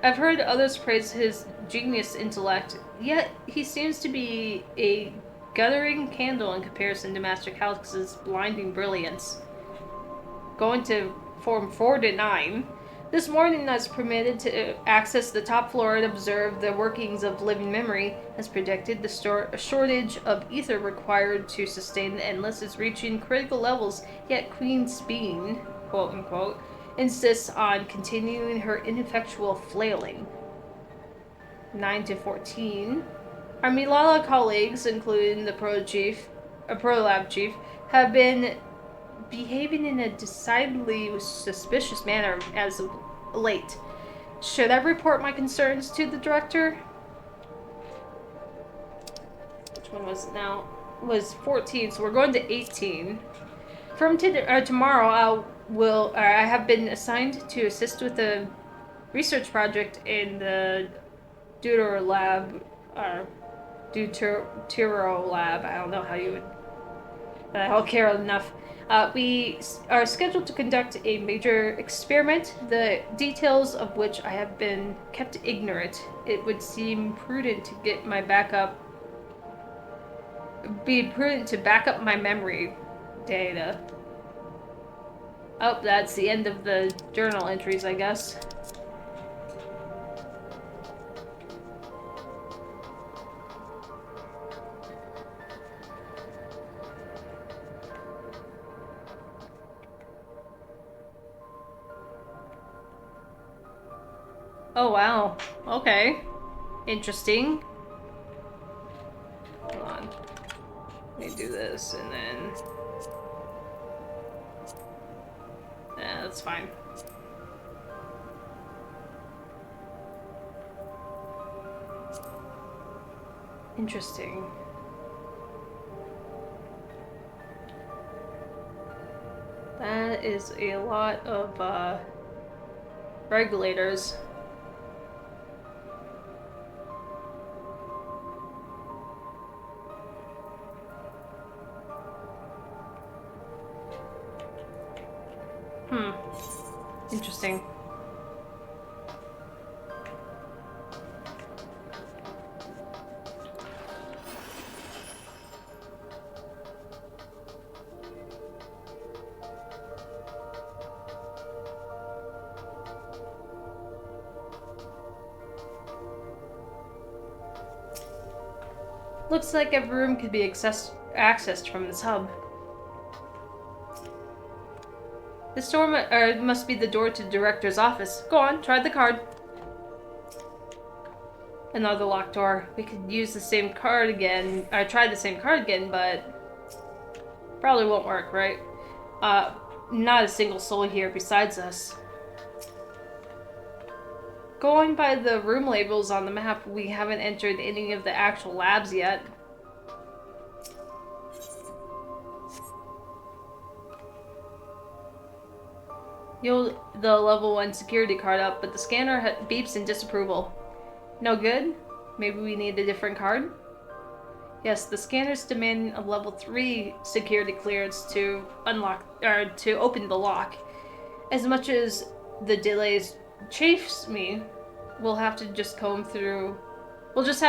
I've heard others praise his genius intellect, yet he seems to be a guttering candle in comparison to Master Calyx's blinding brilliance. Going to Form 4 to 9. This morning I was permitted to access the top floor and observe the workings of living memory. As predicted, the shortage of ether required to sustain the endless is reaching critical levels, yet Queen Speen, quote-unquote, insists on continuing her ineffectual flailing. 9 to 14. Our Milala colleagues, including the Prolab Chief, have been behaving in a decidedly suspicious manner as of late. Should I report my concerns to the director? Which one was it now? It was 14, so we're going to 18. From tomorrow, I have been assigned to assist with a research project in the Deutero Lab, Deutero Lab. I don't know how you would. I don't care enough. We are scheduled to conduct a major experiment, the details of which I have been kept ignorant. It would seem prudent to get my back up my memory data. Oh, that's the end of the journal entries, I guess. Oh wow. Okay. Interesting. Hold on. Let me do this and then... Yeah, that's fine. Interesting. That is a lot of regulators. Interesting. Looks like every room could be accessed from this hub. This door must be the door to the director's office. Go on, try the card. Another locked door. We could use the same card again. Or try the same card again, but probably won't work, right? Not a single soul here besides us. Going by the room labels on the map, we haven't entered any of the actual labs yet. The level 1 security card up, but the scanner beeps in disapproval. No good? Maybe we need a different card? Yes, the scanner's demanding a level 3 security clearance to unlock, or to open the lock. As much as the delays chafes me, we'll just have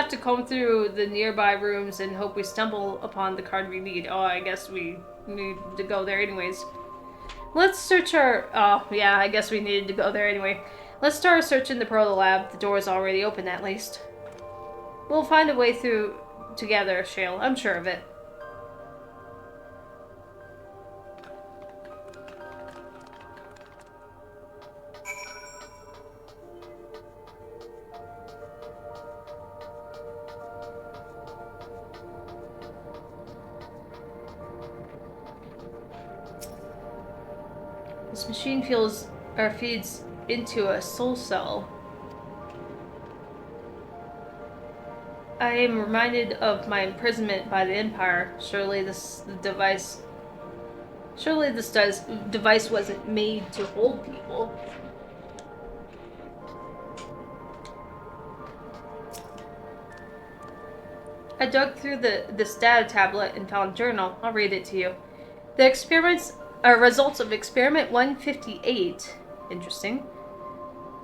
to comb through the nearby rooms and hope we stumble upon the card we need. Oh, I guess we need to go there anyways. Let's search our... Oh, yeah, I guess we needed to go there anyway. Let's start searching the Proto Lab. The door is already open, at least. We'll find a way through together, Shale. I'm sure of it. This machine feeds into a soul cell. I am reminded of my imprisonment by the Empire. Surely this device wasn't made to hold people. I dug through this data tablet and found a journal. I'll read it to you. The results of experiment 158, interesting,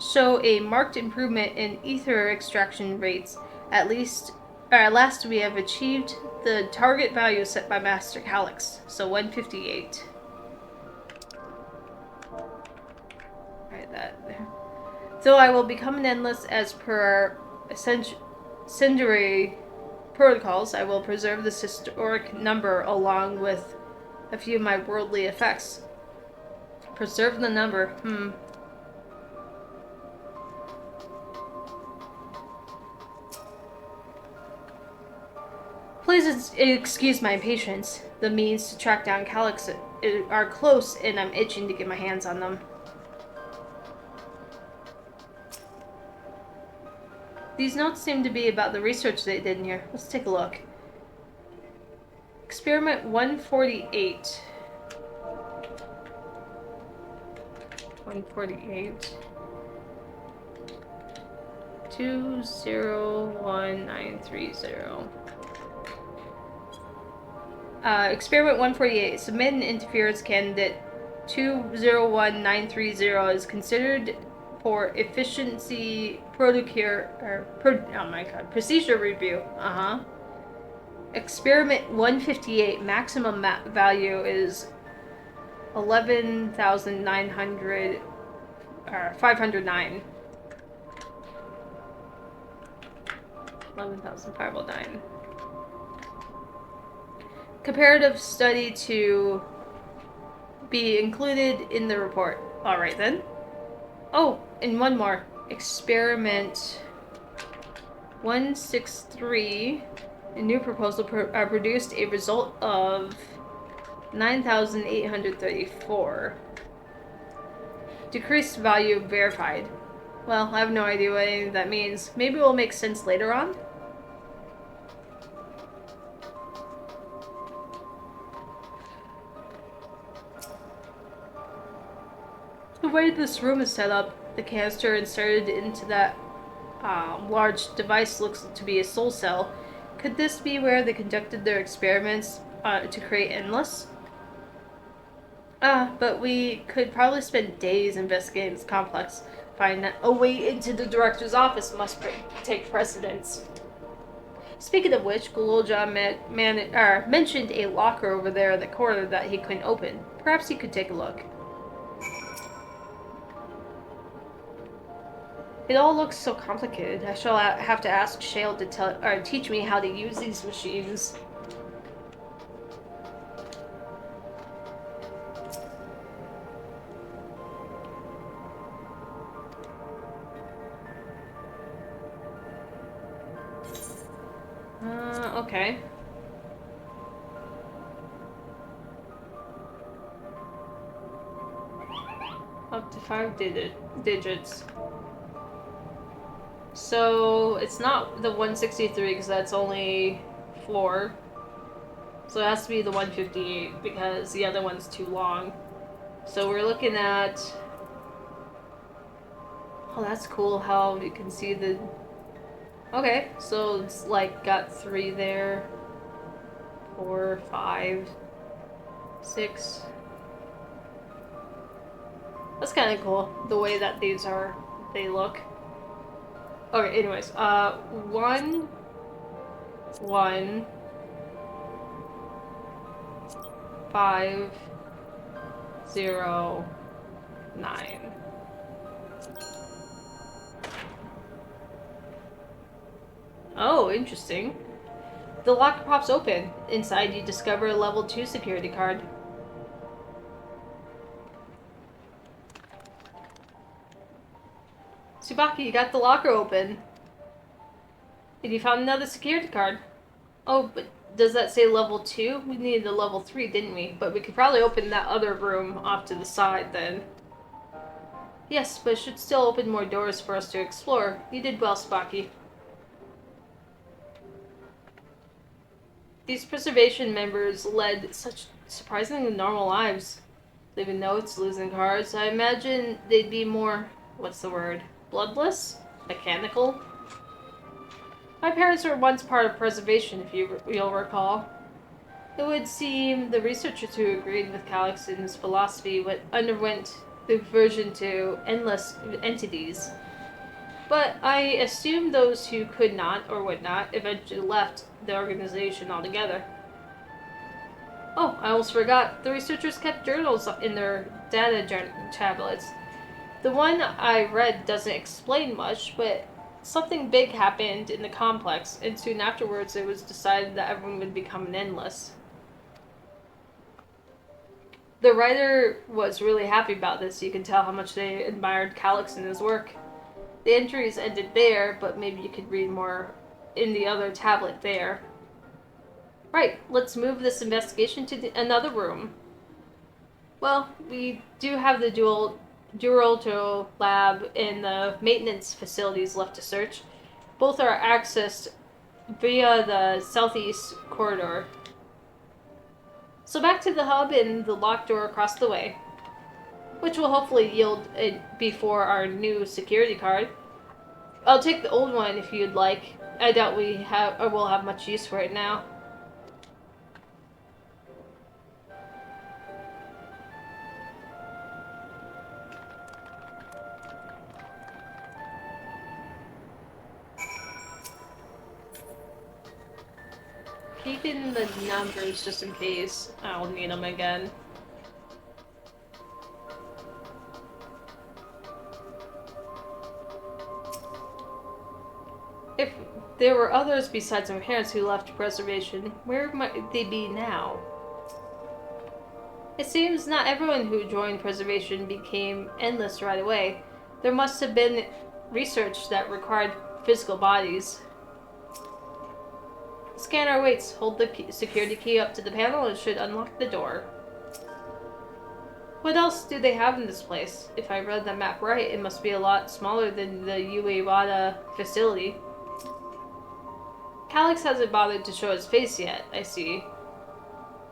show a marked improvement in ether extraction rates. At last we have achieved the target value set by Master Calyx. So 158. Write that there. Though I will become an endless as per our Cindery protocols, I will preserve this historic number along with a few of my worldly effects. Preserve the number. Please excuse my impatience. The means to track down Calyx are close, and I'm itching to get my hands on them. These notes seem to be about the research they did in here. Let's take a look. Experiment 148. 148. 201930. Experiment 148. Submit an interference candidate 201930 is considered for efficiency procedure review. Experiment 158 maximum value is 11,509. 11,509. Comparative study to be included in the report. Alright then. Oh, and one more. Experiment 163. A new proposal produced a result of 9,834. Decreased value verified. Well, I have no idea what any of that means. Maybe it will make sense later on. The way this room is set up, the canister inserted into that large device looks to be a soul cell. Could this be where they conducted their experiments to create Endless? But we could probably spend days investigating this complex. Find that a way into the director's office must take precedence. Speaking of which, Gulolja mentioned a locker over there in the corner that he couldn't open. Perhaps he could take a look. It all looks so complicated. I shall have to ask Shale to teach me how to use these machines. Okay. Up to 5 digits. So it's not the 163 because that's only 4. So it has to be the 158 because the other one's too long. So we're looking at... Oh, that's cool how you can see the... Okay, so it's like got 3 there. 4, 5, 6. That's kind of cool, the way that they look. Okay, anyways, 1, 1, 5, 0, 9. Oh, interesting. The locker pops open. Inside, you discover a level 2 security card. Tsubaki, you got the locker open. And you found another security card. Oh, but does that say level 2? We needed a level 3, didn't we? But we could probably open that other room off to the side then. Yes, but it should still open more doors for us to explore. You did well, Tsubaki. These preservation members led such surprisingly normal lives. Leaving notes, losing cards. I imagine they'd be more, what's the word? Bloodless? Mechanical? My parents were once part of preservation, if you'll recall. It would seem the researchers who agreed with Calixton's philosophy underwent the conversion to endless entities. But I assume those who could not or would not eventually left the organization altogether. Oh, I almost forgot. The researchers kept journals in their data tablets. The one I read doesn't explain much, but something big happened in the complex, and soon afterwards it was decided that everyone would become an endless. The writer was really happy about this. You can tell how much they admired Calix and his work. The entries ended there, but maybe you could read more in the other tablet there. Right, let's move this investigation to another room. Well, we do have the Durolto lab and the maintenance facilities left to search. Both are accessed via the southeast corridor. So back to the hub and the locked door across the way, which will hopefully yield before our new security card. I'll take the old one if you'd like. I doubt we have or will have much use for it now. Keeping the numbers just in case I'll need them again. If there were others besides my parents who left preservation, where might they be now? It seems not everyone who joined preservation became endless right away. There must have been research that required physical bodies. The scanner waits. Hold the security key up to the panel and it should unlock the door. What else do they have in this place? If I read the map right, it must be a lot smaller than the Uewada facility. Calix hasn't bothered to show his face yet, I see.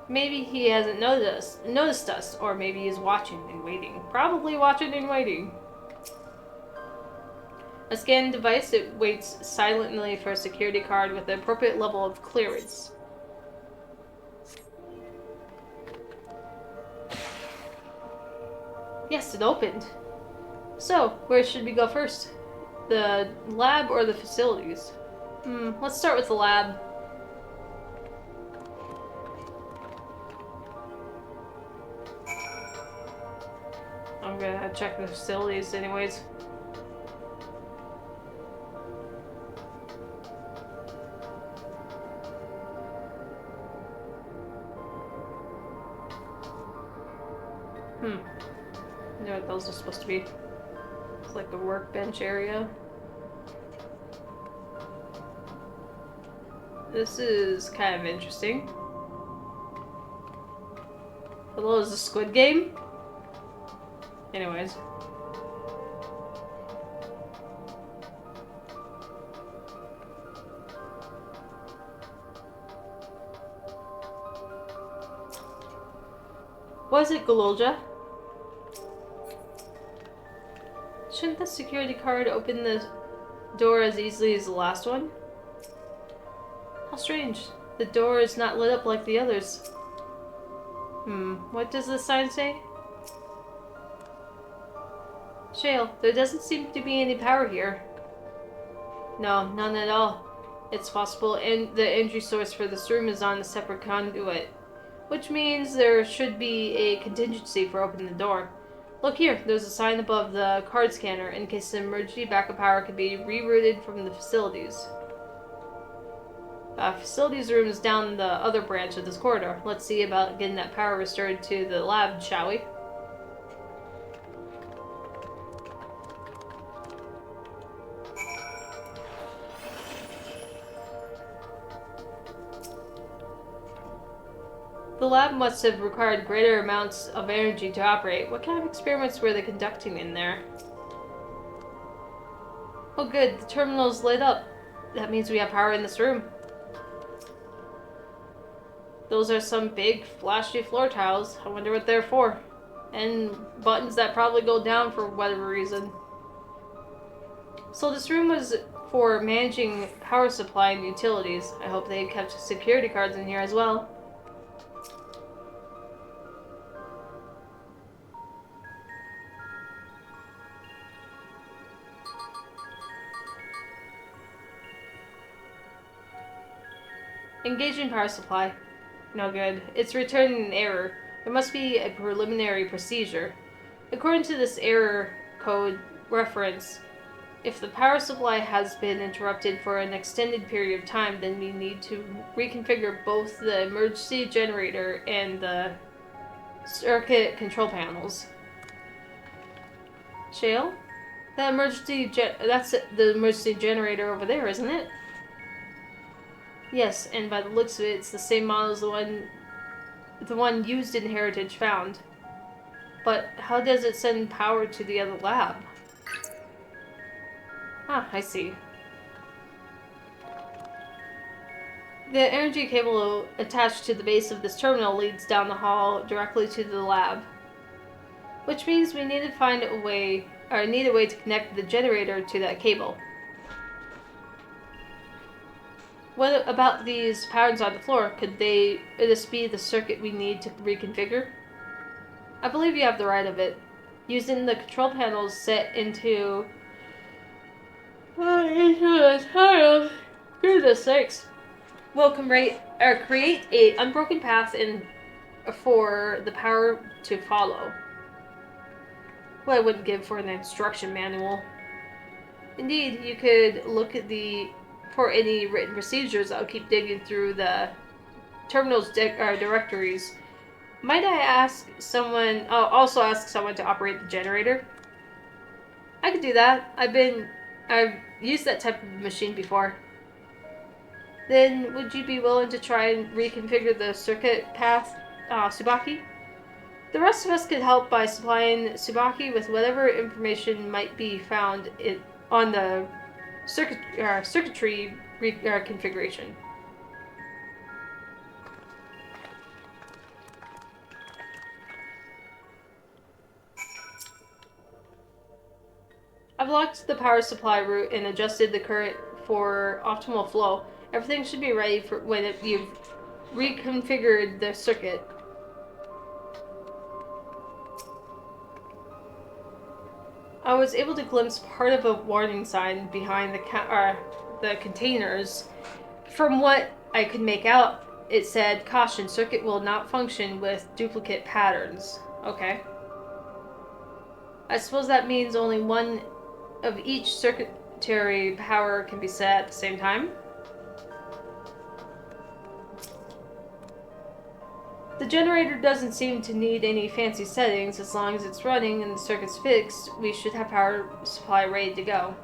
Maybe he hasn't noticed us, or maybe he's watching and waiting. Probably watching and waiting. A scanning device, it waits silently for a security card with the appropriate level of clearance. Yes, it opened. So, where should we go first? The lab or the facilities? Let's start with the lab. I'm gonna check the facilities anyways. I know what those are supposed to be. It's like the workbench area. This is kind of interesting. Hello, is the Squid Game? Anyways. Was it Gololja? Shouldn't the security card open the door as easily as the last one? How strange. The door is not lit up like the others. What does the sign say? Shale, there doesn't seem to be any power here. No, none at all. It's possible and the energy source for this room is on a separate conduit, which means there should be a contingency for opening the door. Look here, there's a sign above the card scanner in case the emergency backup power could be rerouted from the facilities. Facilities room is down the other branch of this corridor. Let's see about getting that power restored to the lab, shall we? The lab must have required greater amounts of energy to operate. What kind of experiments were they conducting in there? Oh good, the terminal's lit up. That means we have power in this room. Those are some big, flashy floor tiles. I wonder what they're for. And buttons that probably go down for whatever reason. So this room was for managing power supply and utilities. I hope they kept security cards in here as well. Engaging power supply. No good. It's returning an error. There must be a preliminary procedure. According to this error code reference, if the power supply has been interrupted for an extended period of time, then we need to reconfigure both the emergency generator and the circuit control panels. Shale? That's the emergency generator over there, isn't it? Yes, and by the looks of it, it's the same model as the one used in Heritage Found. But how does it send power to the other lab? Ah, I see. The energy cable attached to the base of this terminal leads down the hall directly to the lab. Which means we need to find a way, or need a way to connect the generator to that cable. What about these patterns on the floor? Could this be the circuit we need to reconfigure? I believe you have the right of it. Using the control panels set into the tile. Goodness sakes. We'll create a unbroken path for the power to follow. What I wouldn't give for an instruction manual. Indeed, you could look at for any written procedures. I'll keep digging through the terminal's directories. Might I ask someone? I'll also ask someone to operate the generator. I could do that. I've used that type of machine before. Then would you be willing to try and reconfigure the circuit path, Tsubaki? The rest of us could help by supplying Tsubaki with whatever information might be found on the circuitry configuration. I've locked the power supply route and adjusted the current for optimal flow. Everything should be ready for when you've reconfigured the circuit. I was able to glimpse part of a warning sign behind the containers. From what I could make out, it said, "Caution, circuit will not function with duplicate patterns." Okay. I suppose that means only one of each circuitry power can be set at the same time. The generator doesn't seem to need any fancy settings. As long as it's running and the circuit's fixed, we should have power supply ready to go.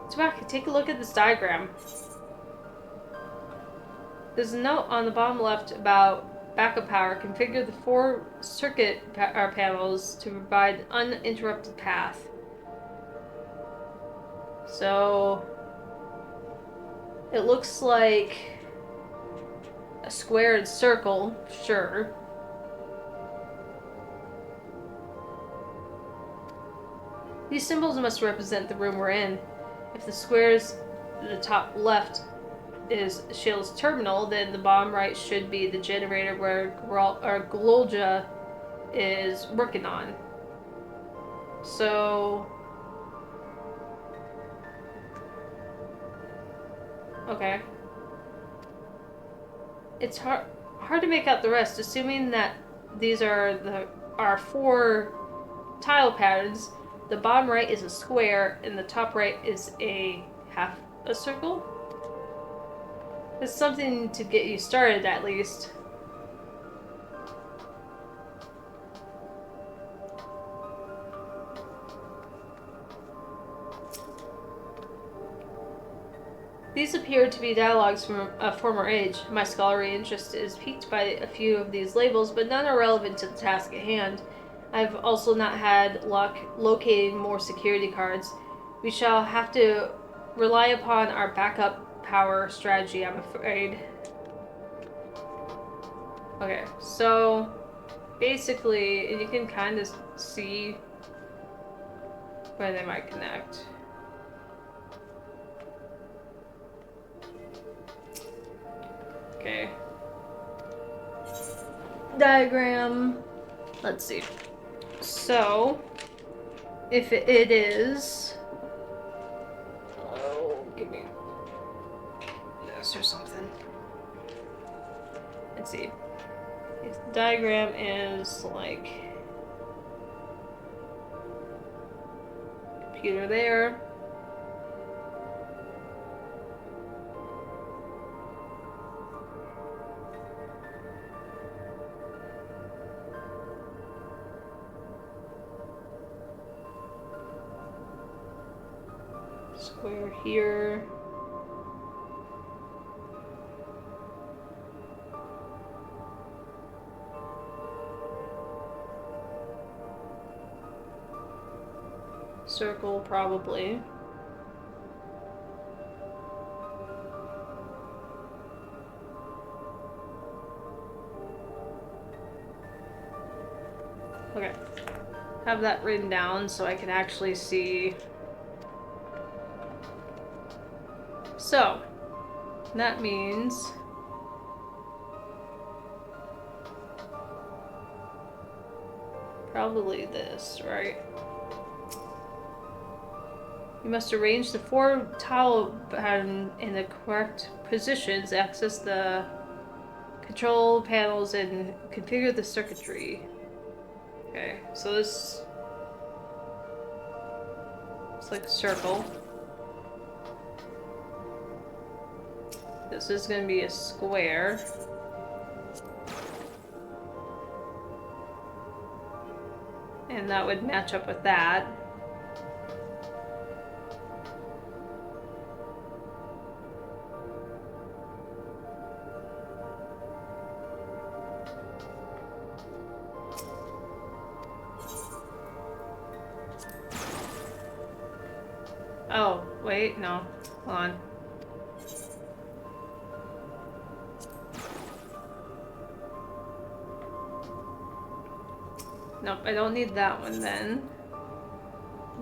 Tabaka, take a look at this diagram. There's a note on the bottom left about backup power. Configure the 4 circuit panels to provide uninterrupted path. So it looks like a square and circle, sure. These symbols must represent the room we're in. If the squares at the top left is Shale's terminal, then the bottom right should be the generator where Glolja is working on. So okay. It's hard to make out the rest, assuming that these are our 4 tile patterns. The bottom right is a square, and the top right is a half a circle. It's something to get you started, at least. These appear to be dialogues from a former age. My scholarly interest is piqued by a few of these labels, but none are relevant to the task at hand. I've also not had luck locating more security cards. We shall have to rely upon our backup power strategy, I'm afraid. Okay, so basically, you can kind of see where they might connect. Okay. Diagram. Let's see. So, if it is... Oh, give me this or something. Let's see. If the diagram is like... computer there. Square here. Circle, probably. Okay. Have that written down so I can actually see. So, that means probably this, right? You must arrange the 4 tile pattern in the correct positions, access the control panels, and configure the circuitry. Okay, so this it's like a circle. This is going to be a square. And that would match up with that. Oh, wait, no. Hold on. Nope, I don't need that one then.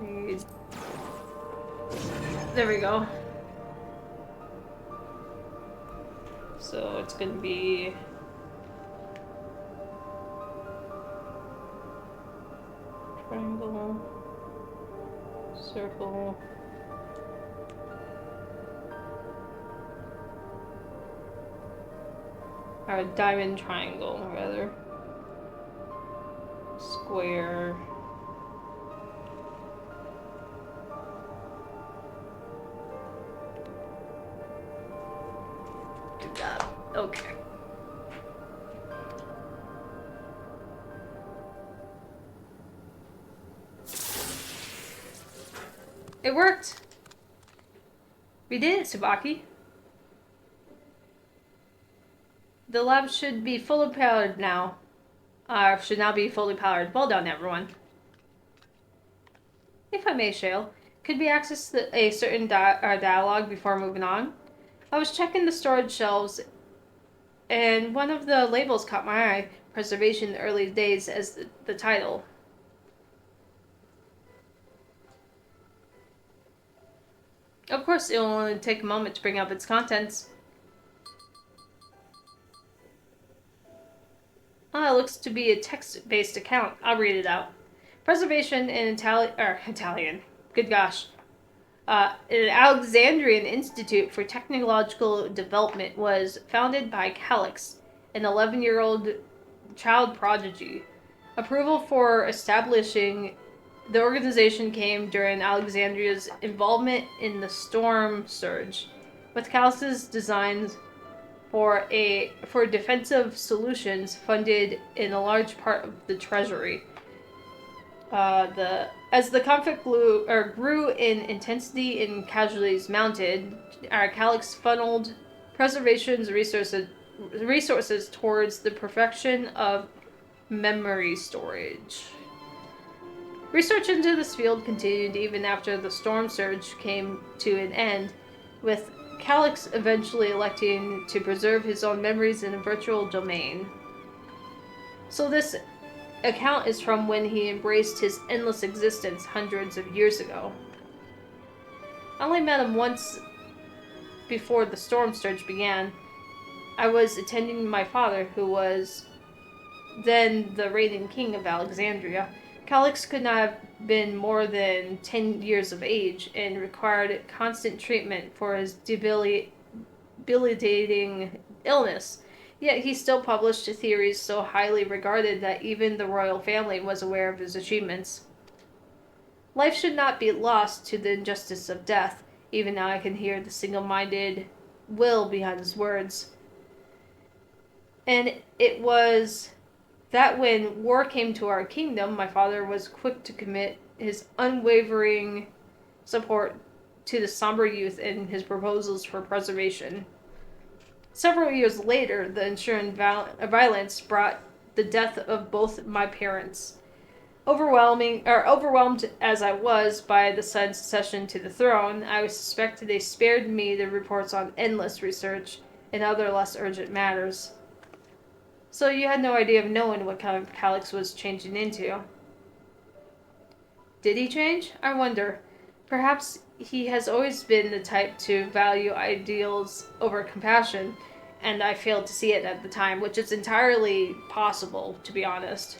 Need... There we go. So it's gonna be Circle. Or diamond triangle, rather. Square. Good job. Okay. It worked! We did it, Tsubaki. The lab should be fully powered now. Should now be fully powered. Well done, everyone. If I may, Shale, could we access a certain dialogue before moving on? I was checking the storage shelves, and one of the labels caught my eye. Preservation Early Days as the title. Of course, it will only take a moment to bring up its contents. Ah, it looks to be a text-based account. I'll read it out. Preservation in Italian. Good gosh. An Alexandrian Institute for Technological Development was founded by Calix, an 11-year-old child prodigy. Approval for establishing the organization came during Alexandria's involvement in the storm surge, with Calix's designs for defensive solutions funded in a large part of the treasury. As the conflict grew in intensity and casualties mounted, Calix funneled preservation's resources towards the perfection of memory storage. Research into this field continued even after the storm surge came to an end, with Calix eventually electing to preserve his own memories in a virtual domain. So this account is from when he embraced his endless existence hundreds of years ago. I only met him once before the storm surge began. I was attending my father, who was then the reigning king of Alexandria. Calix could not have been more than 10 years of age and required constant treatment for his debilitating illness. Yet he still published theories so highly regarded that even the royal family was aware of his achievements. Life should not be lost to the injustice of death. Even now I can hear the single-minded will behind his words. And it was that when war came to our kingdom, my father was quick to commit his unwavering support to the somber youth and his proposals for preservation. Several years later, the ensuing violence brought the death of both my parents. Overwhelmed as I was by the sudden succession to the throne, I suspected they spared me the reports on endless research and other less urgent matters. So you had no idea of knowing what kind of Calix was changing into. Did he change? I wonder. Perhaps he has always been the type to value ideals over compassion, and I failed to see it at the time, which is entirely possible, to be honest.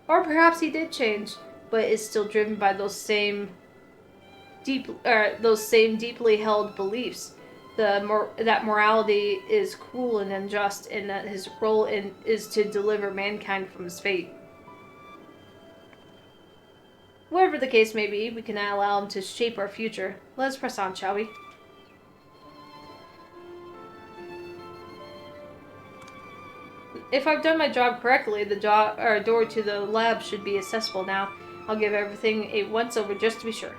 Or perhaps he did change, but is still driven by those same deeply held beliefs. That morality is cruel and unjust, and that his role is to deliver mankind from his fate. Whatever the case may be, we cannot allow him to shape our future. Let us press on, shall we? If I've done my job correctly, the door to the lab should be accessible now. I'll give everything a once-over just to be sure.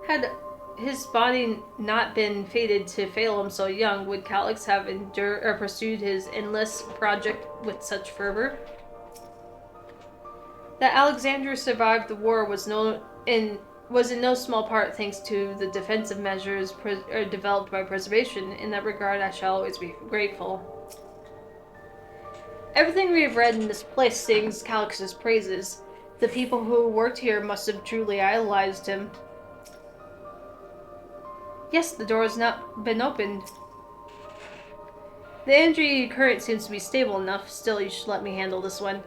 Had his body not been fated to fail him so young, would Calix have pursued his endless project with such fervor? That Alexandria survived the war was in no small part thanks to the defensive measures developed by preservation. In that regard, I shall always be grateful. Everything we have read in this place sings Calix's praises. The people who worked here must have truly idolized him. Yes, the door has not been opened. The energy current seems to be stable enough. Still, you should let me handle this one.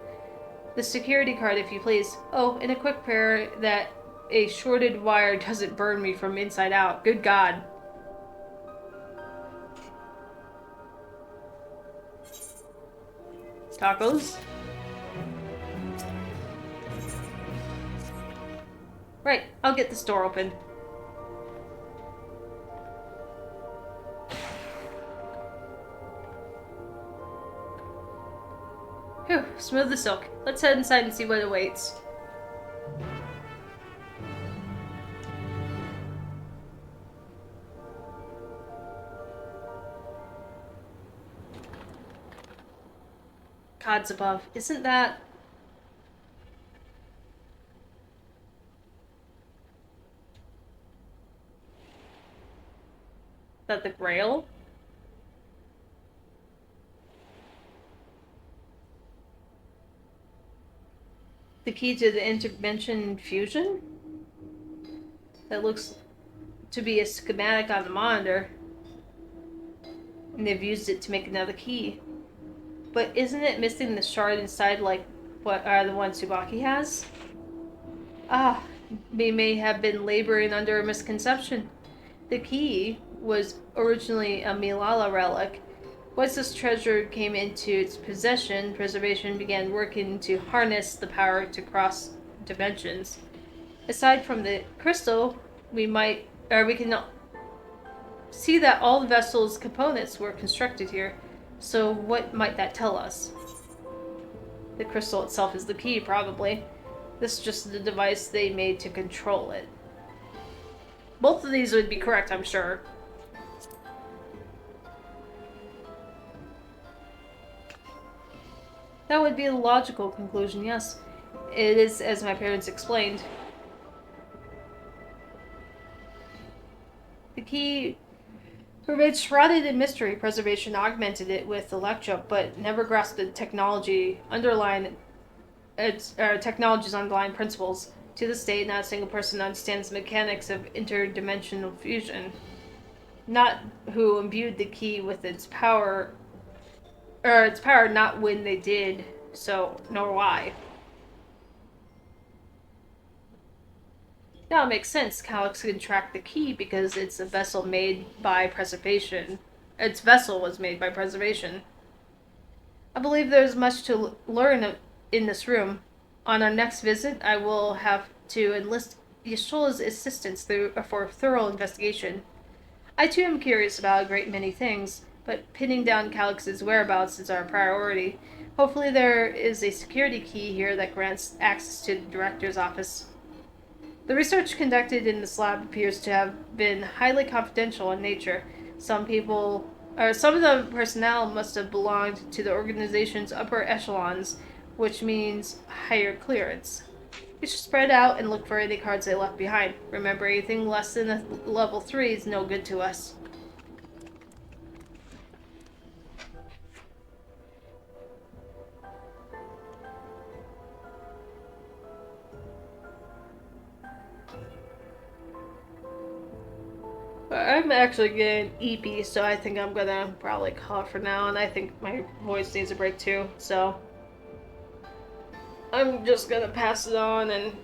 The security card, if you please. Oh, and a quick prayer that a shorted wire doesn't burn me from inside out. Good God. Tacos? Right, I'll get this door open. Phew, smooth as silk. Let's head inside and see what awaits. Gods above. Isn't that... the Grail? The key to the intervention fusion? That looks to be a schematic on the monitor. And they've used it to make another key. But isn't it missing the shard inside like what are the one Tsubaki has? Ah, we may have been laboring under a misconception. The key was originally a Milala relic. Once this treasure came into its possession, preservation began working to harness the power to cross dimensions. Aside from the crystal, we can see that all the vessel's components were constructed here. So what might that tell us? The crystal itself is the key, probably. This is just the device they made to control it. Both of these would be correct, I'm sure. That would be a logical conclusion, yes. It is as my parents explained. The key remained shrouded in mystery. Preservation augmented it with Electro, but never grasped the technology's underlying principles. To this day, not a single person understands the mechanics of interdimensional fusion. Not who imbued the key with its power, not when they did so, nor why. Now it makes sense. Calix can track the key because it's a vessel made by preservation. Its vessel was made by preservation. I believe there's much to learn in this room. On our next visit, I will have to enlist Yashol's assistance for thorough investigation. I too am curious about a great many things, but pinning down Calix's whereabouts is our priority. Hopefully there is a security key here that grants access to the director's office. The research conducted in this lab appears to have been highly confidential in nature. Some of the personnel must have belonged to the organization's upper echelons, which means higher clearance. We should spread out and look for any cards they left behind. Remember, anything less than a level 3 is no good to us. I'm actually getting eepy, so I think I'm gonna probably call it for now, and I think my voice needs a break too, so I'm just gonna pass it on, and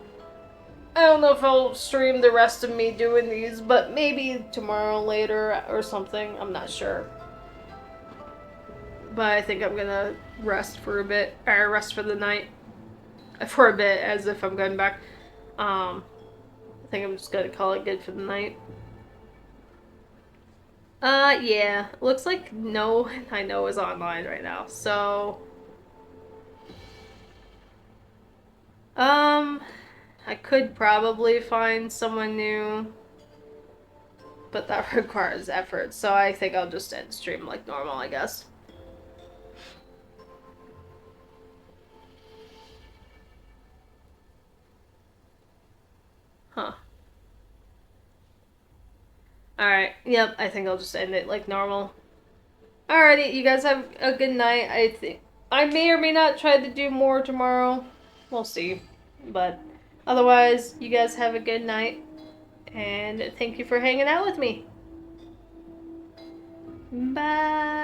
I don't know if I'll stream the rest of me doing these, but maybe tomorrow later or something, I'm not sure. But I think I'm gonna rest for a bit, or rest for the night, for a bit, as if I'm going back. I think I'm just gonna call it good for the night. Yeah. Looks like no I know is online right now, so... I could probably find someone new, but that requires effort, so I think I'll just end stream like normal, I guess. Huh. Alright, yep, I think I'll just end it like normal. Alrighty, you guys have a good night. I may or may not try to do more tomorrow. We'll see. But otherwise, you guys have a good night. And thank you for hanging out with me. Bye.